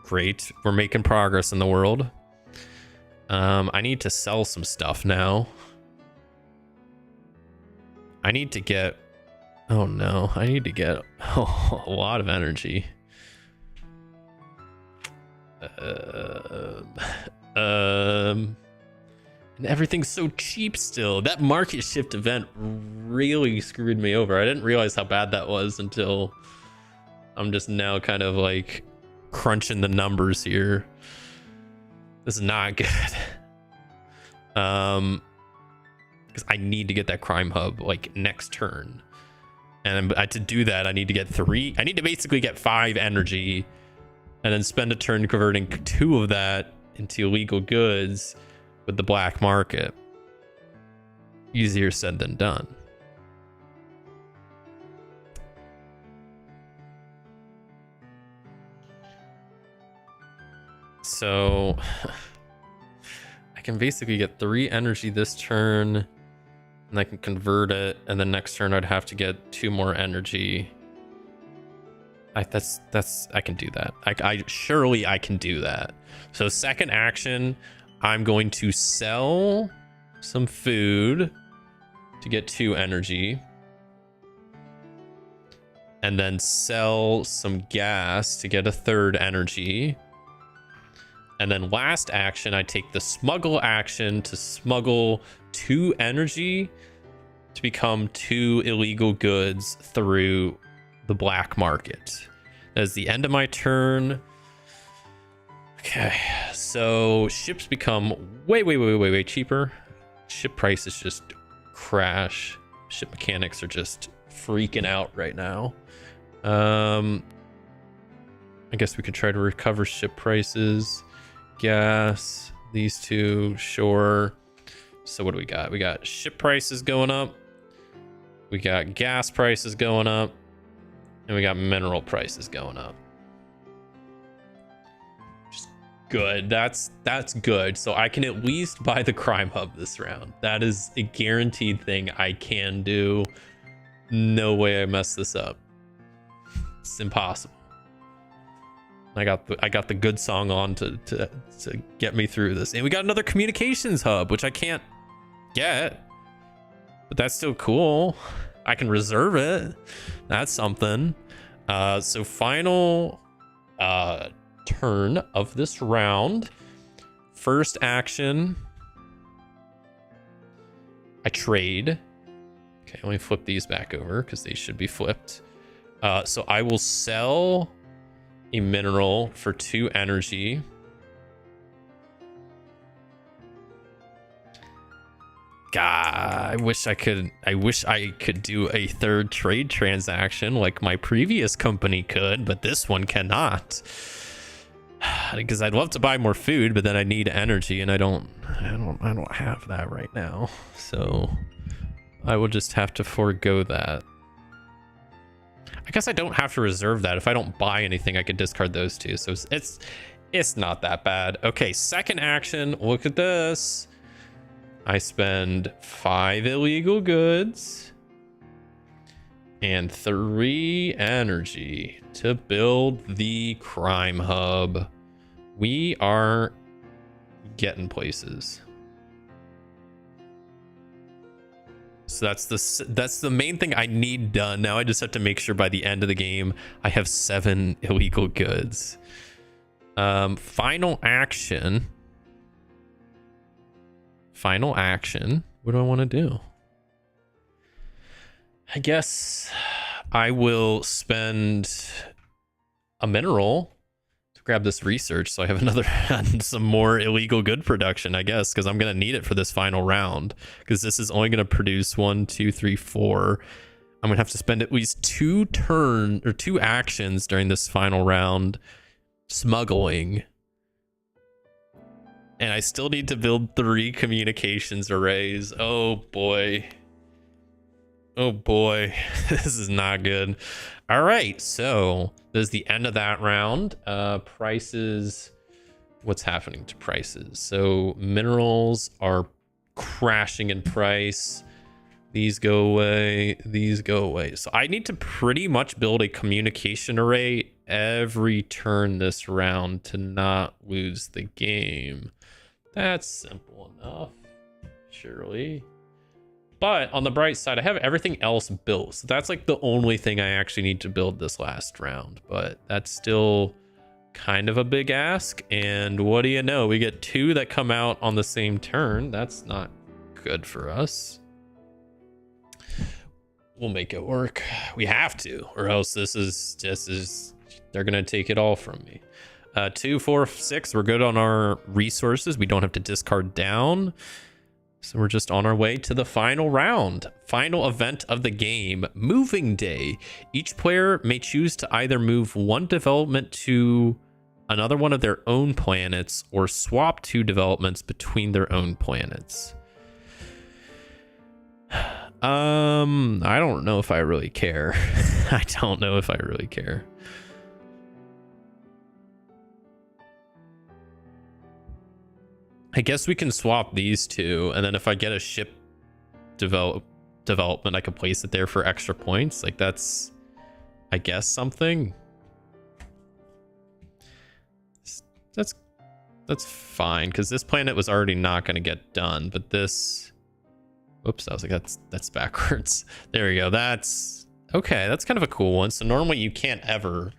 Great. We're making progress in the world. I need to sell some stuff now. I need to get... Oh no, I need to get a lot of energy. And everything's so cheap still. That market shift event really screwed me over. I didn't realize how bad that was until I'm just now kind of like crunching the numbers here. This is not good. Because I need to get that crime hub like next turn. And to do that, I need to get 3. I need to basically get 5 energy and then spend a turn converting 2 of that into illegal goods with the black market. Easier said than done. So I can basically get 3 energy this turn, and I can convert it, and then next turn I'd have to get 2 more energy. I can do that. I surely I can do that. So second action, I'm going to sell some food to get 2 energy, and then sell some gas to get a 3rd energy. And then last action, I take the smuggle action to smuggle 2 energy to become 2 illegal goods through the black market. That is the end of my turn. Okay, so ships become way cheaper. Ship prices just crash. Ship mechanics are just freaking out right now. I guess we could try to recover ship prices. Gas, these two, sure. So what do we got? We got ship prices going up. We got gas prices going up. And we got mineral prices going up. Just good. That's good. So I can at least buy the crime hub this round. That is a guaranteed thing I can do. No way I mess this up. It's impossible. I got the good song on to get me through this. And we got another communications hub, which I can't get. But that's still cool. I can reserve it. That's something. So final turn of this round. First action. I trade. Okay, let me flip these back over because they should be flipped. So I will sell a mineral for 2 energy. God, I wish I could do a third trade transaction like my previous company could, but this one cannot. Because I'd love to buy more food, but then I need energy, and I don't have that right now. So I will just have to forego that. I guess I don't have to reserve that. If I don't buy anything, I could discard those two. So it's not that bad. Okay, second action. Look at this. I spend 5 illegal goods and 3 energy to build the crime hub. We are getting places. So that's the main thing I need done. Now I just have to make sure by the end of the game I have 7 illegal goods. Final action. Final action. What do I want to do? I guess I will spend a mineral to grab this research so I have another some more illegal good production, I guess, because I'm going to need it for this final round, because this is only going to produce 1, 2, 3, 4. I'm going to have to spend at least 2 actions during this final round smuggling. And I still need to build 3 communications arrays. Oh boy. Oh boy. This is not good. All right, so this is the end of that round. Prices. What's happening to prices? So minerals are crashing in price. These go away. These go away. So I need to pretty much build a communication array every turn this round to not lose the game. That's simple enough, surely. But on the bright side, I have everything else built. So that's like the only thing I actually need to build this last round. But that's still kind of a big ask. And what do you know? We get 2 that come out on the same turn. That's not good for us. We'll make it work. We have to, or else this is they're going to take it all from me. 2, 4, 6. We're good on our resources. We don't have to discard down. So we're just on our way to the final round. Final event of the game, moving day. Each player may choose to either move 1 development to another one of their own planets or swap 2 developments between their own planets. I don't know if I really care. I don't know if I really care. I guess we can swap these 2, and then if I get a ship development, I can place it there for extra points. Like that's, I guess, something. That's fine, because this planet was already not going to get done, but this, whoops, I was like, that's backwards. There we go. That's okay. That's kind of a cool one. So normally you can't ever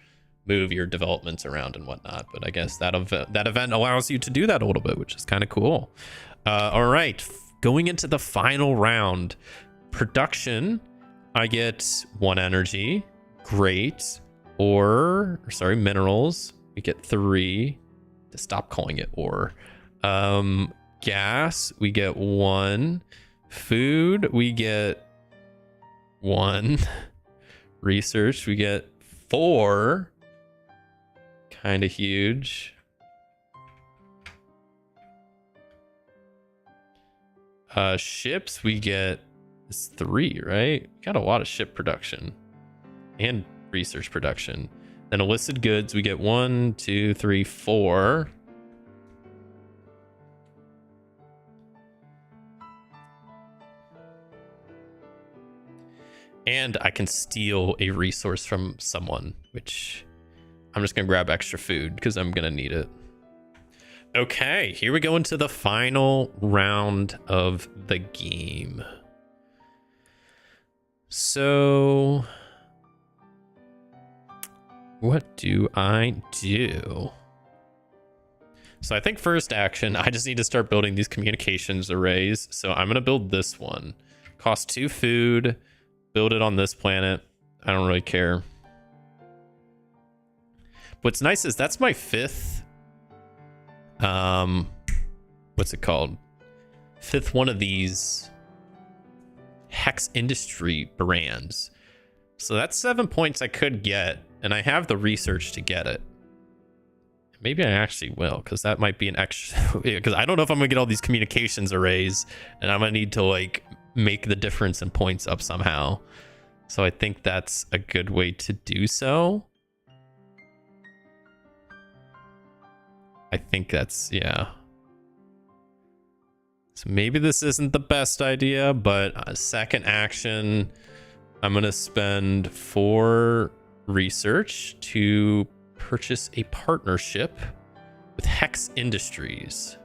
move your developments around and whatnot, but I guess that event allows you to do that a little bit, which is kind of cool. All right, going into the final round. Production, I get 1 energy, great. Or sorry, minerals, we get 3. To stop calling it ore. gas, we get 1. Food, we get 1. Research, we get 4. Kind of huge. Ships, we get 3, right? Got a lot of ship production and research production. Then illicit goods, we get 1, 2, 3, 4. And I can steal a resource from someone, which I'm just gonna grab extra food because I'm gonna need it. Okay, here we go into the final round of the game. So what do I do? So I think first action, I just need to start building these communications arrays. So I'm gonna build this one. Cost 2 food, build it on this planet. I don't really care. What's nice is that's my 5th, what's it called? 5th one of these Hex Industry brands. So that's 7 points I could get, and I have the research to get it. Maybe I actually will, because that might be an extra, because I don't know if I'm gonna get all these communications arrays, and I'm gonna need to like make the difference in points up somehow. So I think that's a good way to do so. I think that's, yeah. So maybe this isn't the best idea, but second action, I'm going to spend 4 research to purchase a partnership with Hex Industries.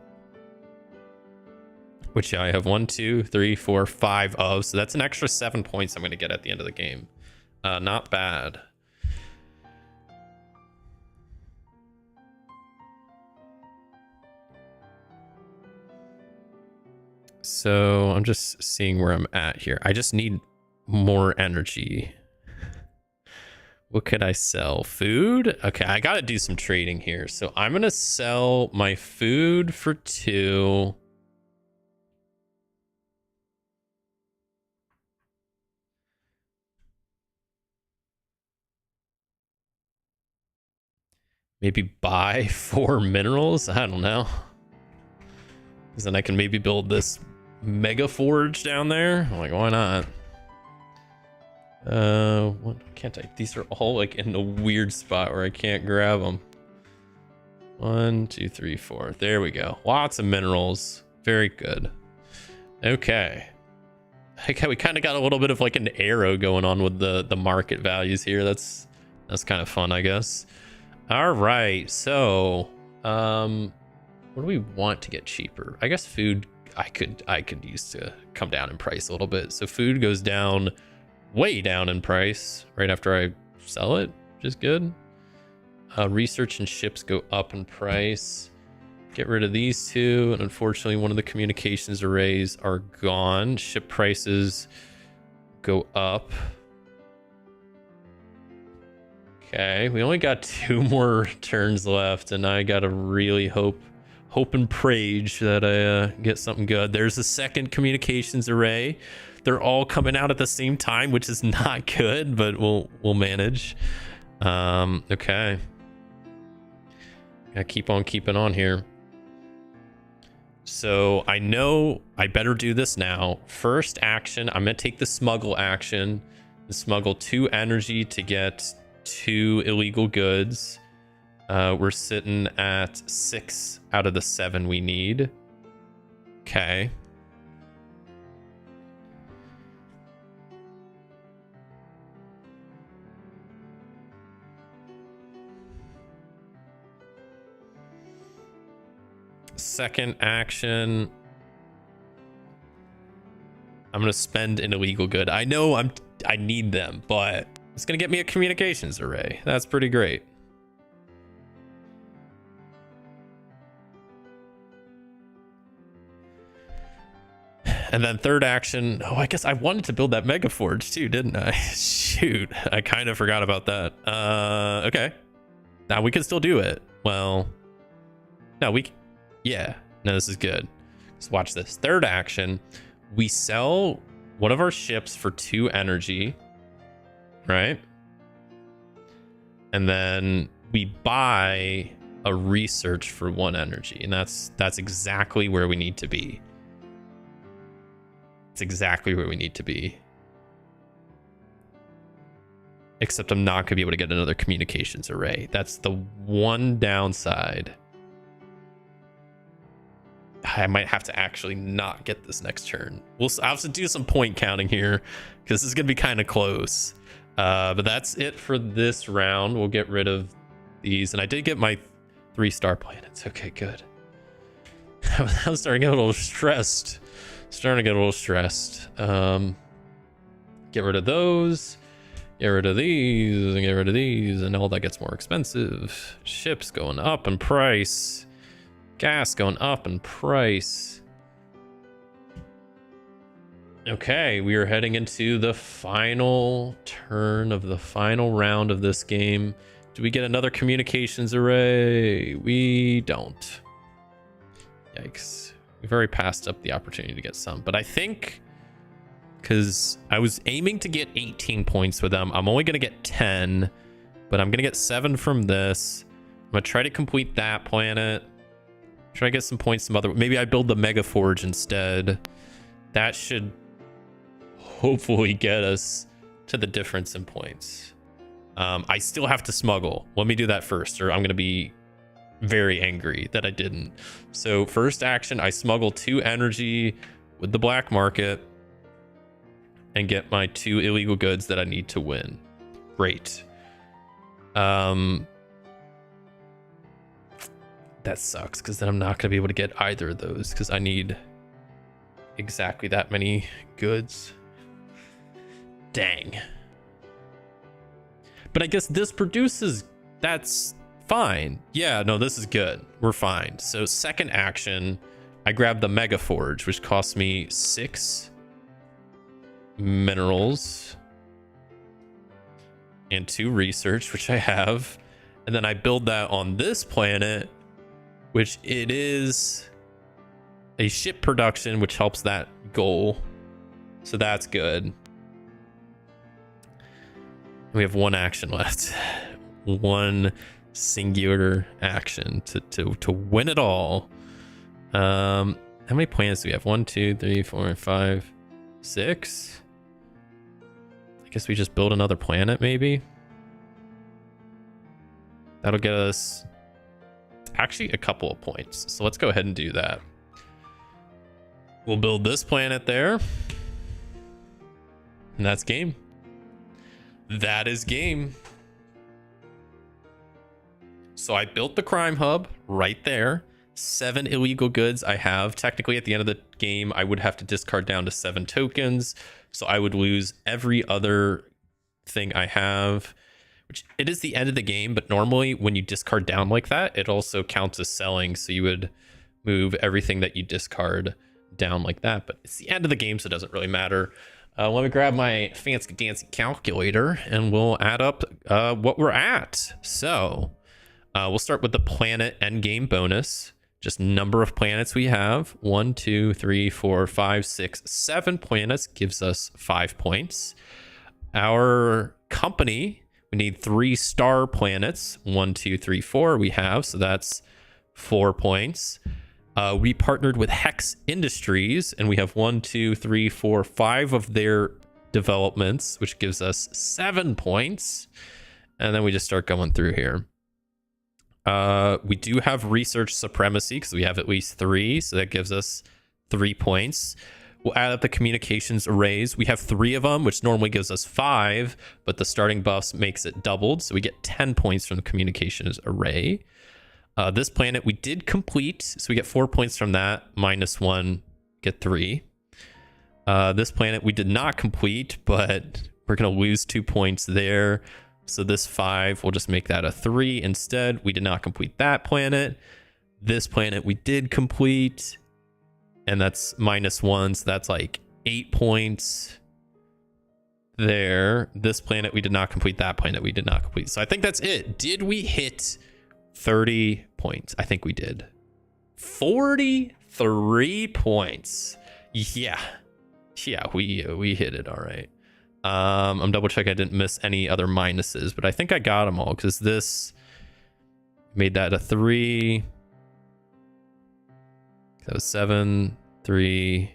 Which I have 1, 2, 3, 4, 5 of. So that's an extra 7 points I'm going to get at the end of the game. Not bad. So I'm just seeing where I'm at here. I just need more energy. What could I sell? Food? Okay, I got to do some trading here. So I'm going to sell my food for 2. Maybe buy 4 minerals? I don't know. Because then I can maybe build this mega forge down there. I'm like, why not? What can't I? These are all like in a weird spot where I can't grab them. 1, 2, 3, 4. There we go. Lots of minerals. Very good. Okay. Okay, we kind of got a little bit of like an arrow going on with the market values here. That's kind of fun, I guess. All right. So, what do we want to get cheaper? I guess food I could use to come down in price a little bit. So food goes down, way down in price right after I sell it, which is good. Research and ships go up in price. Get rid of these 2. And unfortunately, one of the communications arrays are gone. Ship prices go up. Okay, we only got 2 more turns left, and I gotta really hope and pray that I get something good. There's a second communications array. They're all coming out at the same time, which is not good, but we'll manage. Okay. Gotta keep on keeping on here. So I know I better do this now. First action, I'm gonna take the smuggle action. Smuggle 2 energy to get 2 illegal goods. We're sitting at 6 out of the 7 we need. Okay. Second action, I'm gonna spend an illegal good. I know I need them, but it's gonna get me a communications array. That's pretty great. And then third action, oh, I guess I wanted to build that mega forge too, didn't I? Shoot, I kind of forgot about that. Okay. Now we can still do it. Well, no, yeah, no, this is good. So watch this. Third action, we sell one of our ships for 2 energy, right? And then we buy a research for 1 energy, and that's exactly where we need to be. It's exactly where we need to be. Except I'm not gonna be able to get another communications array. That's the one downside. I might have to actually not get this next turn. I'll have to do some point counting here because this is gonna be kind of close. But that's it for this round. We'll get rid of these, and I did get my 3-star planets. Okay, good. I'm starting to get a little stressed. Get rid of those. Get rid of these, and get rid of these, and all that gets more expensive. Ships going up in price. Gas going up in price. Okay, we are heading into the final turn of the final round of this game. Do we get another communications array? We don't. Yikes. We've already passed up the opportunity to get some, but I think because I was aiming to get 18 points with them, I'm only going to get 10, but I'm going to get 7 from this. I'm going to try to complete that planet. Try to get some points some other. Maybe I build the Mega Forge instead. That should hopefully get us to the difference in points. I still have to smuggle. Let me do that first, or I'm going to be very angry that I didn't. So first action, I smuggle 2 energy with the black market and get my 2 illegal goods that I need to win. Great. That sucks because then I'm not going to be able to get either of those because I need exactly that many goods. Dang. But I guess this produces, that's fine. Yeah, no, this is good. We're fine. So second action, I grab the Mega Forge, which costs me 6 minerals and 2 research, which I have. And then I build that on this planet, which it is a ship production, which helps that goal. So that's good. We have 1 action left. 1 singular action to win it all. How many planets do we have? 1, 2, 3, 4, 5, 6. I guess we just build another planet, maybe. That'll get us actually a couple of points. So let's go ahead and do that. We'll build this planet there. And that's game. That is game. So I built the crime hub right there. 7 illegal goods I have. Technically, at the end of the game, I would have to discard down to 7 tokens. So I would lose every other thing I have, which it is the end of the game. But normally when you discard down like that, it also counts as selling. So you would move everything that you discard down like that. But it's the end of the game, so it doesn't really matter. Let me grab my fancy dancy calculator and we'll add up what we're at. So we'll start with the planet endgame bonus. Just number of planets we have. 1, 2, 3, 4, 5, 6, 7 planets gives us 5 points. Our company, we need 3 star planets. 1, 2, 3, 4 we have. So that's 4 points. We partnered with Hex Industries and we have 1, 2, 3, 4, 5 of their developments, which gives us 7 points. And then we just start going through here. We do have research supremacy because we have at least 3, so that gives us 3 points. We'll add up the communications arrays. We have 3 of them, which normally gives us 5, but the starting buffs makes it doubled, so we get 10 points from the communications array. This planet we did complete, so we get 4 points from that. -1, get 3. This planet we did not complete, but we're going to lose 2 points there. So this 5, we'll just make that a 3 instead. We did not complete that planet. This planet we did complete, and that's -1, so that's like 8 points there. This planet we did not complete. That planet we did not complete. So I think that's it. Did we hit 30 points? I think we did. 40? 3 points. Yeah, we hit it all right. I'm double checking I didn't miss any other minuses, but I think I got them all because this made that a 3. That was 7, 3.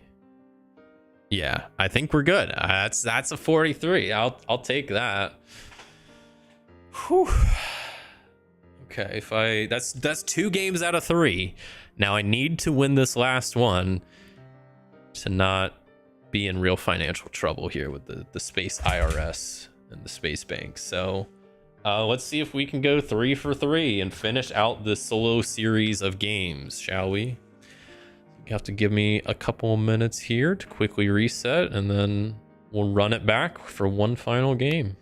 Yeah, I think we're good. That's a 43. I'll take that. Whew. Okay, that's 2 games out of 3. Now I need to win this last one to not be in real financial trouble here with the space IRS and the space bank. So let's see if we can go 3 for 3 and finish out this solo series of games, shall we? You have to give me a couple of minutes here to quickly reset, and then we'll run it back for one final game.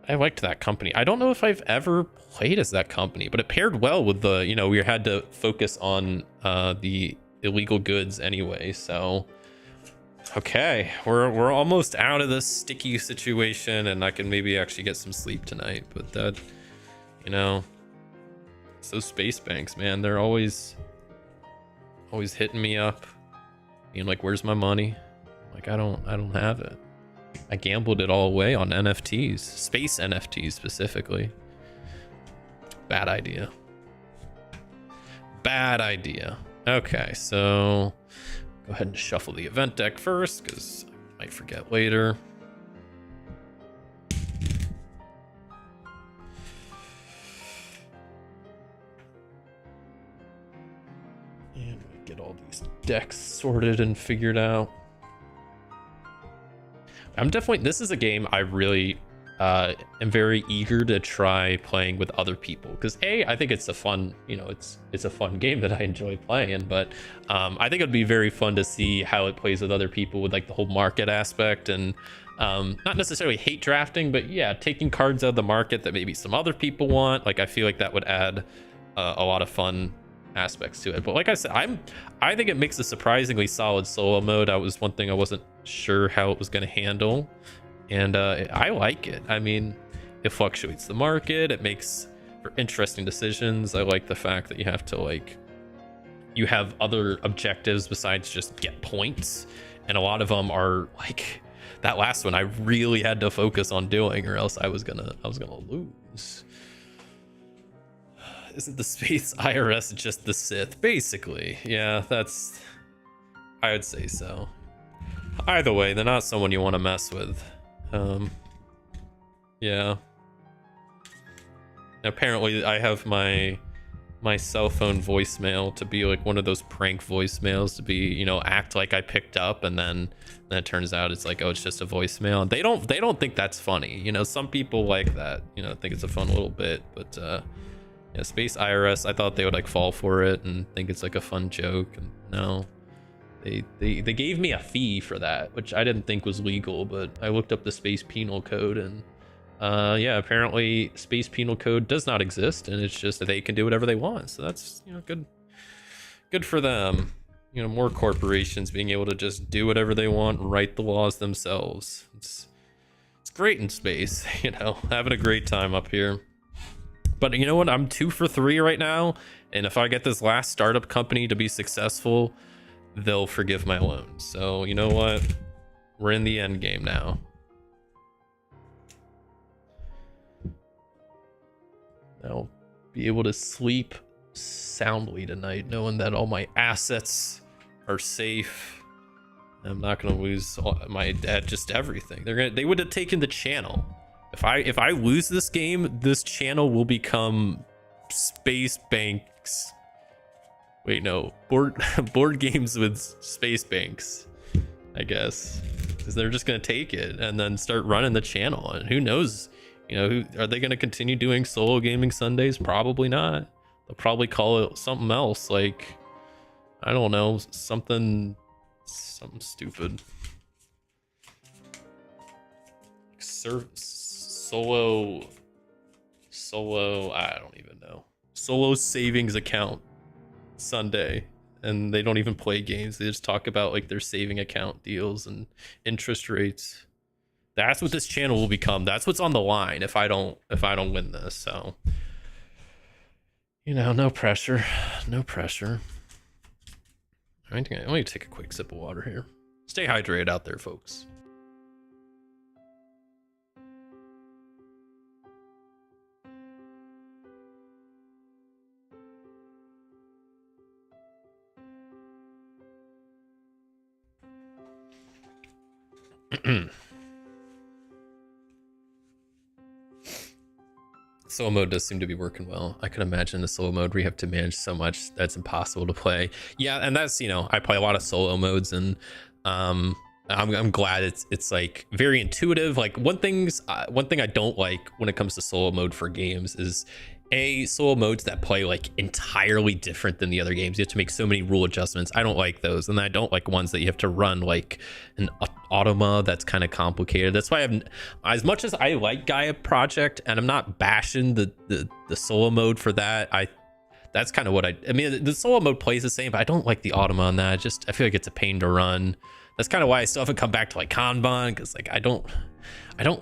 I liked that company. I don't know if I've ever played as that company, but it paired well with the, you know, we had to focus on the illegal goods anyway. So, okay, we're almost out of this sticky situation, and I can maybe actually get some sleep tonight. But that, you know, it's those space banks, man. They're always hitting me up, being like, "Where's my money?" Like, I don't have it. I gambled it all away on NFTs, space NFTs specifically. Bad idea. Bad idea. Okay, so go ahead and shuffle the event deck first because I might forget later. And we get all these decks sorted and figured out. This is a game I really am very eager to try playing with other people because I think it's a fun, you know, it's a fun game that I enjoy playing, but I think it'd be very fun to see how it plays with other people with like the whole market aspect and not necessarily hate drafting, but yeah, taking cards out of the market that maybe some other people want. Like I feel like that would add a lot of fun aspects to it. But like I said, I think it makes a surprisingly solid solo mode. That was one thing I wasn't sure how it was going to handle, and I like it. I mean, it fluctuates the market, it makes for interesting decisions. I like the fact that you have to, like, you have other objectives besides just get points, and a lot of them are like that last one I really had to focus on doing, or else I was gonna lose. Isn't the space IRS just the Sith? Basically, yeah, I would say so. Either way, they're not someone you want to mess with. Yeah. Apparently, I have my cell phone voicemail to be like one of those prank voicemails, to be, you know, act like I picked up, and then it turns out it's like, oh, it's just a voicemail. And they don't think that's funny. You know, some people like that, you know, think it's a fun little bit, but yeah, space IRS, I thought they would like fall for it and think it's like a fun joke, and no. They gave me a fee for that, which I didn't think was legal, but I looked up the space penal code, and yeah, apparently space penal code does not exist, and it's just that they can do whatever they want. So that's, you know, good for them. You know, more corporations being able to just do whatever they want, write the laws themselves. It's great in space, you know, having a great time up here. But you know what? I'm 2 for 3 right now, and if I get this last startup company to be successful, they'll forgive my loan. So you know what? We're in the end game now. I'll be able to sleep soundly tonight, knowing that all my assets are safe. I'm not gonna lose my just everything. They would have taken the channel. If I lose this game, this channel will become Space Banks. Wait, no, board games with space banks, I guess, because they're just gonna take it and then start running the channel. And who knows, you know, are they gonna continue doing solo gaming Sundays? Probably not. They'll probably call it something else, like, I don't know, something stupid. Solo, I don't even know. Solo savings account Sunday, and they don't even play games. They just talk about like their saving account deals and interest rates. That's what this channel will become. That's what's on the line if I don't win this. So You know, no pressure. No pressure. Let me take a quick sip of water here. Stay hydrated out there, folks. Solo mode does seem to be working well. I can imagine the solo mode where you have to manage so much that's impossible to play. Yeah, and that's, you know, I play a lot of solo modes, and I'm glad it's like very intuitive. Like one thing I don't like when it comes to solo mode for games is solo modes that play like entirely different than the other games. You have to make so many rule adjustments. I don't like those, and I don't like ones that you have to run like an automa that's kind of complicated. That's why I'm, as much as I like Gaia Project, and I'm not bashing the solo mode for that. That's kind of what I mean. The solo mode plays the same, but I don't like the automa on that. I feel like it's a pain to run. That's kind of why I still haven't come back to like Kanban, because like I don't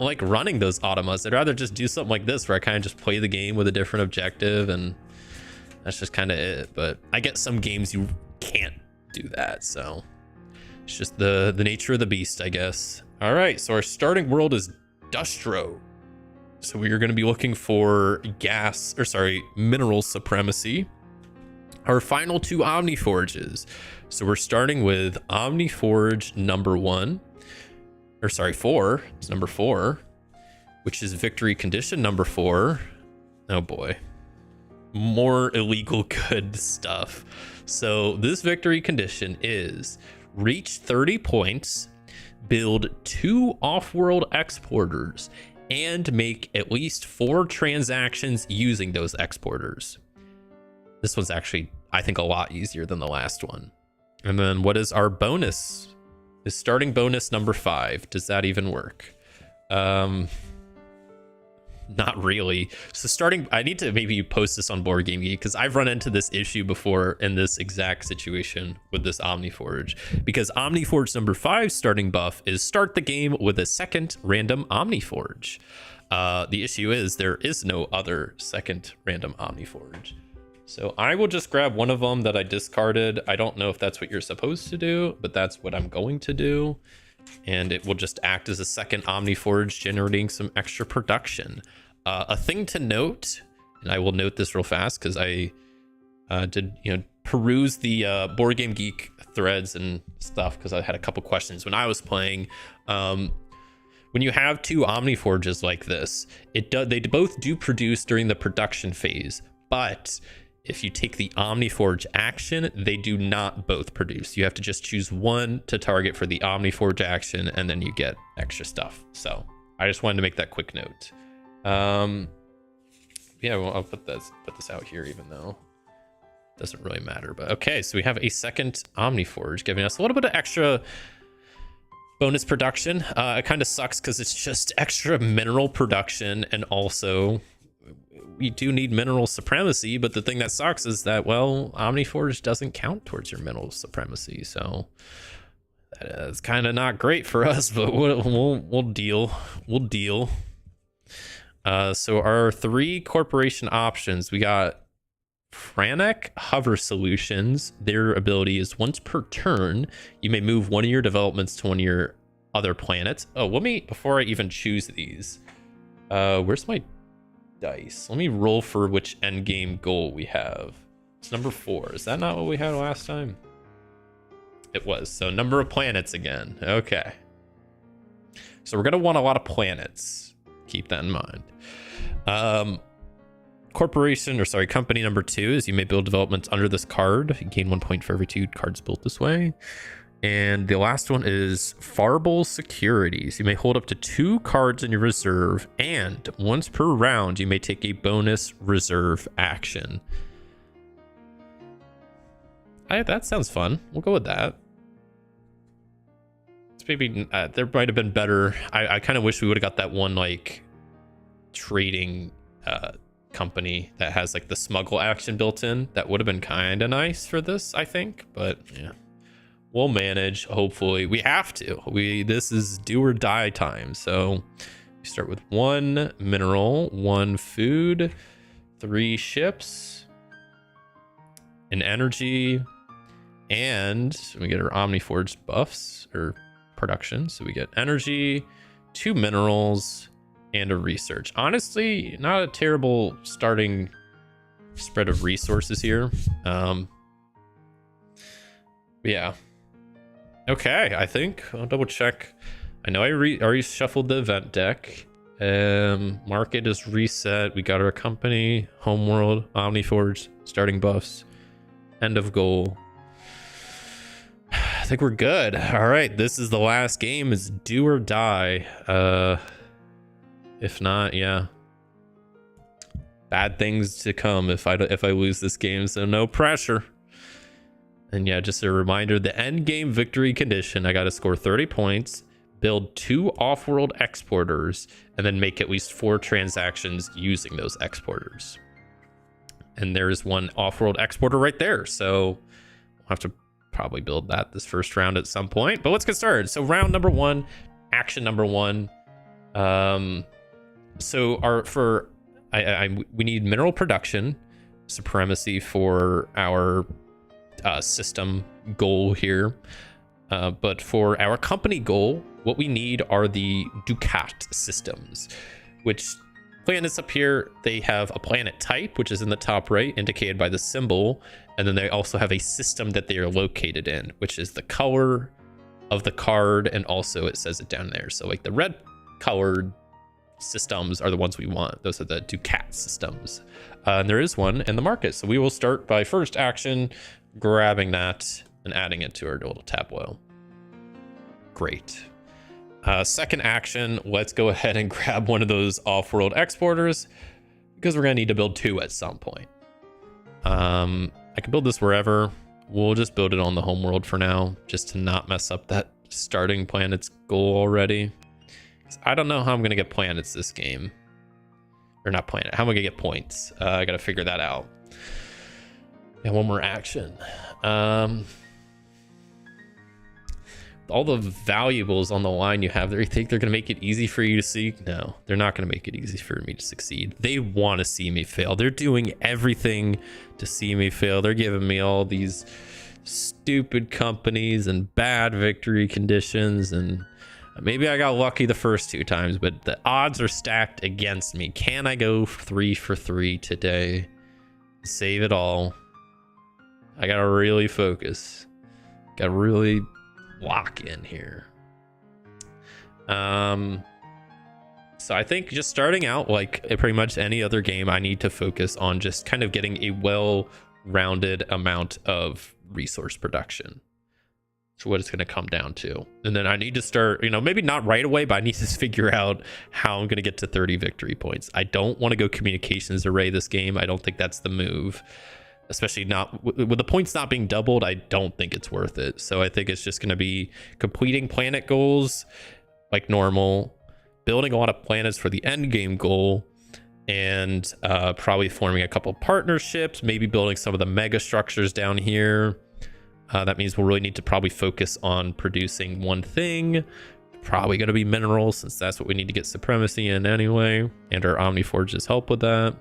like running those automas. I'd rather just do something like this where I kind of just play the game with a different objective, and that's just kind of it. But I get some games you can't do that, so it's just the nature of the beast, I guess. All right, so our starting world is Dustro. So we are going to be looking for mineral supremacy. Our final two Omniforges. So we're starting with Omniforge number 4. It's number 4, which is victory condition number 4. Oh boy. More illegal good stuff. So this victory condition is reach 30 points, build 2 off-world exporters, and make at least 4 transactions using those exporters. This one's actually, I think, a lot easier than the last one. And then what is our bonus? Is starting bonus number 5. Does that even work? Not really. So I need to maybe post this on Board Game Geek, because I've run into this issue before in this exact situation with this Omniforge. Because Omniforge number 5 starting buff is start the game with a second random Omniforge. The issue is there is no other second random Omniforge. So I will just grab one of them that I discarded. I don't know if that's what you're supposed to do, but that's what I'm going to do. And it will just act as a second Omniforge, generating some extra production. A thing to note, and I will note this real fast because I did, peruse the Board Game Geek threads and stuff, because I had a couple questions when I was playing. When you have 2 Omniforges like this, they both do produce during the production phase, but if you take the Omniforge action, they do not both produce. You have to just choose one to target for the Omniforge action, and then you get extra stuff. So I just wanted to make that quick note. Yeah, well, I'll put this out here, even though it doesn't really matter. But okay, so we have a second Omniforge giving us a little bit of extra bonus production. It kind of sucks because it's just extra mineral production, and also we do need mineral supremacy, but the thing that sucks is that, well, Omniforge doesn't count towards your mineral supremacy, so that is kind of not great for us, but we'll deal. So our 3 corporation options, we got Franek Hover Solutions. Their ability is once per turn, you may move one of your developments to one of your other planets. Oh, before I even choose these, where's my dice? Let me roll for which end game goal we have. It's number 4. Is that not what we had last time? It was. So number of planets again. Okay. So we're going to want a lot of planets. Keep that in mind. Company number 2 is you may build developments under this card. You gain 1 point for every 2 cards built this way. And the last one is Farble Securities. You may hold up to 2 cards in your reserve, and once per round, you may take a bonus reserve action. That sounds fun. We'll go with that. It's maybe there might have been better. I kind of wish we would have got that one like trading company that has like the smuggle action built in. That would have been kind of nice for this, I think. But yeah. We'll manage, hopefully. We have to. This is do or die time. So we start with 1 mineral, 1 food, 3 ships, an energy, and we get our Omniforge buffs or production. So we get energy, 2 minerals, and a research. Honestly, not a terrible starting spread of resources here. Yeah. Okay, I think I'll double check. I know I already shuffled the event deck. Market is reset. We got our company, homeworld, Omniforge, starting buffs, end of goal. I think we're good. All right, this is the last game. It's do or die. If not, yeah, bad things to come if I lose this game. So no pressure. And yeah, just a reminder: the end game victory condition. I got to score 30 points, build 2 off-world exporters, and then make at least 4 transactions using those exporters. And there's 1 off-world exporter right there. So I'll have to probably build that this first round at some point. But let's get started. So round number 1, action number 1. So we need mineral production supremacy for our system goal here. But for our company goal, what we need are the Ducat systems, which planets up here, they have a planet type, which is in the top right, indicated by the symbol. And then they also have a system that they are located in, which is the color of the card. And also it says it down there. So like the red colored systems are the ones we want. Those are the Ducat systems. And there is one in the market. So we will start by first action, grabbing that and adding it to our little tableau. Great. Second action, let's go ahead and grab one of those off-world exporters because we're going to need to build 2 at some point. I can build this wherever. We'll just build it on the homeworld for now, just to not mess up that starting planet's goal already. I don't know how I'm going to get planets this game. Or not planet. How am I going to get points? I got to figure that out. Yeah, one more action. All the valuables on the line you have there, you think they're going to make it easy for you to see? No, they're not going to make it easy for me to succeed. They want to see me fail. They're doing everything to see me fail. They're giving me all these stupid companies and bad victory conditions, and maybe I got lucky the first 2 times, but the odds are stacked against me. Can I go 3 for 3 today? Save it all. I gotta really focus. Gotta really lock in here. So I think just starting out, like pretty much any other game, I need to focus on just kind of getting a well-rounded amount of resource production. So what it's going to come down to. And then I need to start, maybe not right away, but I need to figure out how I'm going to get to 30 victory points. I don't want to go communications array this game. I don't think that's the move. Especially not with the points not being doubled. I don't think it's worth it. So I think it's just going to be completing planet goals like normal, building a lot of planets for the end game goal, and probably forming a couple partnerships, maybe building some of the mega structures down here. That means we'll really need to probably focus on producing one thing. Probably going to be minerals, since that's what we need to get supremacy in anyway. And our Omniforges help with that.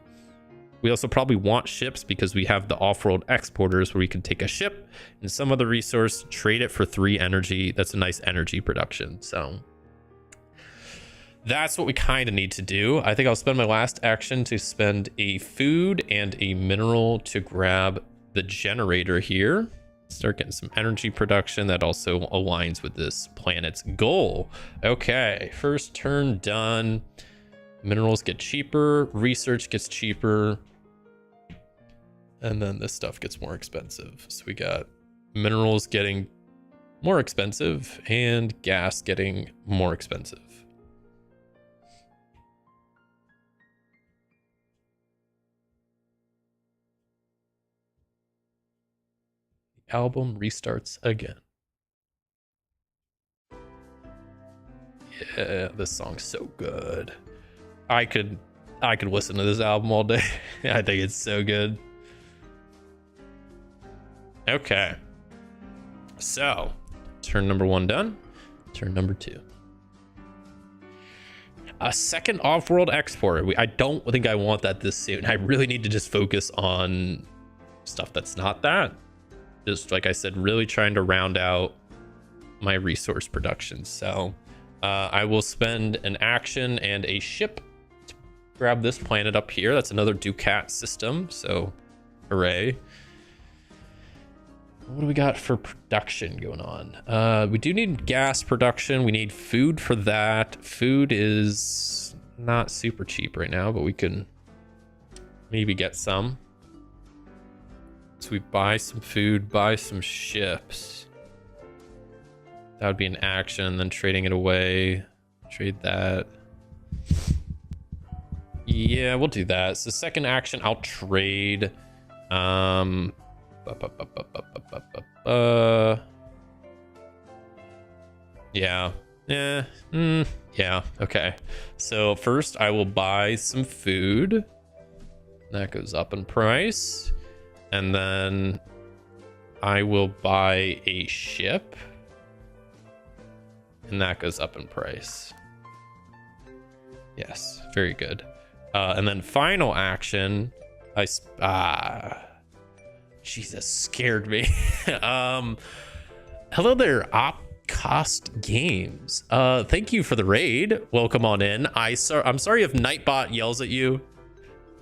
We also probably want ships because we have the off-world exporters where we can take a ship and some other resource, trade it for 3 energy. That's a nice energy production. So that's what we kind of need to do. I think I'll spend my last action to spend a food and a mineral to grab the generator here. Start getting some energy production that also aligns with this planet's goal. Okay, first turn done. Minerals get cheaper, research gets cheaper, and then this stuff gets more expensive. So we got minerals getting more expensive and gas getting more expensive. The album restarts again. Yeah, this song's so good. I could listen to this album all day. I think it's so good. Okay. So, turn number 1 done. Turn number 2. A second off-world exporter. I don't think I want that this soon. I really need to just focus on stuff that's not that. Just like I said, really trying to round out my resource production. So I will spend an action and a ship to grab this planet up here. That's another Ducat system, so hooray. What do we got for production going on? We do need gas production. We need food for that. Food is not super cheap right now, but we can maybe get some. So we buy some food, buy some ships. That would be an action, then trading it away. Trade that. Yeah, we'll do that. So second action, I'll trade. Yeah. Yeah. Okay. So first I will buy some food. That goes up in price. And then I will buy a ship. And that goes up in price. Yes, very good. And then final action, Jesus, scared me. Hello there, Opcost Games. Thank you for the raid. Welcome on in. I'm sorry if Nightbot yells at you.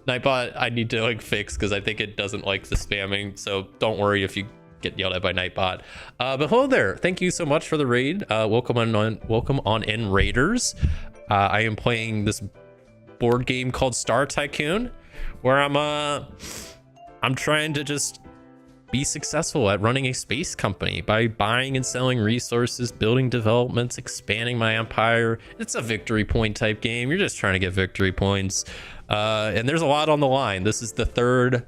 Nightbot, I need to like fix because I think it doesn't like the spamming. So don't worry if you get yelled at by Nightbot. But hello there. Thank you so much for the raid. Welcome on in, raiders. I am playing this board game called Star Tycoon, where I'm trying to just be successful at running a space company by buying and selling resources, building developments, expanding my empire. It's a victory point type game. You're just trying to get victory points. And there's a lot on the line. This is the third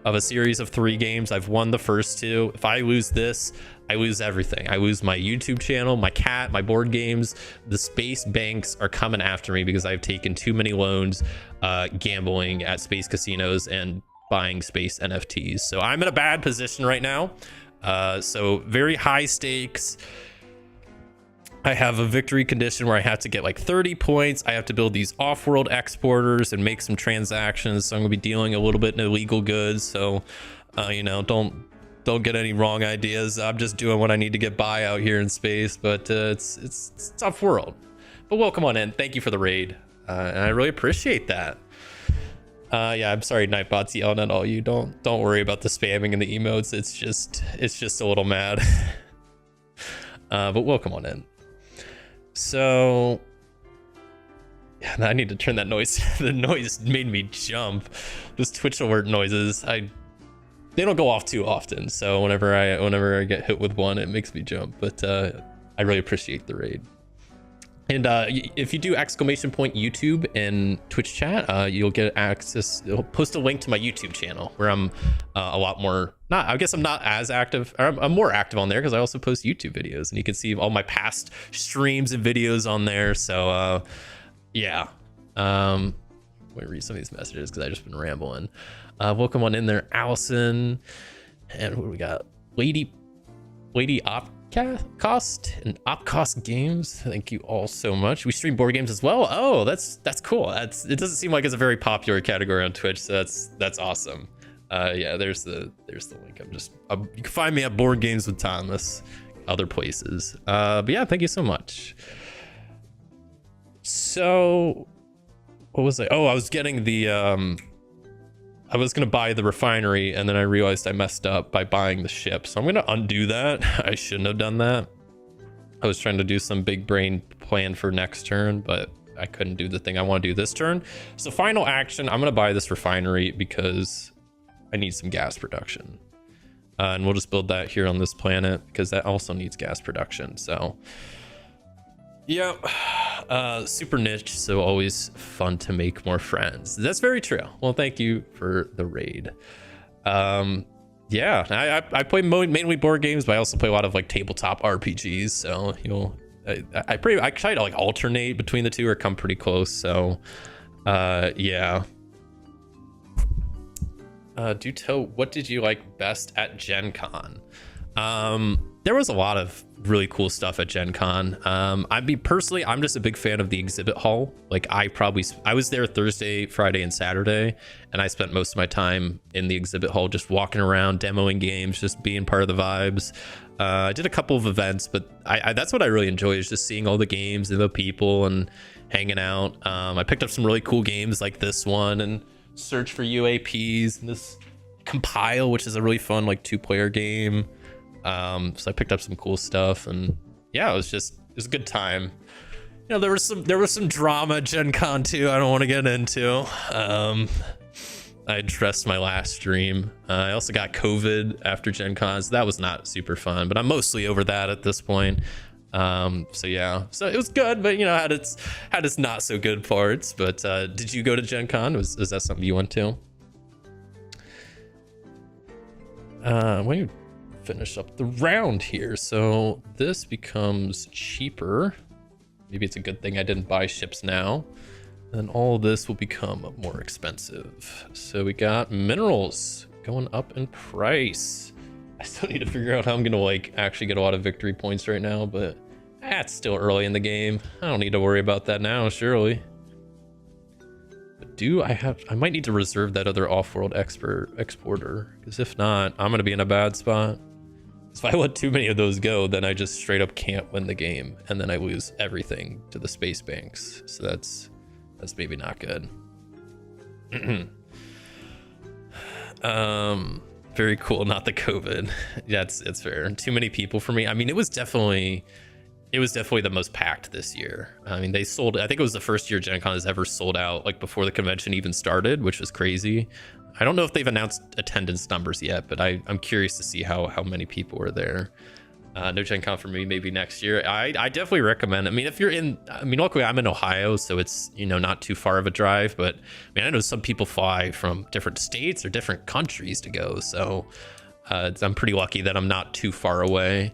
of a series of 3 games. I've won the first 2. If I lose this, I lose everything. I lose my YouTube channel, my cat, my board games. The space banks are coming after me because I've taken too many loans gambling at space casinos and buying space NFTs. So I'm in a bad position right now. So very high stakes. I have a victory condition where I have to get like 30 points. I have to build these off-world exporters and make some transactions. So I'm gonna be dealing a little bit in illegal goods. So, you know, don't get any wrong ideas. I'm just doing what I need to get by out here in space. But it's a tough world. But welcome on in. Thank you for the raid, and I really appreciate that. Yeah, I'm sorry, Nightbot's yelling at all you. Don't worry about the spamming and the emotes. It's just a little mad. But welcome on in. So yeah, I need to turn that noise. The noise made me jump. Those Twitch alert noises, they don't go off too often. So whenever I get hit with one, it makes me jump. But I really appreciate the raid. And if you do !YouTube in Twitch chat, you'll get access. It'll post a link to my YouTube channel where I'm a lot more. I guess I'm not as active. I'm more active on there because I also post YouTube videos, and you can see all my past streams and videos on there. So yeah. Let me read some of these messages because I've just been rambling. Welcome on in there, Allison. And what do we got? Lady Opcost and Opcost Games. Thank you all so much. We stream board games as well. Oh, that's cool. It doesn't seem like it's a very popular category on Twitch, so that's awesome. Yeah, there's the link. You can find me at Board Games with Thomas, other places. But yeah, thank you so much. So what was I? Oh, I was getting the I was gonna buy the refinery, and then I realized I messed up by buying the ship. So I'm gonna undo that. I shouldn't have done that. I was trying to do some big brain plan for next turn, but I couldn't do the thing I want to do this turn. So final action, I'm gonna buy this refinery because I need some gas production. And we'll just build that here on this planet because that also needs gas production. So yeah, super niche, so always fun to make more friends. That's very true. Well, thank you for the raid. Yeah, I play mainly board games, but I also play a lot of like tabletop RPGs. So you know, I try to like alternate between the two or come pretty close. So yeah. Duto, what did you like best at Gen Con? there was a lot of really cool stuff at Gen Con. I'm just a big fan of the exhibit hall. Like I was there Thursday, Friday, and Saturday, and I spent most of my time in the exhibit hall just walking around, demoing games, just being part of the vibes. I did a couple of events, but that's what I really enjoy, is just seeing all the games and the people and hanging out. I picked up some really cool games like this one and Search for UAPs and this Compile, which is a really fun like 2-player game. So I picked up some cool stuff, and yeah, it was a good time. You know, there was some drama at Gen Con too. I don't want to get into. I addressed my last stream. I also got COVID after Gen Con, so that was not super fun, but I'm mostly over that at this point. So yeah, so it was good, but you know, had its not so good parts. But did you go to Gen Con? Was that something you went to? When you finish up the round here, so this becomes cheaper. Maybe it's a good thing I didn't buy ships now. Then all this will become more expensive. So we got minerals going up in price. I still need to figure out how I'm gonna like actually get a lot of victory points right now, but that's still early in the game. I don't need to worry about that now, surely. But I might need to reserve that other off-world exporter, because if not, I'm gonna be in a bad spot. If I let too many of those go, then I just straight up can't win the game, and then I lose everything to the space banks. So that's maybe not good. Very cool, not the COVID. Yeah, it's fair. Too many people for me. I mean, it was definitely the most packed this year. I mean, they sold, I think it was the first year Gen Con has ever sold out like before the convention even started, which was crazy. I don't know if they've announced attendance numbers yet, but I'm curious to see how many people were there. No Gen Con for me, maybe next year. I definitely recommend. I mean, if you're in, I mean, luckily I'm in Ohio, so it's, you know, not too far of a drive, but I mean, I know some people fly from different states or different countries to go. So I'm pretty lucky that I'm not too far away.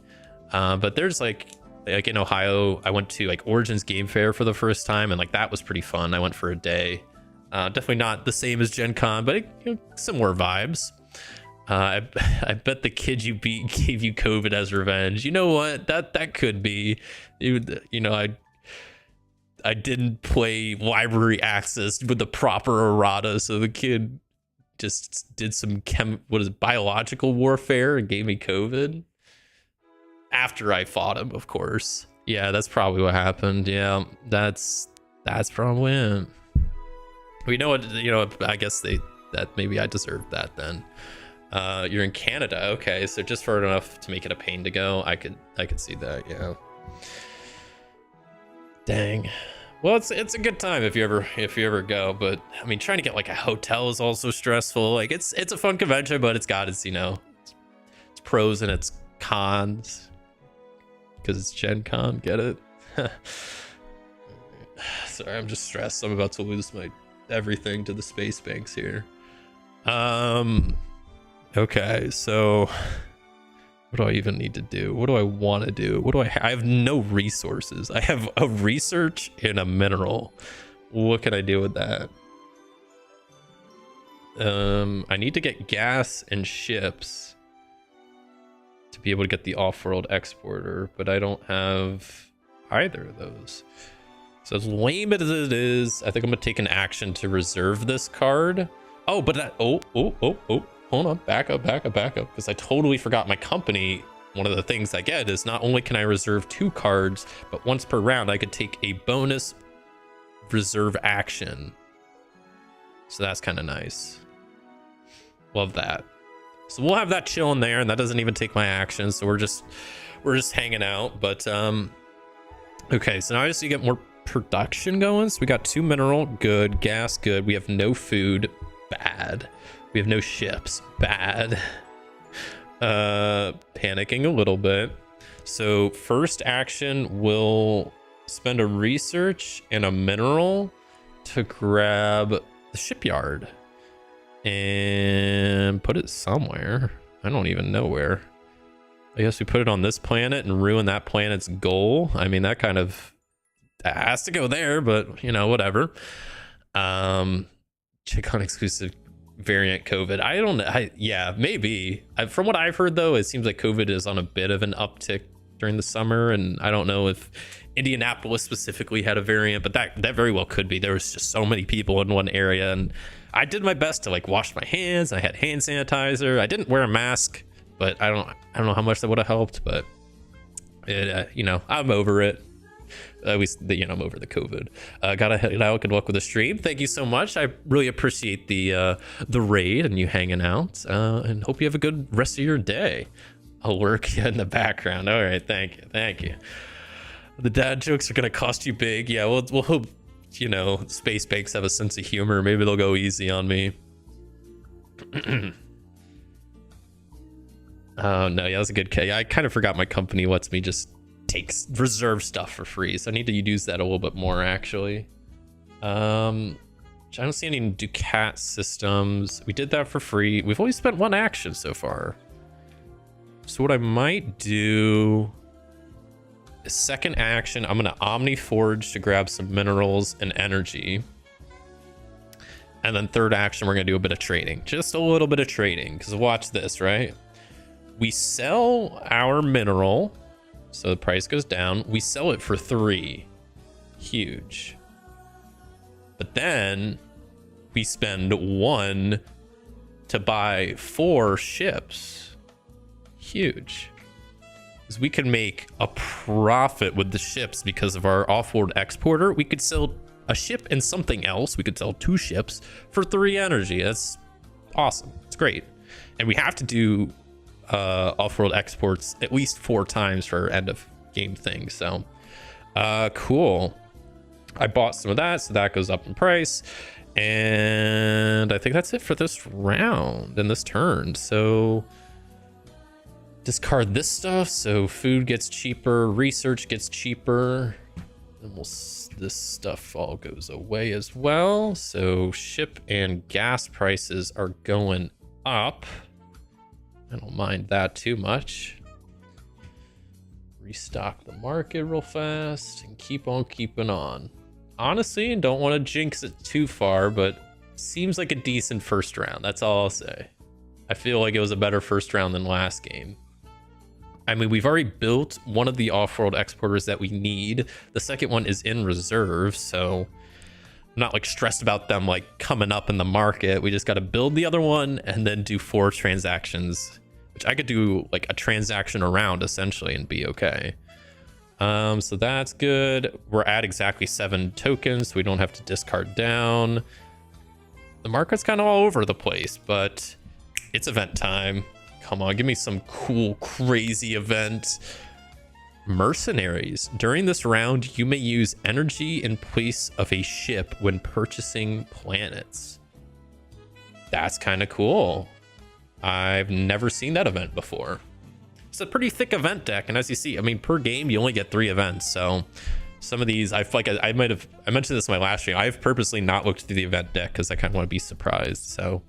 But there's like in Ohio, I went to like Origins Game Fair for the first time, and like that was pretty fun. I went for a day. Definitely not the same as Gen Con, but you know, similar vibes. I bet the kid you beat gave you COVID as revenge. You know what? That could be. You know, I didn't play library access with the proper errata, so the kid just did some biological warfare and gave me COVID after I fought him, of course. Yeah, that's probably what happened. Yeah, that's probably it. We know what, you know, I guess that maybe I deserved that then. You're in Canada, okay, so just far enough to make it a pain to go. I could see that, yeah. Dang. Well, it's a good time if you ever go, but I mean, trying to get like a hotel is also stressful. Like it's a fun convention, but it's got its, you know, it's pros and its cons, because it's Gen Con, get it? Sorry, I'm just stressed. I'm about to lose my everything to the space banks here. Okay, so what do I even need to do? What do I want to do? I have no resources. I have a research and a mineral. What can I do with that? I need to get gas and ships to be able to get the off-world exporter, but I don't have either of those. So as lame as it is, I think I'm gonna take an action to reserve this card. Oh, but hold on, back up, because I totally forgot my company. One of the things I get is not only can I reserve 2 cards, but once per round I could take a bonus reserve action. So that's kind of nice. Love that. So we'll have that chilling there, and that doesn't even take my action, so we're just hanging out. But okay, so now I just need to get more production going. So we got 2 mineral, good. Gas, good. We have no food, bad. We have no ships, bad. Panicking a little bit. So first action, we'll spend a research and a mineral to grab the shipyard and put it somewhere. I don't even know where. I guess we put it on this planet and ruin that planet's goal. I mean, that kind of has to go there, but you know, whatever. Check on exclusive variant COVID. I don't know. Yeah, maybe. From what I've heard, though, it seems like COVID is on a bit of an uptick during the summer, and I don't know if Indianapolis specifically had a variant, but that very well could be. There was just so many people in one area, and I did my best to like wash my hands. I had hand sanitizer. I didn't wear a mask, but I don't know how much that would have helped, but it, I'm over it. At least, I'm over the COVID. Gotta head out. Good luck with the stream. Thank you so much. I really appreciate the raid and you hanging out. And hope you have a good rest of your day. I'll work in the background. All right, thank you. The dad jokes are gonna cost you big. Yeah, we'll hope Space Bakes have a sense of humor. Maybe they'll go easy on me. Oh no, yeah, that's a good K. I kind of forgot my company lets me just reserve stuff for free, so I need to use that a little bit more actually. I don't see any Ducat systems. We did that for free. We've only spent one action so far, so what I might do is second action, I'm gonna Omni Forge to grab some minerals and energy, and then third action we're gonna do a bit of trading, just a little bit of trading, because watch this, right? We sell our mineral, so the price goes down. We sell it for 3. Huge. But then we spend 1 to buy 4 ships. Huge. Because we can make a profit with the ships because of our off-world exporter. We could sell a ship and something else. We could sell 2 ships for 3 energy. That's awesome. It's great. And we have to do off-world exports at least 4 times for our end of game thing. So cool. I bought some of that, so that goes up in price, and I think that's it for this round and this turn. So discard this stuff, so food gets cheaper, research gets cheaper, and this stuff all goes away as well. So ship and gas prices are going up. I don't mind that too much. Restock the market real fast and keep on keeping on. Honestly, don't want to jinx it too far, but seems like a decent first round. That's all I'll say. I feel like it was a better first round than last game. I mean, we've already built one of the off-world exporters that we need. The second one is in reserve, so I'm not like stressed about them like coming up in the market. We just got to build the other one and then do 4 transactions, which I could do like a transaction around essentially and be okay. So that's good. We're at exactly 7 tokens, so we don't have to discard down. The market's kind of all over the place, but it's event time. Come on, give me some cool, crazy event. Mercenaries. During this round, you may use energy in place of a ship when purchasing planets. That's kind of cool. I've never seen that event before. It's a pretty thick event deck, and as you see, I mean, per game you only get 3 events, so some of these I feel like I mentioned this in my last stream. I've purposely not looked through the event deck because I kind of want to be surprised. So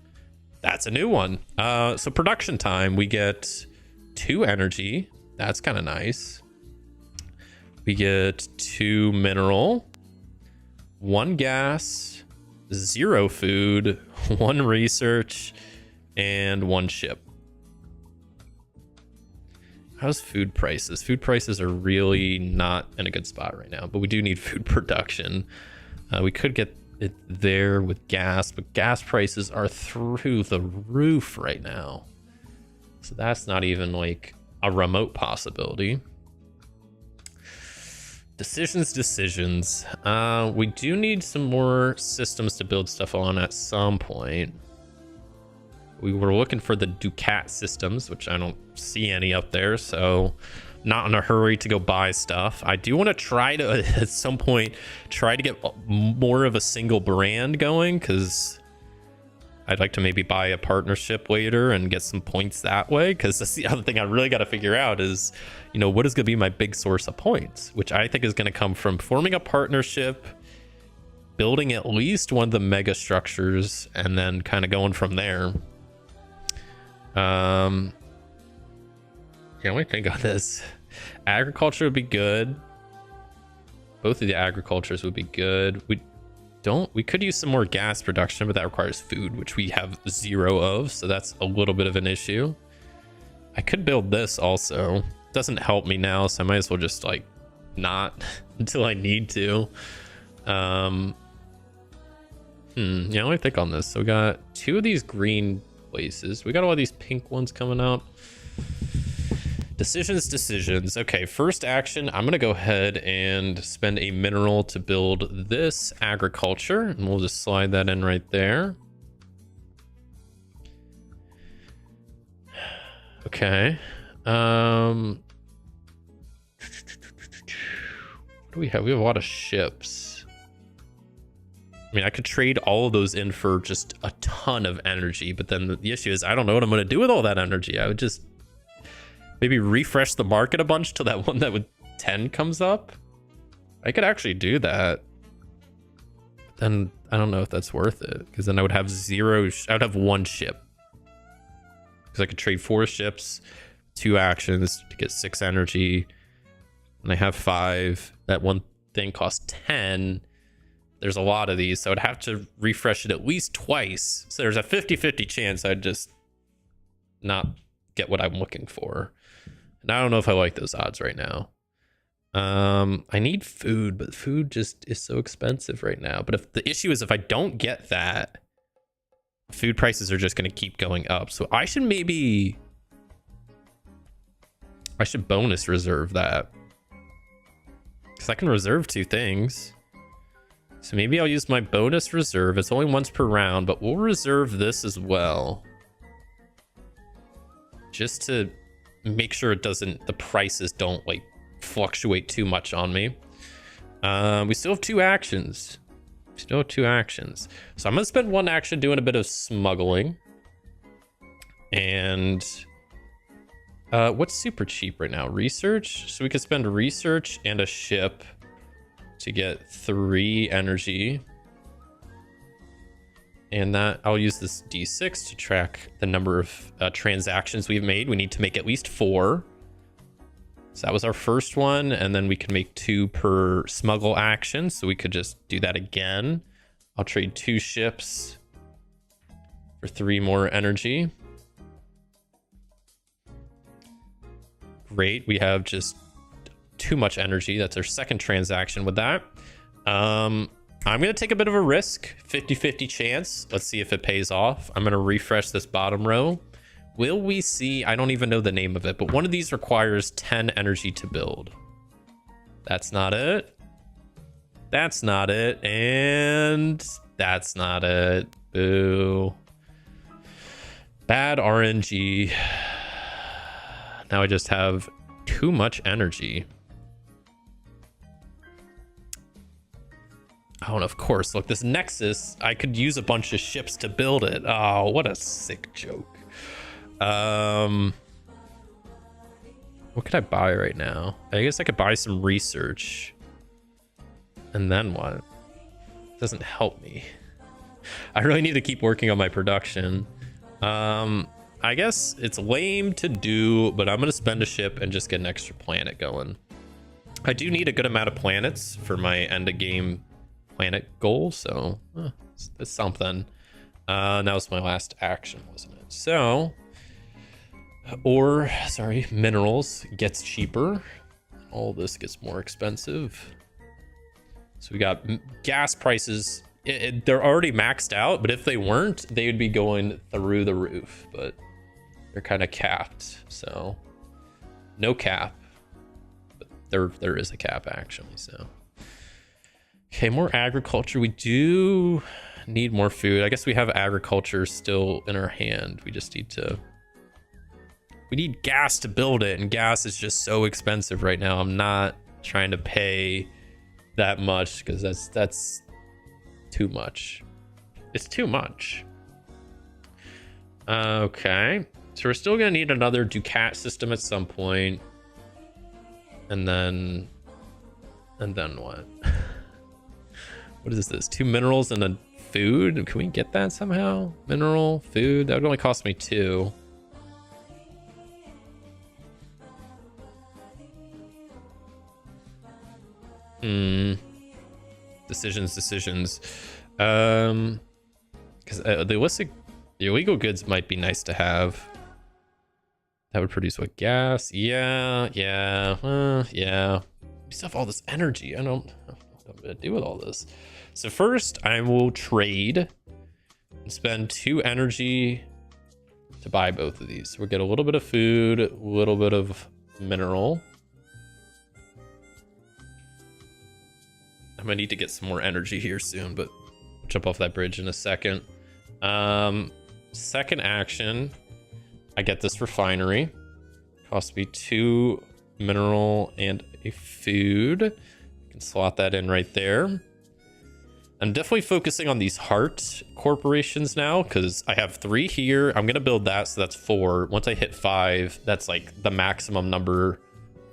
that's a new one. So production time, we get 2 energy. That's kind of nice. We get 2 mineral, 1 gas, 0 food, 1 research, and 1 ship. How's food prices? Food prices are really not in a good spot right now, but we do need food production. We could get it there with gas, but gas prices are through the roof right now. So that's not even like a remote possibility. Decisions. We do need some more systems to build stuff on at some point. We were looking for the Ducat systems, which I don't see any up there, so not in a hurry to go buy stuff. I do want to try to, at some point, try to get more of a single brand going, because I'd like to maybe buy a partnership later and get some points that way, because that's the other thing I really got to figure out is, what is going to be my big source of points, which I think is going to come from forming a partnership, building at least one of the mega structures, and then kind of going from there. Yeah, let me think on this. Agriculture would be good. Both of the agricultures would be good. we could use some more gas production, but that requires food, which we have 0 of, so that's a little bit of an issue. I could build this also. Doesn't help me now, so I might as well just like not until I need to. Yeah, let me think on this. So we got 2 of these green places. We got all these pink ones coming up. Decisions. Okay, first action, I'm gonna go ahead and spend a mineral to build this agriculture, and we'll just slide that in right there. Okay. What do we have? We have a lot of ships. I mean, I could trade all of those in for just a ton of energy, but then the issue is I don't know what I'm going to do with all that energy. I would just maybe refresh the market a bunch till that one that with 10 comes up. I could actually do that. Then I don't know if that's worth it, because then I would have 0. I would have 1 ship. Because I could trade 4 ships, 2 actions to get 6 energy. And I have 5. That one thing costs 10. There's a lot of these, so I'd have to refresh it at least twice. So there's a 50-50 chance I'd just not get what I'm looking for. And I don't know if I like those odds right now. I need food, but food just is so expensive right now. But if the issue is if I don't get that, food prices are just going to keep going up. So I should bonus reserve that, because I can reserve 2 things. So maybe I'll use my bonus reserve. It's only once per round, but we'll reserve this as well, just to make sure the prices don't like fluctuate too much on me. We still have 2 actions. So I'm gonna spend 1 action doing a bit of smuggling. And what's super cheap right now? Research. So we could spend research and a ship to get 3 energy. And that I'll use this D6 to track the number of transactions we've made. We need to make at least 4. So that was our first one, and then we can make 2 per smuggle action, so we could just do that again. I'll trade 2 ships for 3 more energy. Great, we have just too much energy. That's our second transaction with that. I'm gonna take a bit of a risk, 50-50 chance. Let's see if it pays off. I'm gonna refresh this bottom row. Will we see? I don't even know the name of it, but one of these requires 10 energy to build. That's not it. That's not it. And that's not it. Boo. Bad RNG. Now I just have too much energy. Oh, and of course, look, this Nexus, I could use a bunch of ships to build it. Oh, what a sick joke. What could I buy right now? I guess I could buy some research. And then what? It doesn't help me. I really need to keep working on my production. I guess it's lame to do, but I'm going to spend a ship and just get an extra planet going. I do need a good amount of planets for my end of game planet goal, so that's something. That was my last action, wasn't it? So, minerals gets cheaper. All this gets more expensive. So we got gas prices. They're already maxed out, but if they weren't, they would be going through the roof, but they're kind of capped. So no cap, but there is a cap actually. So okay, more agriculture. We do need more food. I guess we have agriculture still in our hand. We just need to, we need gas to build it, and gas is just so expensive right now. I'm not trying to pay that much because that's too much. It's too much. Okay, so we're still gonna need another Ducat system at some point, and then what? What is this? 2 minerals and a food? Can we get that somehow? Mineral, food, that would only cost me 2. Does Decisions. Because the illegal goods might be nice to have. That would produce what, gas? Yeah. We still have all this energy. I don't know what I'm gonna do with all this. So first, I will trade and spend 2 energy to buy both of these. We'll get a little bit of food, a little bit of mineral. I'm gonna need to get some more energy here soon, but I'll jump off that bridge in a second. Second action, I get this refinery. Costs me 2 mineral and a food. I can slot that in right there. I'm definitely focusing on these heart corporations now because I have 3 here. I'm gonna build that, so that's 4. Once I hit 5, that's like the maximum number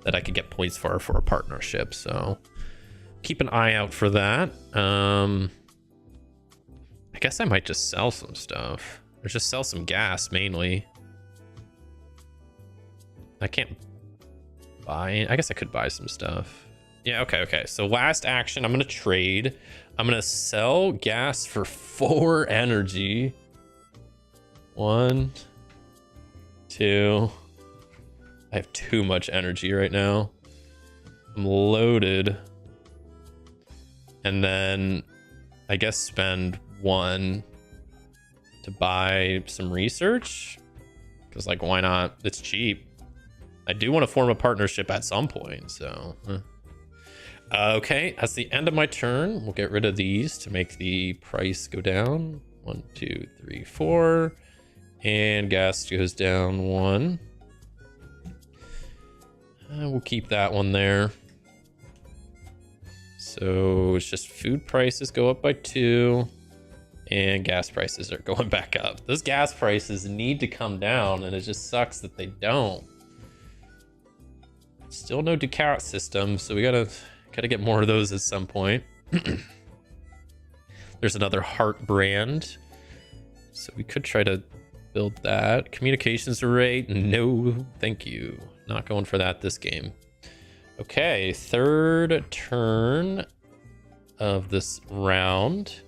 that I could get points for a partnership. So keep an eye out for that. I guess I might just sell some stuff or just sell some gas mainly. I can't buy. I guess I could buy some stuff. Yeah, okay. So last action, I'm gonna trade. I'm gonna sell gas for 4 energy. 1, 2. I have too much energy right now. I'm loaded. And then I guess spend 1 to buy some research. Because like, why not? It's cheap. I do want to form a partnership at some point, so... Okay, that's the end of my turn. We'll get rid of these to make the price go down. 1, 2, 3, 4. And gas goes down 1. We'll keep that one there. So it's just food prices go up by 2. And gas prices are going back up. Those gas prices need to come down, and it just sucks that they don't. Still no decarrot system, so we gotta get more of those at some point. There's another heart brand, so we could try to build that. Communications array, no thank you, not going for that this game. Okay, third turn of this round.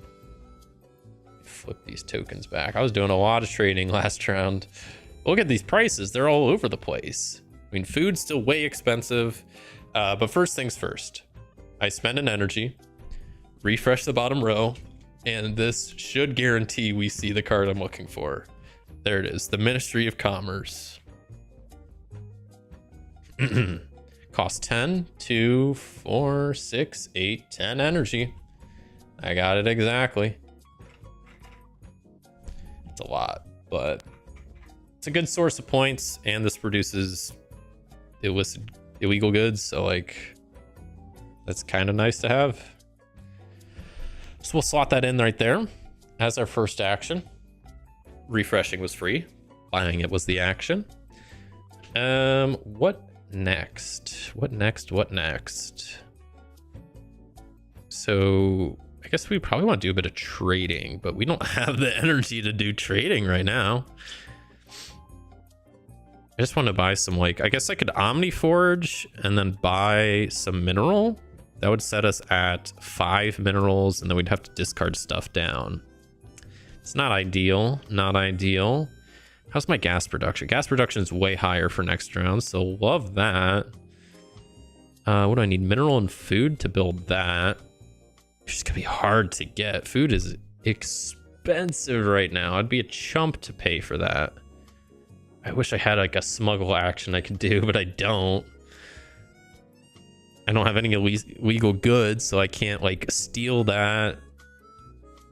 Flip these tokens back. I was doing a lot of trading last round. Look at these prices, they're all over the place. I mean, food's still way expensive, but first things first. I spend an energy, refresh the bottom row, and this should guarantee we see the card I'm looking for. There it is, the Ministry of Commerce. Cost 10, 2, 4, 6, 8, 10 energy. I got it exactly. It's a lot, but it's a good source of points, and this produces illicit, illegal goods, so like that's kind of nice to have. So we'll slot that in right there as our first action. Refreshing was free, buying it was the action. What next? So I guess we probably want to do a bit of trading, but we don't have the energy to do trading right now. I just want to buy some, like, I guess I could Omniforge and then buy some mineral. That would set us at 5 minerals, and then we'd have to discard stuff down. It's not ideal, not ideal. How's my gas production? Gas production is way higher for next round, so love that. What do I need? Mineral and food to build that. It's just gonna be hard to get. Food is expensive right now. I'd be a chump to pay for that. I wish I had like a smuggle action I could do, but I don't. I don't have any illegal goods, so I can't like steal that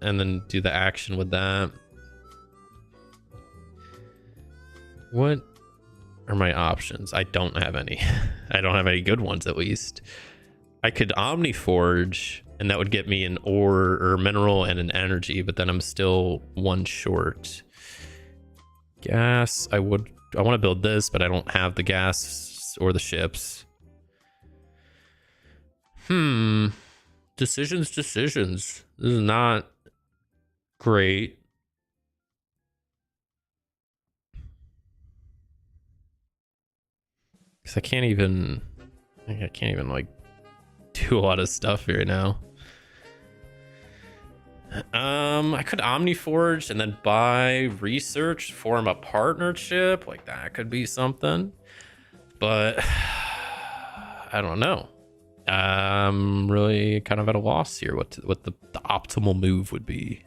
and then do the action with that. What are my options? I don't have any. I don't have any good ones, at least. I could Omniforge, and that would get me an ore or mineral and an energy, but then I'm still 1 short. Gas, I want to build this, but I don't have the gas or the ships. Decisions. This is not great. Because I can't even like do a lot of stuff right now. I could Omniforge and then buy research, form a partnership. Like that could be something. But I don't know. I'm really kind of at a loss here. What the optimal move would be.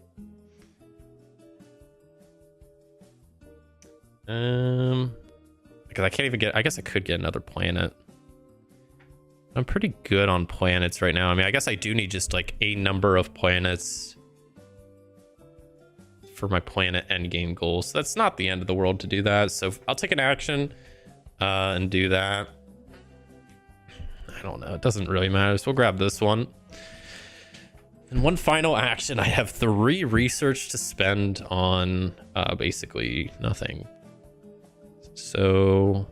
Because I can't even get. I guess I could get another planet. I'm pretty good on planets right now. I mean, I guess I do need just like a number of planets for my planet endgame goals. So that's not the end of the world to do that. So I'll take an action and do that. I don't know. It doesn't really matter. So we'll grab this one. And one final action. I have 3 research to spend on basically nothing. So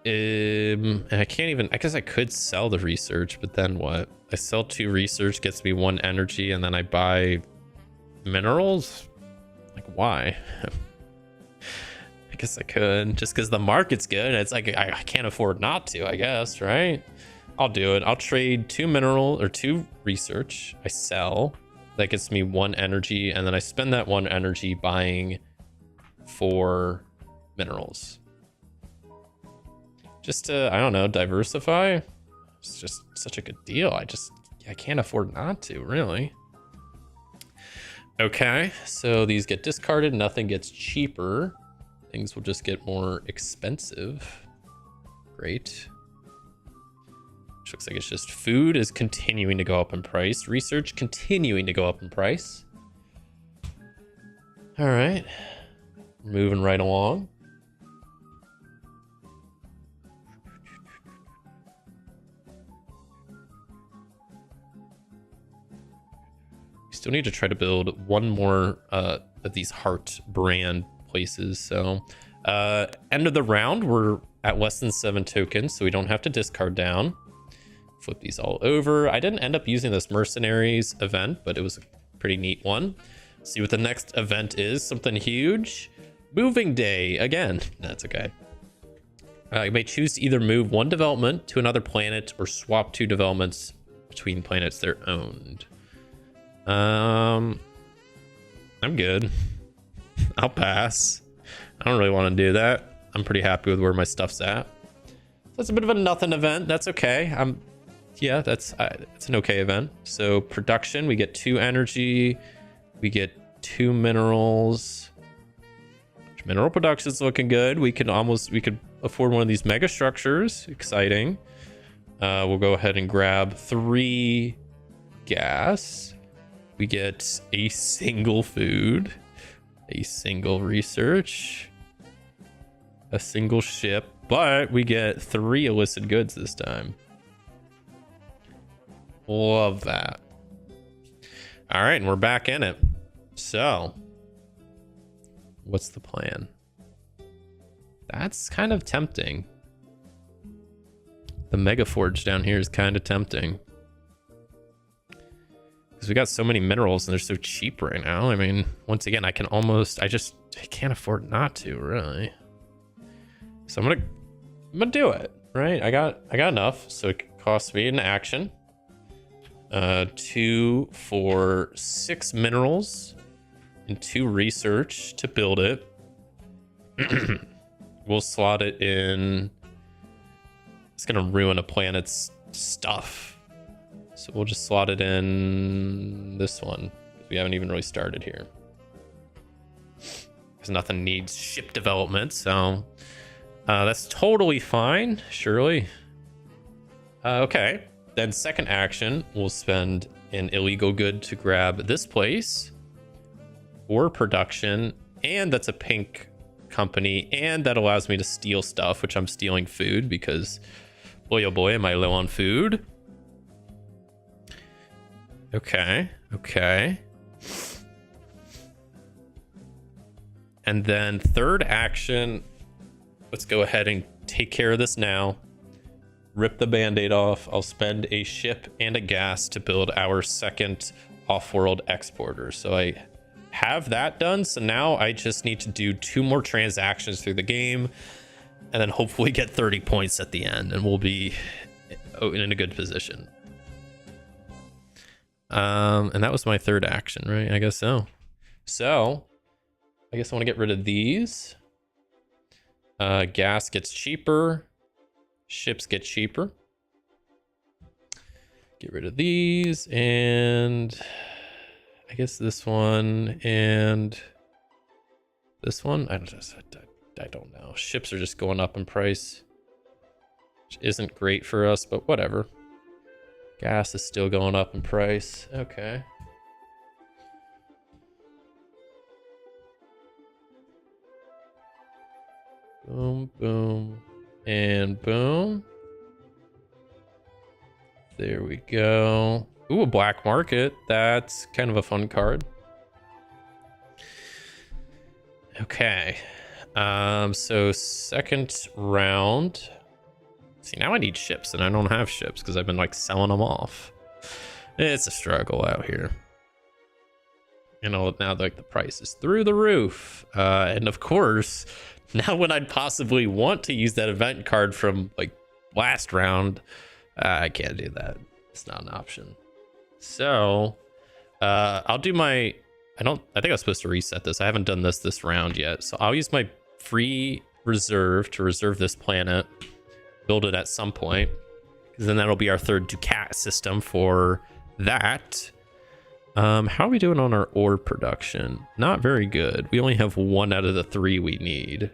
I can't even, I guess I could sell the research, but then what? I sell 2 research, gets me 1 energy, and then I buy minerals? Like, why? I guess I could, just because the market's good. It's like I can't afford not to, I guess, right? I'll do it. I'll trade 2 mineral or 2 research. I sell. That gets me 1 energy, and then I spend that 1 energy buying 4 minerals. Just to, I don't know, diversify. It's just such a good deal. I can't afford not to, really. Okay, so these get discarded. Nothing gets cheaper. Things will just get more expensive. Great. Which looks like it's just food is continuing to go up in price. Research continuing to go up in price. All right. Moving right along. Still need to try to build 1 more of these heart brand places. So end of the round, we're at less than 7 tokens, so we don't have to discard down. Flip these all over. I didn't end up using this mercenaries event, but it was a pretty neat one. See what the next event is. Something huge. Moving day again. That's okay. You may choose to either move 1 development to another planet or swap 2 developments between planets they're owned. I'm good. I'll pass. I don't really want to do that. I'm pretty happy with where my stuff's at. So that's a bit of a nothing event. That's okay. Yeah, it's an okay event. So production, we get 2 energy, we get 2 minerals. Mineral production is looking good. We could afford one of these mega structures. Exciting. We'll go ahead and grab 3 gas. We get a single food, a single research, a single ship, but we get 3 illicit goods this time. Love that. All right, and we're back in it. So, what's the plan? That's kind of tempting. The Mega Forge down here is kind of tempting. Because we got so many minerals and they're so cheap right now. I mean, once again, I can't afford not to, really. So I'm gonna do it, right? I got enough, so it costs me an action. 2 for 6 minerals and 2 research to build it. We'll slot it in. It's gonna ruin a planet's stuff. So we'll just slot it in this one. We haven't even really started here. Because nothing needs ship development, so that's totally fine, surely. Okay, then second action, we'll spend an illegal good to grab this place or production, and that's a pink company, and that allows me to steal stuff, which I'm stealing food because boy oh boy am I low on food. Okay. And then third action, let's go ahead and take care of this now. Rip the band-aid off. I'll spend a ship and a gas to build our second off-world exporter. So I have that done. So now I just need to do 2 more transactions through the game and then hopefully get 30 points at the end, and we'll be in a good position. And that was my third action, right? I guess so. So I guess I want to get rid of these. Gas gets cheaper. Ships get cheaper. Get rid of these, and I guess this one and this one. I don't know. Ships are just going up in price, which isn't great for us, but whatever. Gas is still going up in price. Okay. Boom, boom, and boom. There we go. Ooh, a black market. That's kind of a fun card. Okay. So second round. See, now I need ships, and I don't have ships because I've been like selling them off. It's a struggle out here. You know, now like the price is through the roof. And of course, now when I'd possibly want to use that event card from like last round, I can't do that. It's not an option. So I'll do my, I think I was supposed to reset this. I haven't done this round yet. So I'll use my free reserve to reserve this planet, build it at some point, because then that'll be our third Ducat system for that. How are we doing on our ore production? Not very good. We only have 1 out of the 3 we need.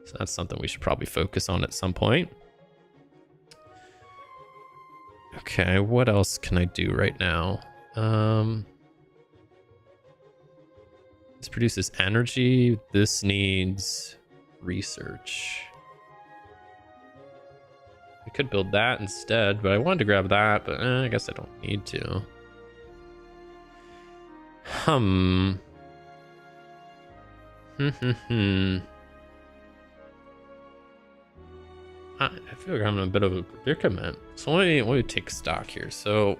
So that's something we should probably focus on at some point. Okay, what else can I do right now? This produces energy. This needs research. I could build that instead, but I wanted to grab that, but I guess I don't need to. I feel like I'm in a bit of a predicament. So let me take stock here. So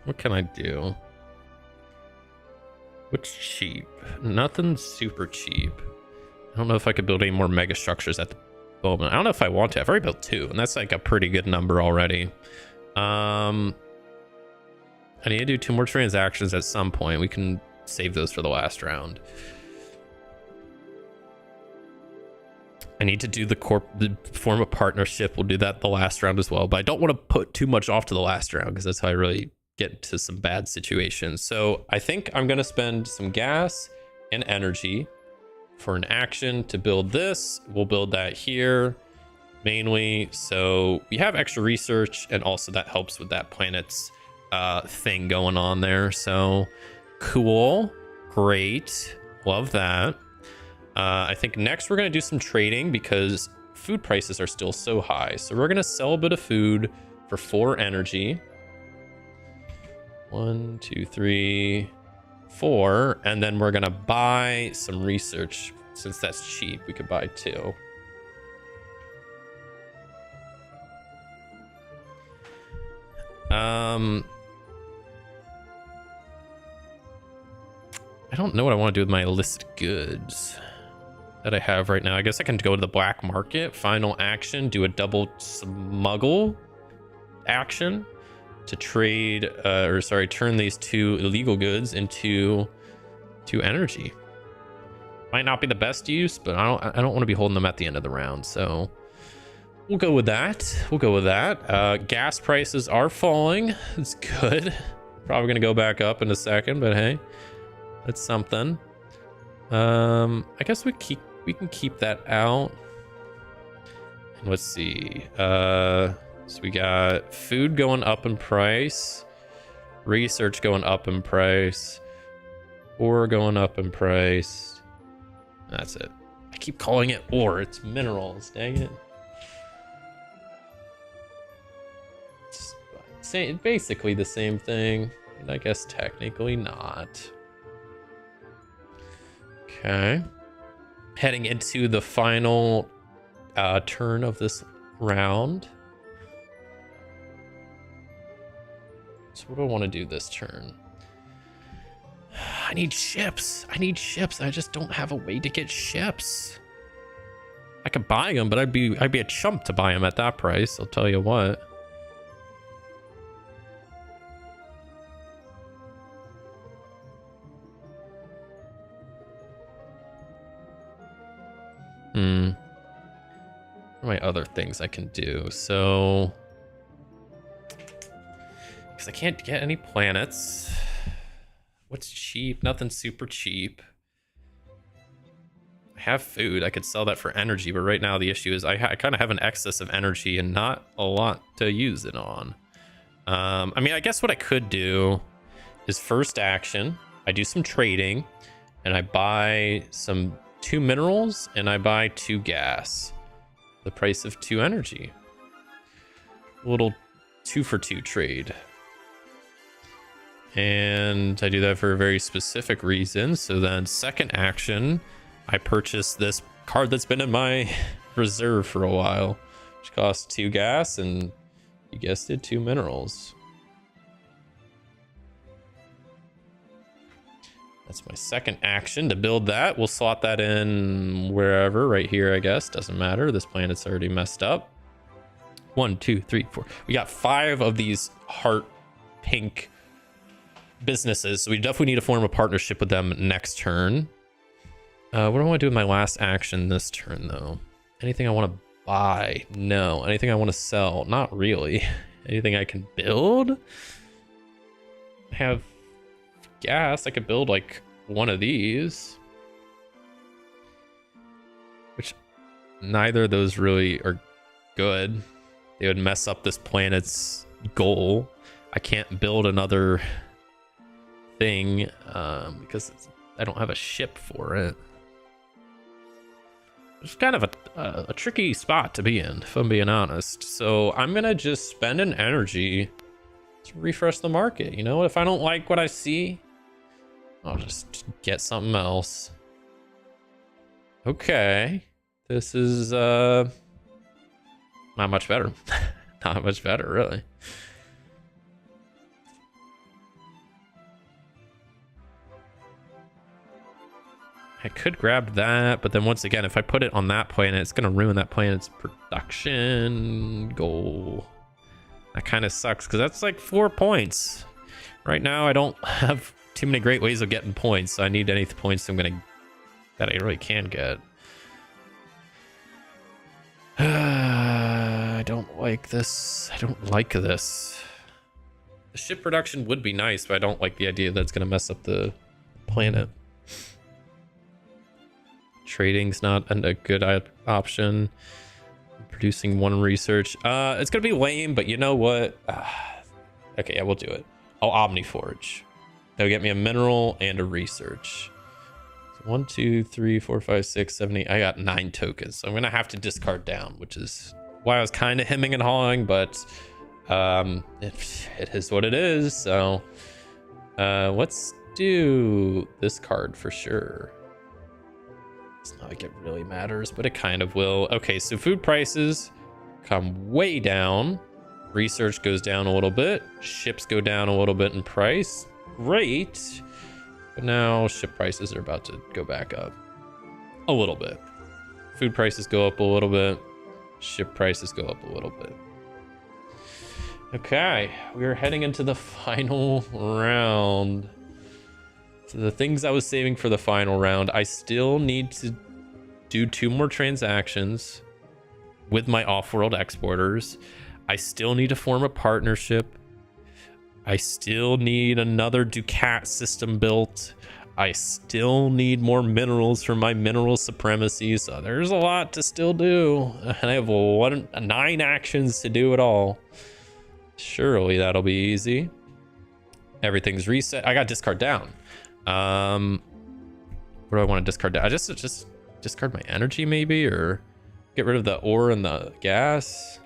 what can I do? What's cheap? Nothing's super cheap. I don't know if I could build any more mega structures at the moment. I don't know if I want to. I've already built 2, and that's like a pretty good number already. I need to do 2 more transactions at some point. We can save those for the last round. I need to do the form a partnership. We'll do that the last round as well, but I don't want to put too much off to the last round because that's how I really get into some bad situations. So I think I'm going to spend some gas and energy for an action to build this. We'll build that here mainly. So we have extra research, and also that helps with that planet's thing going on there. So cool. Great. Love that. I think next we're going to do some trading because food prices are still so high. So we're going to sell a bit of food for 4 energy. 1, 2, 3, 4. And then we're going to buy some research. Since that's cheap, we could buy 2. I don't know what I want to do with my illicit goods that I have right now. I guess I can go to the black market. Final action, do a double smuggle action to trade, turn these 2 illegal goods into 2 energy. Might not be the best use, but I don't want to be holding them at the end of the round. So we'll go with that. Gas prices are falling. It's good. Probably going to go back up in a second, but hey, that's something. I guess we can keep that out. And let's see. So we got food going up in price, research going up in price, ore going up in price. That's it. I keep calling it ore. It's minerals. Dang it. It's basically the same thing. And I guess technically not. Okay. Heading into the final turn of this round. So what do I want to do this turn? I need ships. I just don't have a way to get ships. I could buy them, but I'd be a chump to buy them at that price. I'll tell you what. What are my other things I can do? So, because I can't get any planets. What's cheap? Nothing super cheap. I have food. I could sell that for energy, but right now the issue is I kind of have an excess of energy and not a lot to use it on. I mean, I guess what I could do is first action, I do some trading, and I buy 2 minerals and I buy 2 gas. The price of 2 energy. A little 2 for 2 trade. And I do that for a very specific reason. So then second action, I purchase this card that's been in my reserve for a while, which costs 2 gas and, you guessed it, 2 minerals. That's my second action to build that. We'll slot that in wherever, right here, I guess. Doesn't matter. This planet's already messed up. 1, 2, 3, 4. We got 5 of these heart pink businesses, so we definitely need to form a partnership with them next turn. What do I want to do with my last action this turn, though? Anything I want to buy? No. Anything I want to sell? Not really. Anything I can build? I have gas. I could build like one of these, which neither of those really are good. They would mess up this planet's goal. I can't build another thing because I don't have a ship for it. It's kind of a tricky spot to be in, if I'm being honest. So I'm gonna just spend an energy to refresh the market. You know, if I don't like what I see, I'll just get something else. Okay, this is not much better. Not much better, really. I could grab that, but then once again, if I put it on that planet, it's gonna ruin that planet's production goal. That kind of sucks, because that's like 4 points. Right now, I don't have too many great ways of getting points, so I need any points that I really can get. I don't like this. I don't like this. The ship production would be nice, but I don't like the idea that it's gonna mess up the planet. Trading's not a good option. Producing 1 research. It's gonna be lame, but you know what? Okay, yeah, we'll do it. I'll Omniforge. That'll get me a mineral and a research. So 1, 2, 3, 4, 5, 6, 7, 8. I got 9 tokens, so I'm gonna have to discard down, which is why I was kind of hemming and hawing, but it is what it is. So let's do this card for sure. It's not like it really matters, but it kind of will. Okay, so food prices come way down. Research goes down a little bit. Ships go down a little bit in price. Great. But now ship prices are about to go back up a little bit. Food prices go up a little bit. Ship prices go up a little bit. Okay, we are heading into the final round. So the things I was saving for the final round, I still need to do 2 more transactions with my off-world exporters. I still need to form a partnership. I still need another Ducat system built. I still need more minerals for my mineral supremacy. So there's a lot to still do. And I have 9 actions to do it all. Surely that'll be easy. Everything's reset. I got discard down. What do I want to discard? I just discard my energy, maybe, or get rid of the ore and the gas.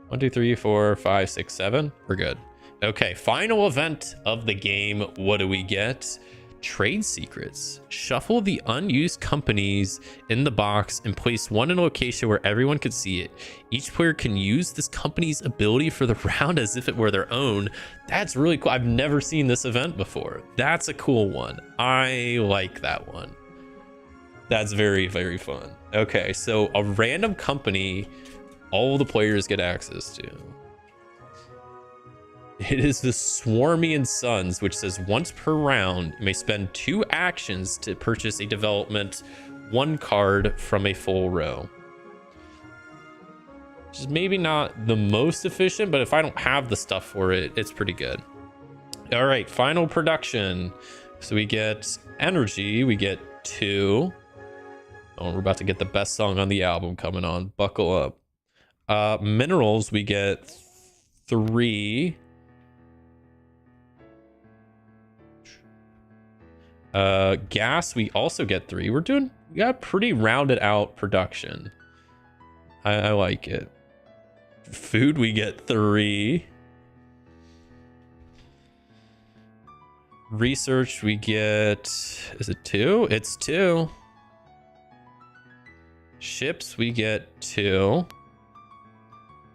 1, 2, 3, 4, 5, 6, 7. We're good. Okay, final event of the game. What do we get? Trade secrets. Shuffle the unused companies in the box and place one in a location where everyone can see it. Each player can use this company's ability for the round as if it were their own. That's really cool. I've never seen this event before. That's a cool one. I like that one. That's very, very fun. Okay, so a random company all the players get access to. It is the Swarmian Sons, which says once per round, you may spend 2 actions to purchase a development one card from a full row. Which is maybe not the most efficient, but if I don't have the stuff for it, it's pretty good. All right, final production. So we get energy, we get 2. Oh, we're about to get the best song on the album coming on. Buckle up. Minerals, we get 3. Gas, we also get 3. We got pretty rounded out production. I like it. Food, we get 3. Research, we get, is it 2? It's 2. Ships, we get 2.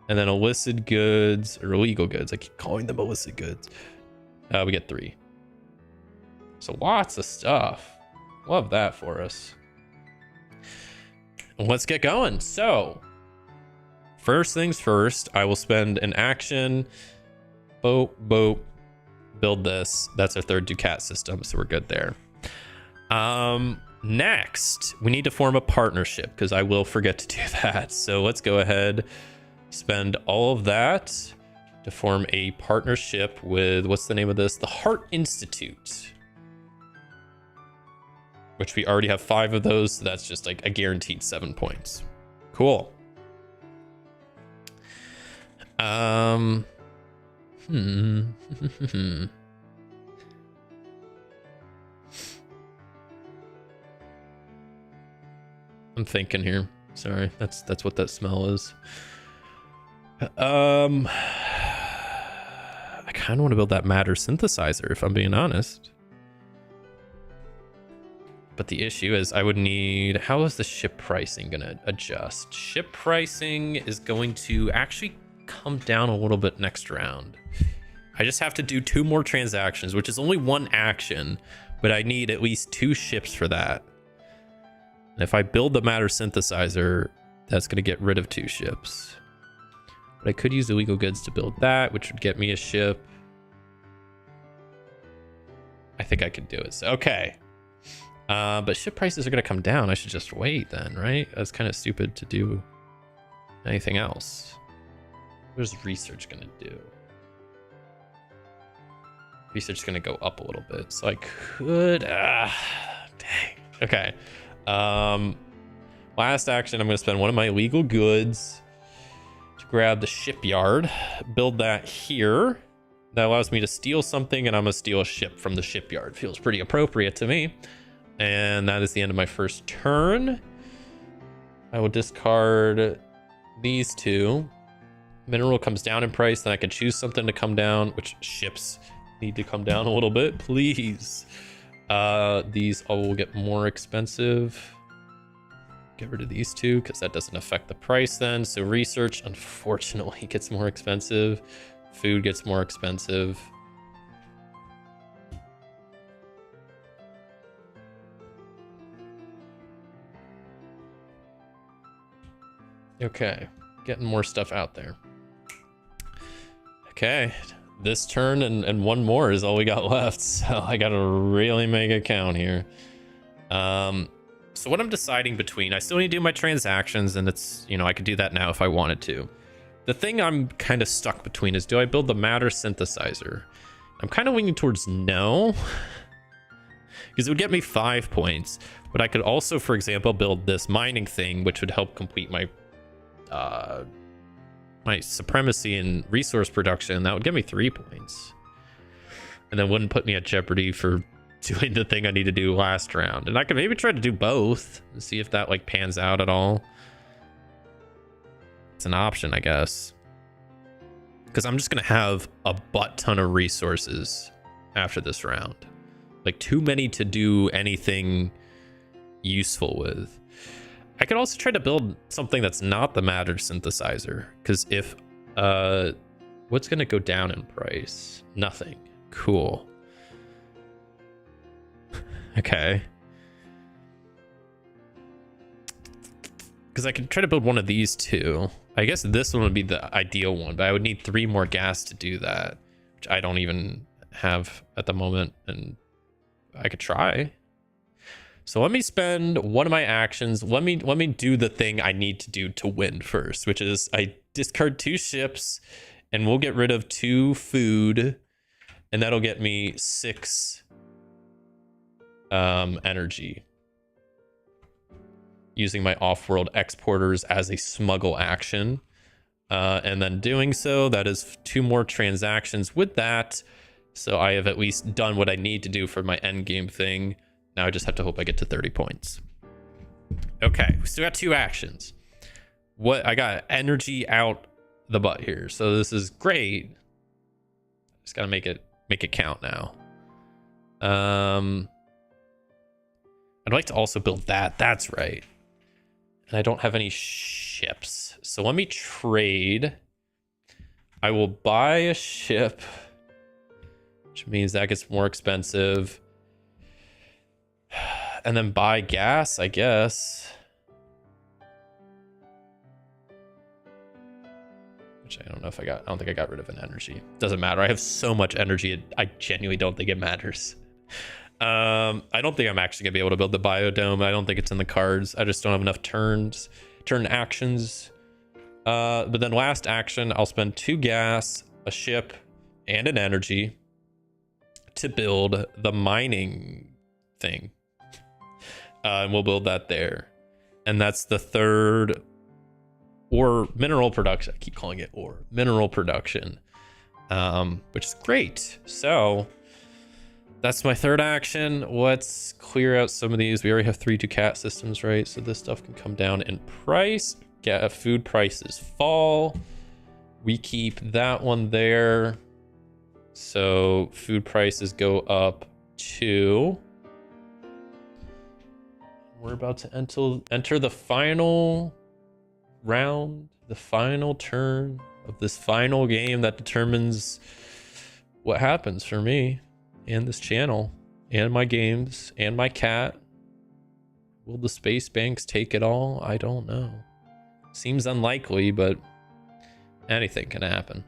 And then illicit goods, or illegal goods, I keep calling them illicit goods. We get 3. So lots of stuff. Love that for us. Let's get going. So, first things first, I will spend an action. Boop, build this. That's our 3rd Ducat system, so we're good there. Next, we need to form a partnership because I will forget to do that. So let's go ahead, spend all of that to form a partnership with, what's the name of this? The Heart Institute. Which we already have 5 of those, so that's just like a guaranteed 7 points. Cool. I'm thinking here. Sorry, that's what that smell is. I kind of want to build that matter synthesizer, if I'm being honest. But the issue is I would need, how is the ship pricing going to adjust? Ship pricing is going to actually come down a little bit next round. I just have to do 2 more transactions, which is only 1 action, but I need at least 2 ships for that. And if I build the matter synthesizer, that's going to get rid of 2 ships. But I could use illegal goods to build that, which would get me a ship. I think I could do it. So, okay. But ship prices are going to come down. I should just wait then, right? That's kind of stupid to do anything else. What is research going to do? Research is going to go up a little bit. So I could... dang. Okay. Last action, I'm going to spend one of my legal goods to grab the shipyard. Build that here. That allows me to steal something, and I'm going to steal a ship from the shipyard. Feels pretty appropriate to me. And that is the end of my first turn. I will discard these 2. Mineral comes down in price, then I can choose something to come down, which ships need to come down a little bit, please. These all will get more expensive. Get rid of these 2 because that doesn't affect the price then. So research, unfortunately, gets more expensive. Food gets more expensive. Okay, getting more stuff out there. Okay, this turn and 1 more is all we got left, so I gotta really make it count here. So what I'm deciding between, I still need to do my transactions, and it's, you know, I could do that now if I wanted to. The thing I'm kind of stuck between is, do I build the matter synthesizer? I'm kind of leaning towards no, because it would get me 5 points, but I could also, for example, build this mining thing, which would help complete my my supremacy in resource production. That would give me 3 points, and then wouldn't put me at jeopardy for doing the thing I need to do last round. And I could maybe try to do both and see if that like pans out at all. It's an option, I guess, because I'm just gonna have a butt ton of resources after this round, like too many to do anything useful with. I could also try to build something that's not the matter synthesizer, because if what's gonna go down in price? Nothing. Cool. Okay. Because I could try to build one of these 2. I guess this one would be the ideal one, but I would need 3 more gas to do that, which I don't even have at the moment, and I could try. So let me spend one of my actions. Let me do the thing I need to do to win first, which is I discard 2 ships and we'll get rid of 2 food, and that'll get me 6 energy. Using my off-world exporters as a smuggle action. And then doing so, that is 2 more transactions with that. So I have at least done what I need to do for my end game thing. Now I just have to hope I get to 30 points. Okay, we still got 2 actions. What I got energy out the butt here, so this is great. Just gotta make it count now. I'd like to also build that. That's right. And I don't have any ships, so let me trade. I will buy a ship, which means that gets more expensive. And then buy gas, I guess. Which I don't know if I don't think I got rid of an energy. Doesn't matter. I have so much energy, I genuinely don't think it matters. I don't think I'm actually gonna be able to build the biodome. I don't think it's in the cards. I just don't have enough turn actions. But then last action, I'll spend 2 gas, a ship, and an energy to build the mining thing. And we'll build that there. And that's the 3rd ore mineral production. I keep calling it ore. Mineral production. Which is great. So that's my 3rd action. Let's clear out some of these. We already have 3 Ducat systems, right? So this stuff can come down in price. Get food prices fall. We keep that one there. So food prices go up 2. We're about to enter the final round, the final turn of this final game that determines what happens for me and this channel and my games and my cat. Will the space banks take it all? I don't know. Seems unlikely, but anything can happen.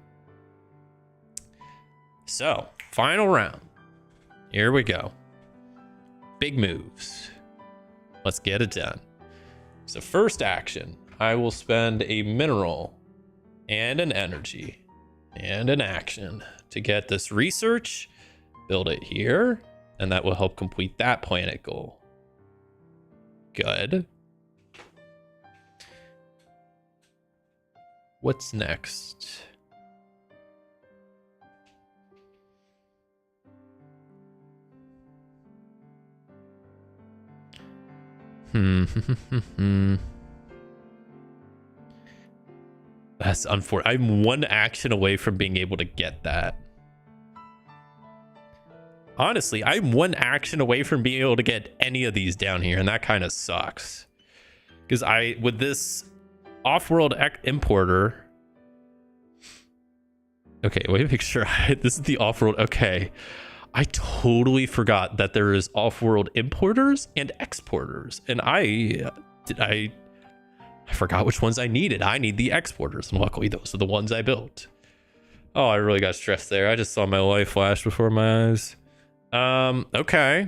So, final round. Here we go. Big moves. Let's get it done. So first action, I will spend a mineral and an energy and an action to get this research, build it here, and that will help complete that planet goal. Good. What's next? That's unfortunate. I'm 1 action away from being able to get that. Honestly, I'm 1 action away from being able to get any of these down here, and that kind of sucks. Because with this off-world importer. Okay, wait, make sure. This is the off-world. Okay. I totally forgot that there is off-world importers and exporters. And I forgot which ones I needed. I need the exporters, and luckily those are the ones I built. Oh, I really got stressed there. I just saw my life flash before my eyes. Okay.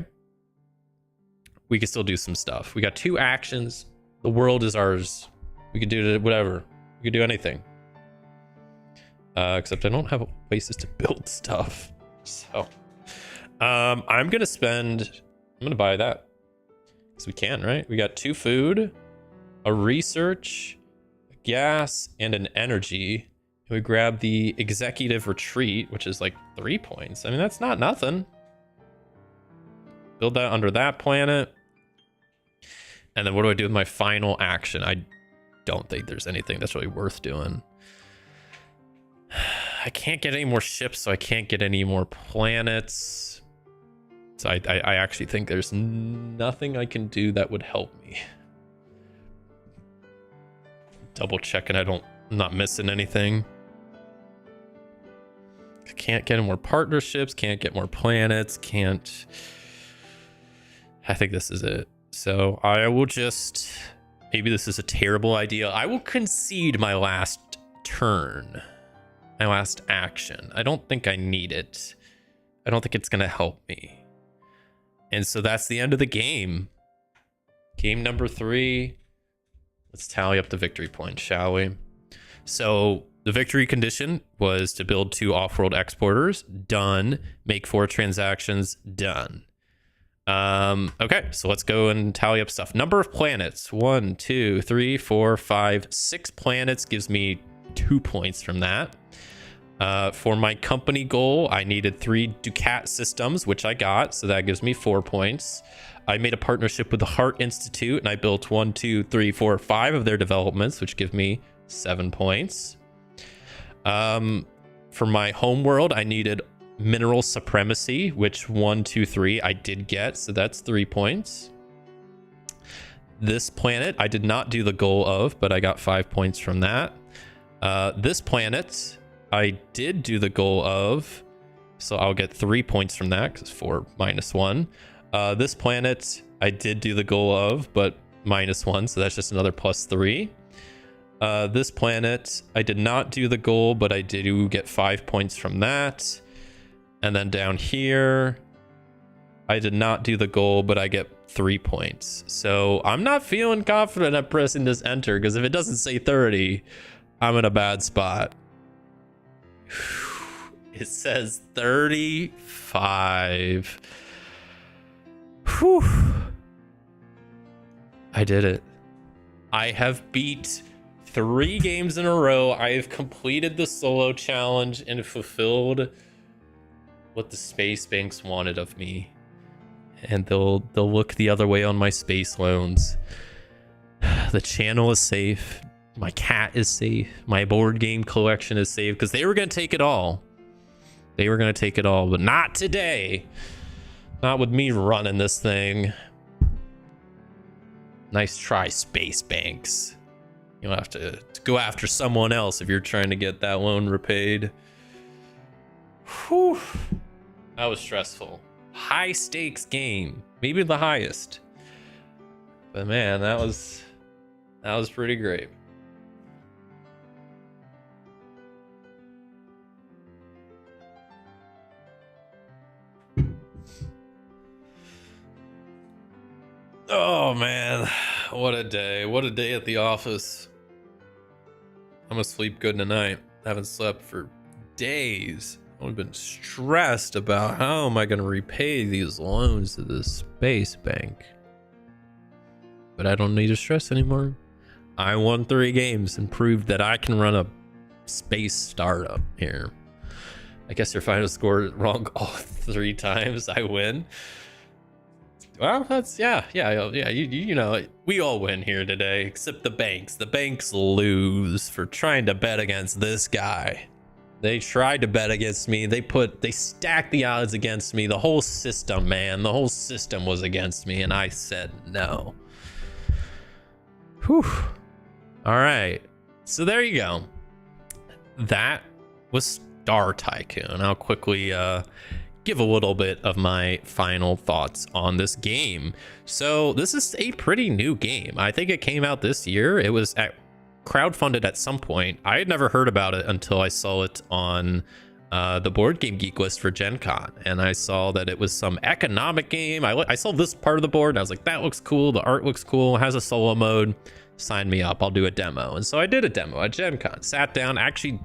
We can still do some stuff. We got 2 actions. The world is ours. We can do whatever. We can do anything. Except I don't have places to build stuff. So I'm gonna buy that. Because we can, right? We got 2 food, a research, a gas, and an energy. And we grab the executive retreat, which is like 3 points. I mean, that's not nothing. Build that under that planet. And then what do I do with my final action? I don't think there's anything that's really worth doing. I can't get any more ships, so I can't get any more planets. So I actually think there's nothing I can do that would help me. Double checking I'm not missing anything. I can't get any more partnerships, can't get more planets, can't. I think this is it. So I will just, maybe this is a terrible idea. I will concede my last turn, my last action. I don't think I need it. I don't think it's going to help me. And so that's the end of the game. Game number 3. Let's tally up the victory points, shall we? So the victory condition was to build 2 off-world exporters. Done. Make 4 transactions. Done. Okay, so let's go and tally up stuff. Number of planets. 1, 2, 3, 4, 5, 6 planets gives me 2 points from that. For my company goal, I needed 3 Ducat systems, which I got, so that gives me 4 points. I made a partnership with the Heart Institute, and I built 1, 2, 3, 4, 5 of their developments, which give me 7 points. For my home world, I needed mineral supremacy, which 1, 2, 3 I did get, so that's 3 points. This planet I did not do the goal of, but I got 5 points from that. This planet I did do the goal of, so I'll get 3 points from that because 4 minus 1. This planet I did do the goal of, but minus 1, so that's just another plus 3. This planet I did not do the goal, but I do get 5 points from that. And then down here I did not do the goal, but I get 3 points. So I'm not feeling confident at pressing this enter, because if it doesn't say 30, I'm in a bad spot. It says 35. Whew. I did it. I have beat 3 games in a row. I have completed the solo challenge and fulfilled what the space banks wanted of me. And they'll look the other way on my space loans. The channel is safe. My cat is safe. My board game collection is safe, because they were going to take it all. They were going to take it all, but not today. Not with me running this thing. Nice try, space banks. You'll have to go after someone else if you're trying to get that loan repaid. Whew. That was stressful. High stakes game. Maybe the highest. But man, that was pretty great. Oh man, what a day. What a day at the office. I'm gonna sleep good tonight. I haven't slept for days. I've been stressed about how am I gonna repay these loans to this space bank. But I don't need to stress anymore. I won 3 games and proved that I can run a space startup here. I guess your final score wrong all 3 times. I win. Well, that's yeah. You know, we all win here today, except the banks. The banks lose for trying to bet against this guy. They tried to bet against me. They stacked the odds against me. The whole system, man, the whole system was against me, and I said no. Whew. All right, so there you go. That was Star Tycoon. I'll quickly give a little bit of my final thoughts on this game. So this is a pretty new game. I think it came out this year. It was crowdfunded at some point. I had never heard about it until I saw it on the Board Game Geek list for Gen Con, and I saw that it was some economic game. I saw this part of the board and I was like, that looks cool. The art looks cool. It has a solo mode. Sign me up. I'll do a demo. And so I did a demo at Gen Con. Sat down. Actually,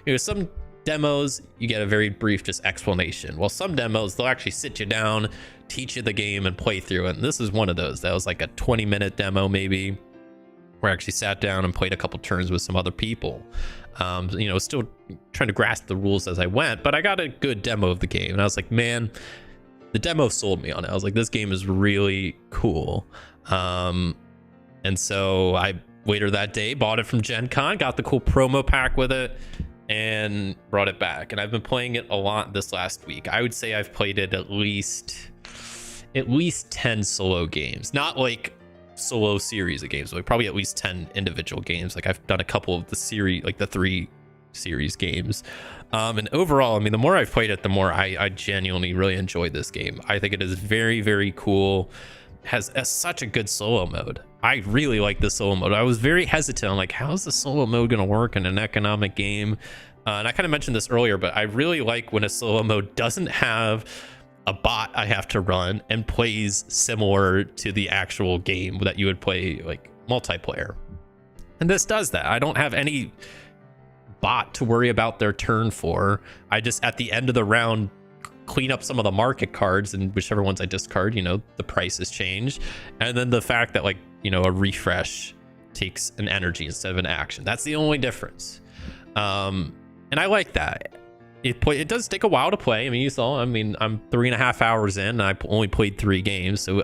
you know, some demos you get a very brief just explanation. Well, some demos they'll actually sit you down, teach you the game, and play through it. And this is one of those. That was like a 20-minute demo maybe, where I actually sat down and played a couple turns with some other people. You know, still trying to grasp the rules as I went, but I got a good demo of the game, and I was like, man, the demo sold me on it. I was like, this game is really cool. And so I later that day bought it from Gen Con, got the cool promo pack with it, and brought it back. And I've been playing it a lot this last week. I would say I've played it at least 10 solo games, not like solo series of games, like probably at least 10 individual games. Like I've done a couple of the series, like the 3 series games. And overall, I mean, the more I've played it, the more I genuinely really enjoyed this game. I think it is very, very cool. Has such a good solo mode. I really like the solo mode. I was very hesitant. I'm like, how's the solo mode going to work in an economic game? And I kind of mentioned this earlier, but I really like when a solo mode doesn't have a bot I have to run and plays similar to the actual game that you would play like multiplayer. And this does that. I don't have any bot to worry about their turn for. I just, at the end of the round, clean up some of the market cards, and whichever ones I discard, you know, the prices change. And then the fact that, like, you know, a refresh takes an energy instead of an action. That's the only difference. And I like that. It does take a while to play. I mean, you saw, I mean, I'm 3.5 hours in, and I only played 3 games. So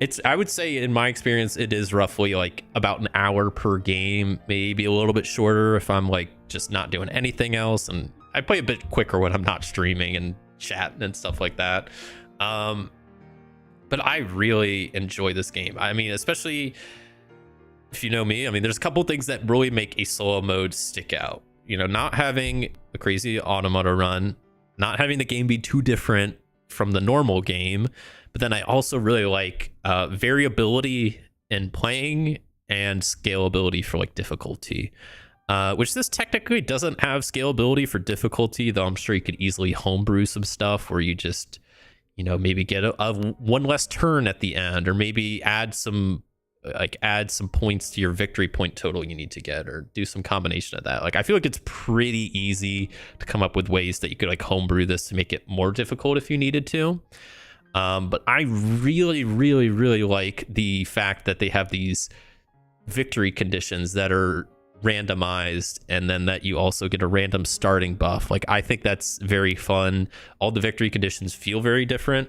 it's, I would say in my experience, it is roughly like about an hour per game, maybe a little bit shorter if I'm like just not doing anything else. And I play a bit quicker when I'm not streaming and chatting and stuff like that. But I really enjoy this game. I mean, especially if you know me, I mean, there's a couple things that really make a solo mode stick out. You know, not having a crazy automata run, not having the game be too different from the normal game, but then I also really like variability in playing and scalability for like difficulty, which this technically doesn't have scalability for difficulty, though I'm sure you could easily homebrew some stuff where you just, you know, maybe get a one less turn at the end, or maybe add some points to your victory point total you need to get, or do some combination of that. Like, I feel like it's pretty easy to come up with ways that you could like homebrew this to make it more difficult if you needed to. But I really, really, really like the fact that they have these victory conditions that are randomized, and then that you also get a random starting buff. Like, I think that's very fun. All the victory conditions feel very different.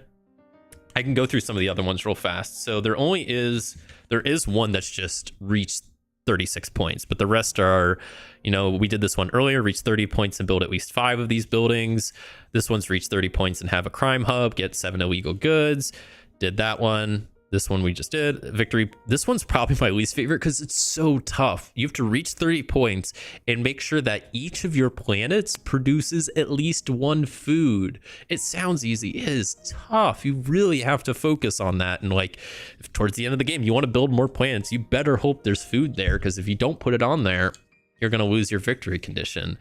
I can go through some of the other ones real fast. So there is one that's just reached 36 points, but the rest are, you know, we did this one earlier, reach 30 points and build at least 5 of these buildings. This one's reached 30 points and have a crime hub, get 7 illegal goods. Did that one. This one we just did. Victory. This one's probably my least favorite because it's so tough. You have to reach 30 points and make sure that each of your planets produces at least 1 food. It sounds easy. It is tough. You really have to focus on that. And like, if towards the end of the game, you want to build more planets, you better hope there's food there, because if you don't put it on there, you're going to lose your victory condition.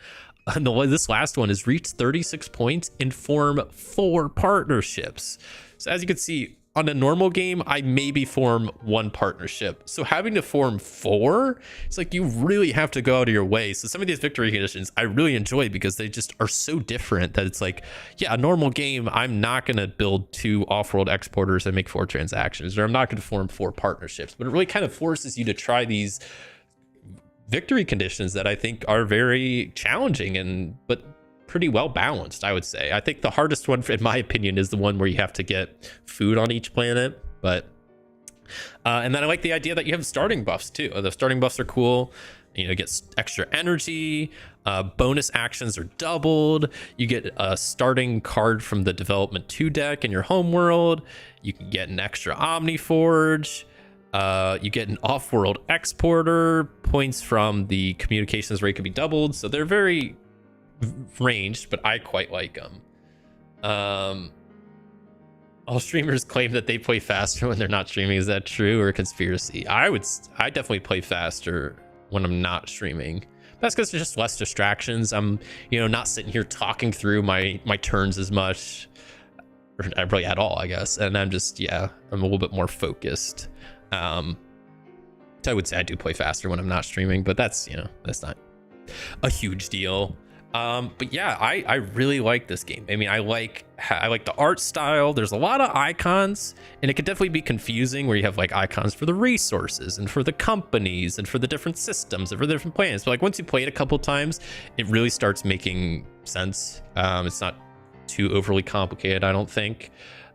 And this last one is reach 36 points and form 4 partnerships. So as you can see, on a normal game, I maybe form 1 partnership. So having to form 4, it's like you really have to go out of your way. So some of these victory conditions I really enjoy because they just are so different that it's like, yeah, a normal game, I'm not going to build 2 off-world exporters and make 4 transactions, or I'm not going to form 4 partnerships. But it really kind of forces you to try these victory conditions that I think are very challenging but pretty well balanced, I would say. I think the hardest one, in my opinion, is the one where you have to get food on each planet. But and then I like the idea that you have starting buffs too. The starting buffs are cool. You know, get extra energy, bonus actions are doubled, you get a starting card from the development 2 deck in your home world, you can get an extra Omniforge, you get an off-world exporter, points from the communications rate can be doubled. So they're very ranged, but I quite like them. All streamers claim that they play faster when they're not streaming. Is that true or a conspiracy? I definitely play faster when I'm not streaming. That's because there's just less distractions. I'm, you know, not sitting here talking through my turns as much, or really at all, I guess. And I'm just, yeah, I'm a little bit more focused. So I would say I do play faster when I'm not streaming, but that's, you know, that's not a huge deal. But yeah, I really like this game. I mean, I like the art style. There's a lot of icons, and it could definitely be confusing where you have like icons for the resources and for the companies and for the different systems and for the different planets. But like once you play it a couple times, it really starts making sense. It's not too overly complicated, I don't think.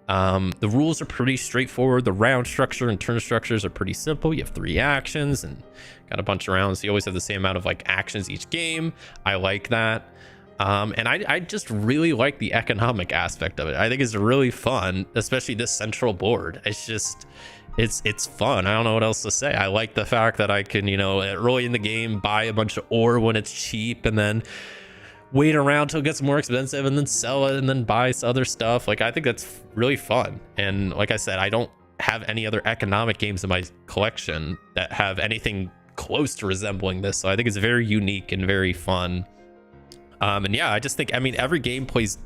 The rules are pretty straightforward. The round structure and turn structures are pretty simple. You have 3 actions and got a bunch of rounds. So you always have the same amount of like actions each game. I like that. And I just really like the economic aspect of it. I think it's really fun, especially this central board. It's just, it's fun. I don't know what else to say. I like the fact that I can, you know, early in the game, buy a bunch of ore when it's cheap, and then wait around till it gets more expensive and then sell it and then buy some other stuff. Like, I think that's really fun. And like I said, I don't have any other economic games in my collection that have anything close to resembling this. So I think it's very unique and very fun. And yeah, I just think, I mean, every game plays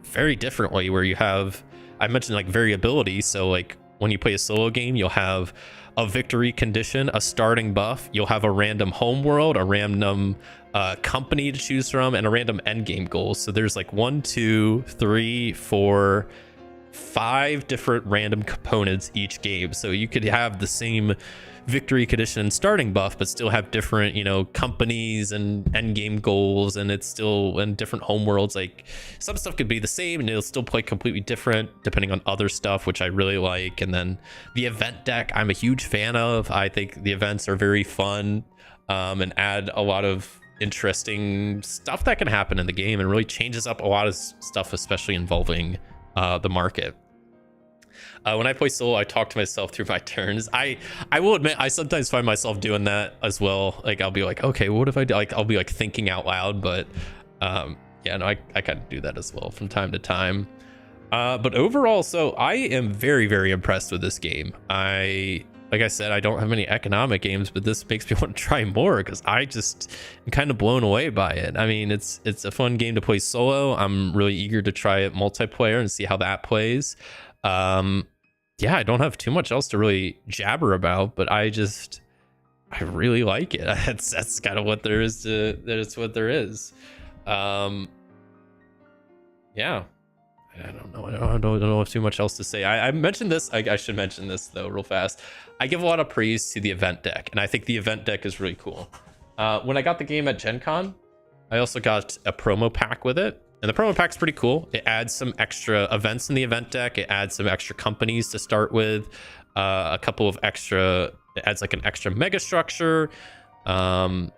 very differently, where you have I mentioned like variability. So like when you play a solo game, you'll have a victory condition, a starting buff, you'll have a random home world, a random company to choose from, and a random end game goal. So there's like 1, 2, 3, 4, 5 different random components each game. So you could have the same victory condition and starting buff, but still have different, you know, companies and end game goals, and it's still in different home worlds. Like some stuff could be the same and it'll still play completely different depending on other stuff, which I really like. And then the event deck, I'm a huge fan of. I think the events are very fun, and add a lot of interesting stuff that can happen in the game, and really changes up a lot of stuff, especially involving the market. When I play solo, I talk to myself through my turns. I will admit, I sometimes find myself doing that as well. Like I'll be like, okay, what if I do? Like I'll be like thinking out loud, but yeah, no, I kind of do that as well from time to time. But overall, so I am very, very impressed with this game. Like I said, I don't have many economic games, but this makes me want to try more because I just am kind of blown away by it. I mean, it's a fun game to play solo. I'm really eager to try it multiplayer and see how that plays. Yeah, I don't have too much else to really jabber about, but I really like it. That's kind of what there is to, that's what there is. Yeah, I don't know. I don't know too much else to say. I mentioned this. I should mention this though, real fast. I give a lot of praise to the event deck, and I think the event deck is really cool. When I got the game at Gen Con, I also got a promo pack with it. And the promo pack's pretty cool. It adds some extra events in the event deck. It adds some extra companies to start with. A couple of extra, it adds like an extra mega structure. But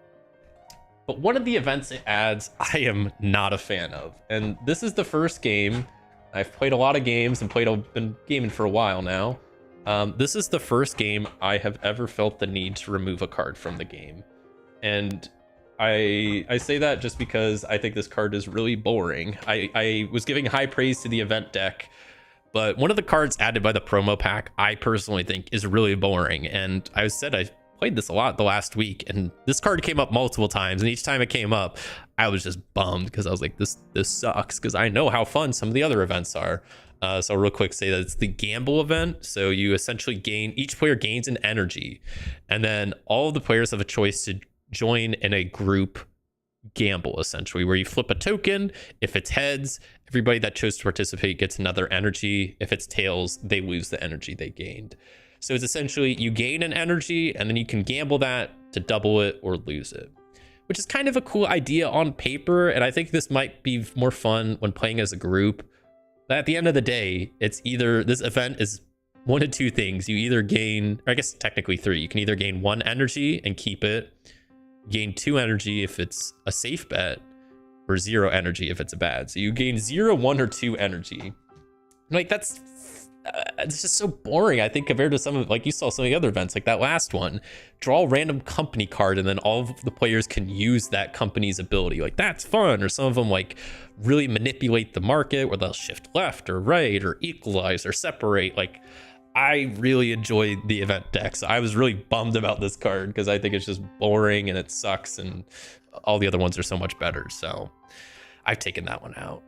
one of the events it adds, I am not a fan of. And this is the first game. I've played a lot of games and been gaming for a while now. This is the first game I have ever felt the need to remove a card from the game. And I say that just because I think this card is really boring. I was giving high praise to the event deck, but one of the cards added by the promo pack, I personally think is really boring. And I played this a lot the last week, and this card came up multiple times, and each time it came up, I was just bummed because I was like, this sucks, because I know how fun some of the other events are. So real quick, say that it's the gamble event. So you essentially each player gains an energy, and then all of the players have a choice to join in a group gamble, essentially, where you flip a token. If it's heads, everybody that chose to participate gets another energy. If it's tails, they lose the energy they gained. So it's essentially you gain an energy and then you can gamble that to double it or lose it, which is kind of a cool idea on paper. And I think this might be more fun when playing as a group. But at the end of the day, it's either, this event is one of two things. You either gain, or I guess technically 3, you can either gain 1 energy and keep it, gain 2 energy if it's a safe bet, or 0 energy if it's a bad. So you gain 0, 1, or 2 energy. Like it's just so boring, I think, compared to some of, like you saw some of the other events, like that last one. Draw a random company card and then all of the players can use that company's ability. Like that's fun. Or some of them like really manipulate the market, where they'll shift left or right or equalize or separate. Like I really enjoy the event deck, so I was really bummed about this card because I think it's just boring and it sucks, and all the other ones are so much better. So I've taken that one out.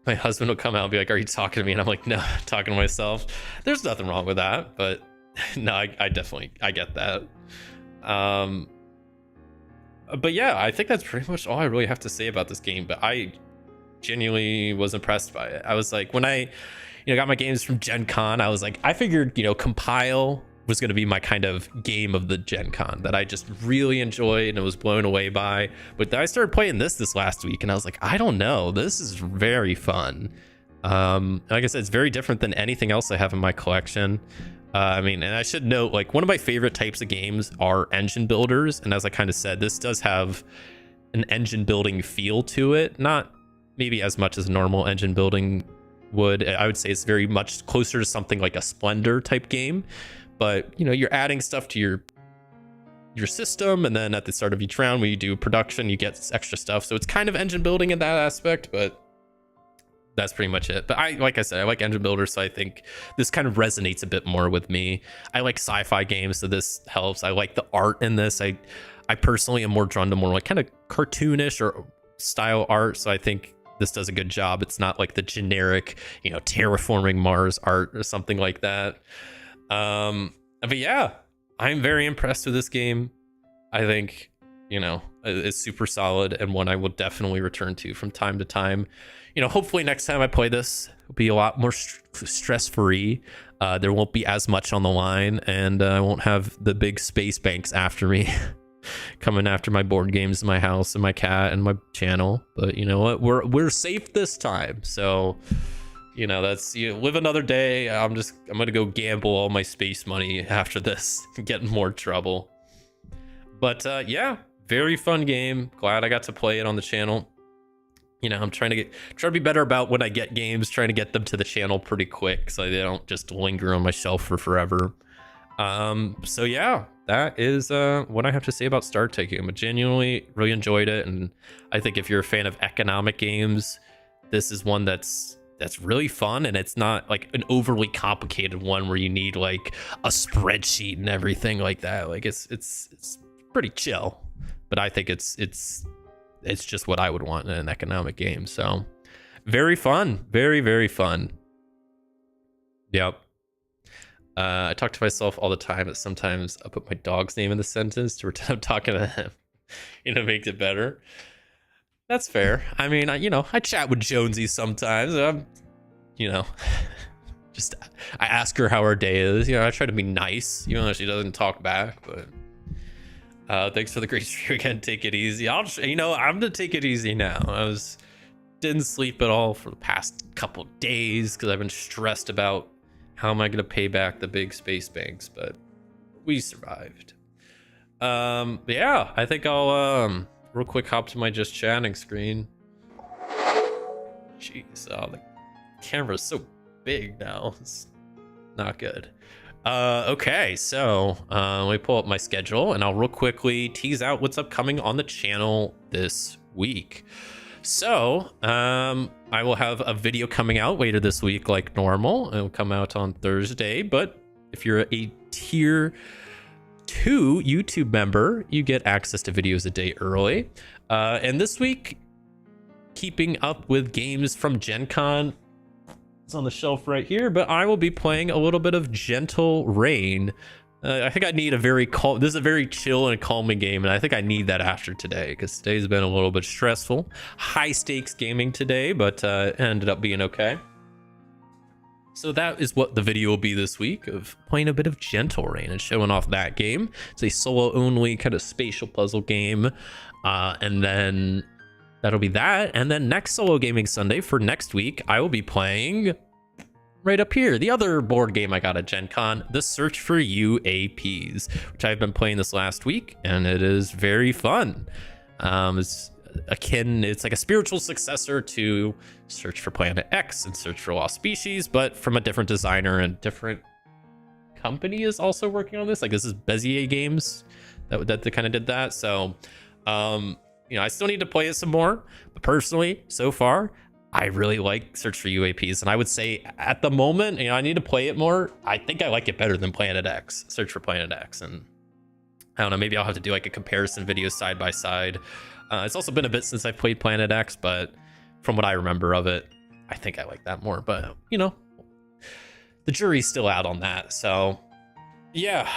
My husband will come out and be like, "Are you talking to me?" And I'm like, "No, I'm talking to myself." There's nothing wrong with that, but no, I definitely get that. But yeah, I think that's pretty much all I really have to say about this game. But I genuinely was impressed by it. I was like, when I got my games from Gen Con, I was like, I figured, Compile was going to be my kind of game of the Gen Con that I just really enjoyed and was blown away by. But then I started playing this last week, and I was like, I don't know, this is very fun. Like I said, it's very different than anything else I have in my collection. And I should note, like, one of my favorite types of games are engine builders. And as I kind of said, this does have an engine building feel to it. Not maybe as much as normal engine building would. I would say it's very much closer to something like a Splendor type game, but you're adding stuff to your system, and then at the start of each round when you do production, you get extra stuff. So it's kind of engine building in that aspect, but that's pretty much it. But like I said, I like engine builders, so I think this kind of resonates a bit more with me. I like sci-fi games, so this helps. I like the art in this. I personally am more drawn to more like kind of cartoonish or style art, so I think this does a good job. It's not like the generic, you know, terraforming Mars art or something like that. But yeah, I'm very impressed with this game. I think, you know, it's super solid and one I will definitely return to from time to time. You know, hopefully next time I play this, it'll be a lot more stress-free. There won't be as much on the line, and I won't have the big space banks after me coming after my board games, my house, and my cat, and my channel. But you know what? We're safe this time. So, you know, that's, you know, live another day. I'm gonna go gamble all my space money after this and get in more trouble. But yeah, very fun game. Glad I got to play it on the channel. You know, I'm trying to be better about when I get games, trying to get them to the channel pretty quick so they don't just linger on my shelf for forever. So yeah, that is what I have to say about Star Tycoon. I genuinely really enjoyed it, and I think if you're a fan of economic games, this is one that's really fun, and it's not like an overly complicated one where you need like a spreadsheet and everything like that. Like it's pretty chill, but I think it's just what I would want in an economic game. So very fun, very, very fun. Yep. I talk to myself all the time, but sometimes I'll put my dog's name in the sentence to pretend I'm talking to him. You know, makes it better. That's fair. I mean, you know, I chat with Jonesy sometimes. You know, I ask her how her day is. You know, I try to be nice, even though she doesn't talk back. But thanks for the great stream again. Take it easy. You know, I'm gonna take it easy now. Didn't sleep at all for the past couple days because I've been stressed about how am I gonna pay back the big space banks, but we survived. Yeah, I think I'll real quick hop to my just chatting screen. Jeez, oh, the camera's so big now. It's not good. Okay, so let me pull up my schedule and I'll real quickly tease out what's upcoming on the channel this week. So I will have a video coming out later this week like normal. It will come out on Thursday, but if you're a tier 2 YouTube member, you get access to videos a day early. And this week, keeping up with games from Gen Con, it's on the shelf right here, but I will be playing a little bit of Gentle Rain. I think I need this is a very chill and calming game, and I think I need that after today, because today's been a little bit stressful. High stakes gaming today, but it ended up being okay. So that is what the video will be this week, of playing a bit of Gentle Rain and showing off that game. It's a solo-only kind of spatial puzzle game, and then that'll be that. And then next Solo Gaming Sunday for next week, I will be playing right up here, the other board game I got at Gen Con, The Search for UAPs, which I've been playing this last week, and it is very fun. It's like a spiritual successor to Search for Planet X and Search for Lost Species, but from a different designer, and different company is also working on this. Like, this is Bezier Games that they kind of did that. So, you know, I still need to play it some more, but personally, so far, I really like Search for UAPs, and I would say at the moment, you know, I need to play it more. I think I like it better than Planet X, Search for Planet X, and I don't know, maybe I'll have to do like a comparison video side by side. It's also been a bit since I played Planet X, but from what I remember of it, I think I like that more. But, you know, the jury's still out on that. So, yeah,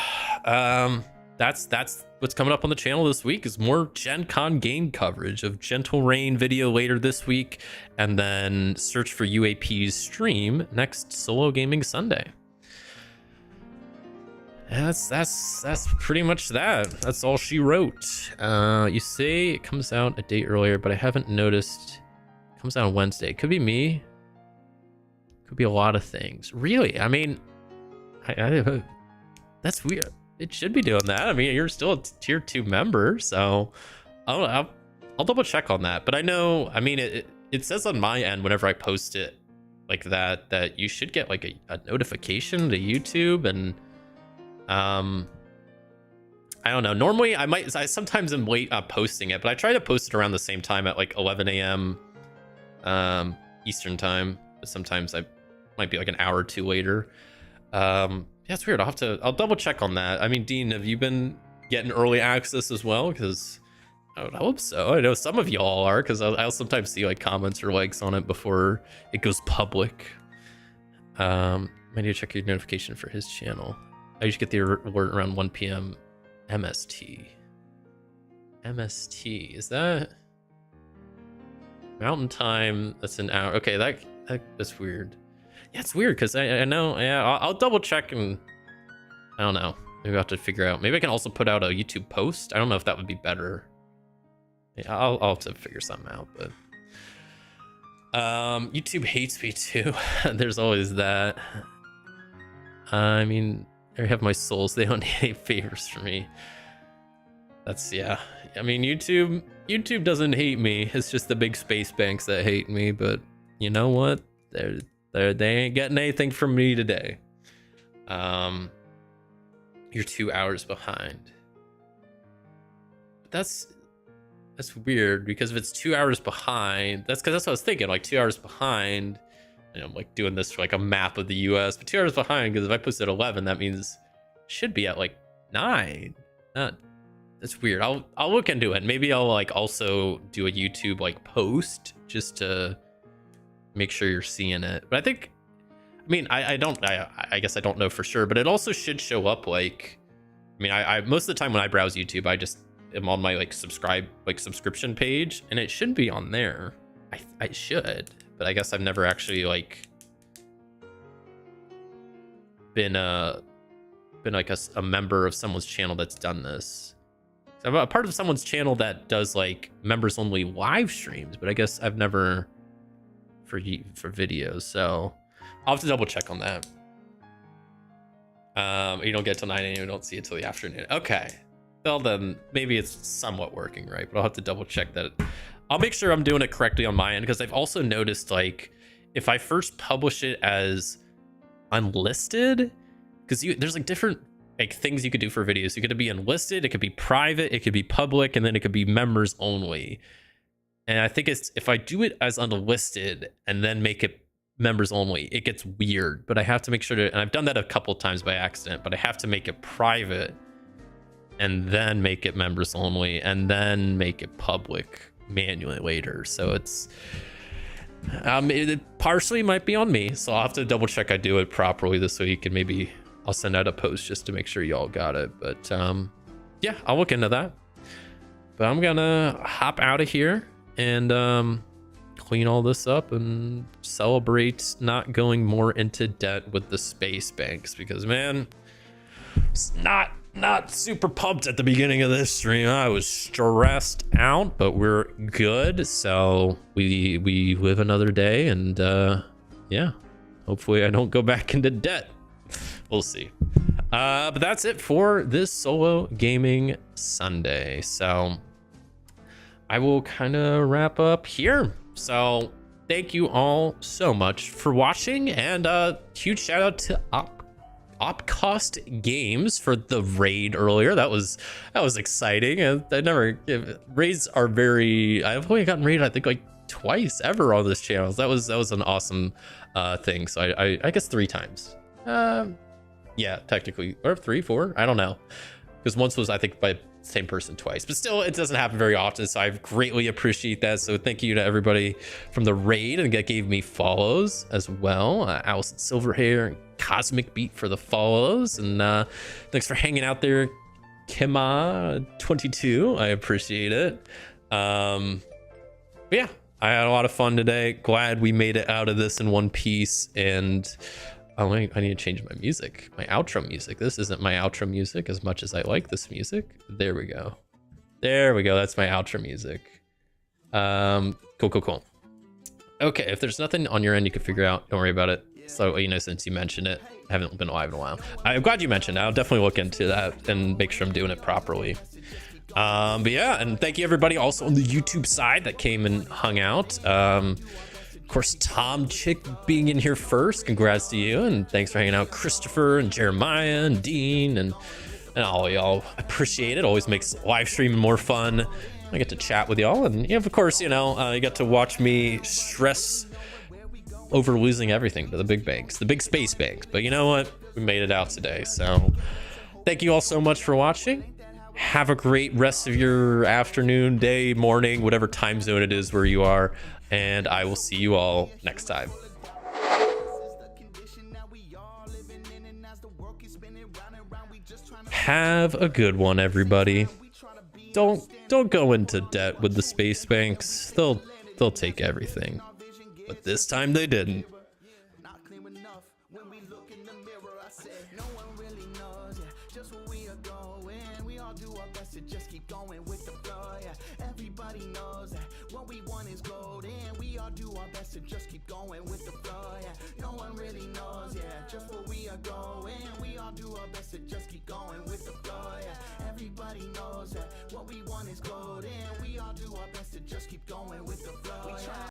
that's what's coming up on the channel this week, is more Gen Con game coverage of Gentle Rain video later this week, and then Search for UAP's stream next Solo Gaming Sunday. That's pretty much that. That's all she wrote. You say it comes out a day earlier, but I haven't noticed. It comes out on Wednesday. Could be me. Could be a lot of things. Really? I mean, that's weird. It should be doing that. I mean, you're still a tier 2 member, so I'll double check on that. But I know, I mean, it says on my end whenever I post it like that you should get like a notification to YouTube, and I don't know. Normally I sometimes am late posting it, but I try to post it around the same time at like 11 a.m. Eastern time. But sometimes I might be like an hour or two later. Yeah, it's weird. I'll double check on that. I mean, Dean, have you been getting early access as well? Because I would hope so. I know some of y'all are, because I'll sometimes see like comments or likes on it before it goes public. I need to check your notification for his channel. I usually get the alert around 1 p.m. MST. MST, is that Mountain Time? That's an hour. Okay, that's weird. Yeah, it's weird because I know. Yeah, I'll double check, and I don't know. Maybe I'll have to figure out. Maybe I can also put out a YouTube post. I don't know if that would be better. Yeah, I'll have to figure something out. But YouTube hates me too. There's always that. I mean, I have my souls. They don't need any favors for me. That's, yeah. I mean, YouTube doesn't hate me. It's just the big space banks that hate me. But you know what? They ain't getting anything from me today. You're 2 hours behind. But that's weird, because if it's 2 hours behind, that's because that's what I was thinking. Like 2 hours behind, and I'm like doing this for like a map of the US, but 2 hours behind, because if I posted 11, that means it should be at like 9. That's weird. I'll look into it. Maybe I'll like also do a YouTube like post just to make sure you're seeing it. But I mean, I guess I don't know for sure, but it also should show up like, I mean, I most of the time when I browse YouTube, I just am on my like subscription page, and it should be on there. I should, but I guess I've never actually like been like a member of someone's channel that's done this. So I'm a part of someone's channel that does like members only live streams, but I guess I've never for videos. So I'll have to double check on that. You don't get till 9 a.m. You don't see it till the afternoon. Okay. Well, then maybe it's somewhat working, right? But I'll have to double check that. I'll make sure I'm doing it correctly on my end, because I've also noticed like if I first publish it as unlisted, because there's like different like things you could do for videos. You could be unlisted, it could be private, it could be public, and then it could be members only. And I think it's if I do it as unlisted and then make it members only, it gets weird. But I have to make sure to, and I've done that a couple of times by accident, but I have to make it private and then make it members only and then make it public manually later. So it's it partially might be on me, so I'll have to double check I do it properly this week, and maybe I'll send out a post just to make sure y'all got it. But yeah, I'll look into that. But I'm gonna hop out of here and clean all this up and celebrate not going more into debt with the space banks, because man, it's not super pumped at the beginning of this stream. I was stressed out, but we're good. So we live another day, and yeah, hopefully I don't go back into debt. We'll see. But that's it for this solo gaming Sunday. So I will kind of wrap up here. So thank you all so much for watching, and huge shout out to Opcost Games for the raid earlier. That was exciting. I never raids are very. I've only gotten raided I think like twice ever on this channel. That was an awesome thing. So I guess 3 times. Yeah, technically, or 3, 4. I don't know, because once was I think by the same person twice, but still it doesn't happen very often, so I greatly appreciate that. So thank you to everybody from the raid and that gave me follows as well. Allison Silverhair and Cosmic Beat for the follows, and thanks for hanging out there, Kima22. I appreciate it. But yeah, I had a lot of fun today. Glad we made it out of this in one piece. And oh, I need to change my music, my outro music. This isn't my outro music as much as I like this music. There we go. That's my outro music. Cool. Okay, if there's nothing on your end you can figure out, don't worry about it. So, you know, since you mentioned it, I haven't been live in a while. I'm glad you mentioned it. I'll definitely look into that and make sure I'm doing it properly. But yeah, and thank you everybody also on the YouTube side that came and hung out. Of course, Tom Chick being in here first, congrats to you, and thanks for hanging out, Christopher and Jeremiah and Dean and all y'all. Appreciate it. Always makes live streaming more fun. I get to chat with y'all, and of course, you get to watch me stress over losing everything to the big banks, the big space banks. But you know what? We made it out today. So thank you all so much for watching. Have a great rest of your afternoon, day, morning, whatever time zone it is where you are. And I will see you all next time. Have a good one, everybody. Don't go into debt with the space banks. They'll take everything. But this time they didn't. Not clear enough when we look in the mirror. I said, no one really knows, yeah, just where we are going. We all do our best to just keep going with the flow, yeah. Everybody knows that what we want is gold, and we all do our best to just keep going with the flow, yeah. No one really knows, yeah, just where we are going. We all do our best to just keep going with the flow, yeah. Everybody knows that what we want is gold, and we all do our best to just keep going with the flow, yeah.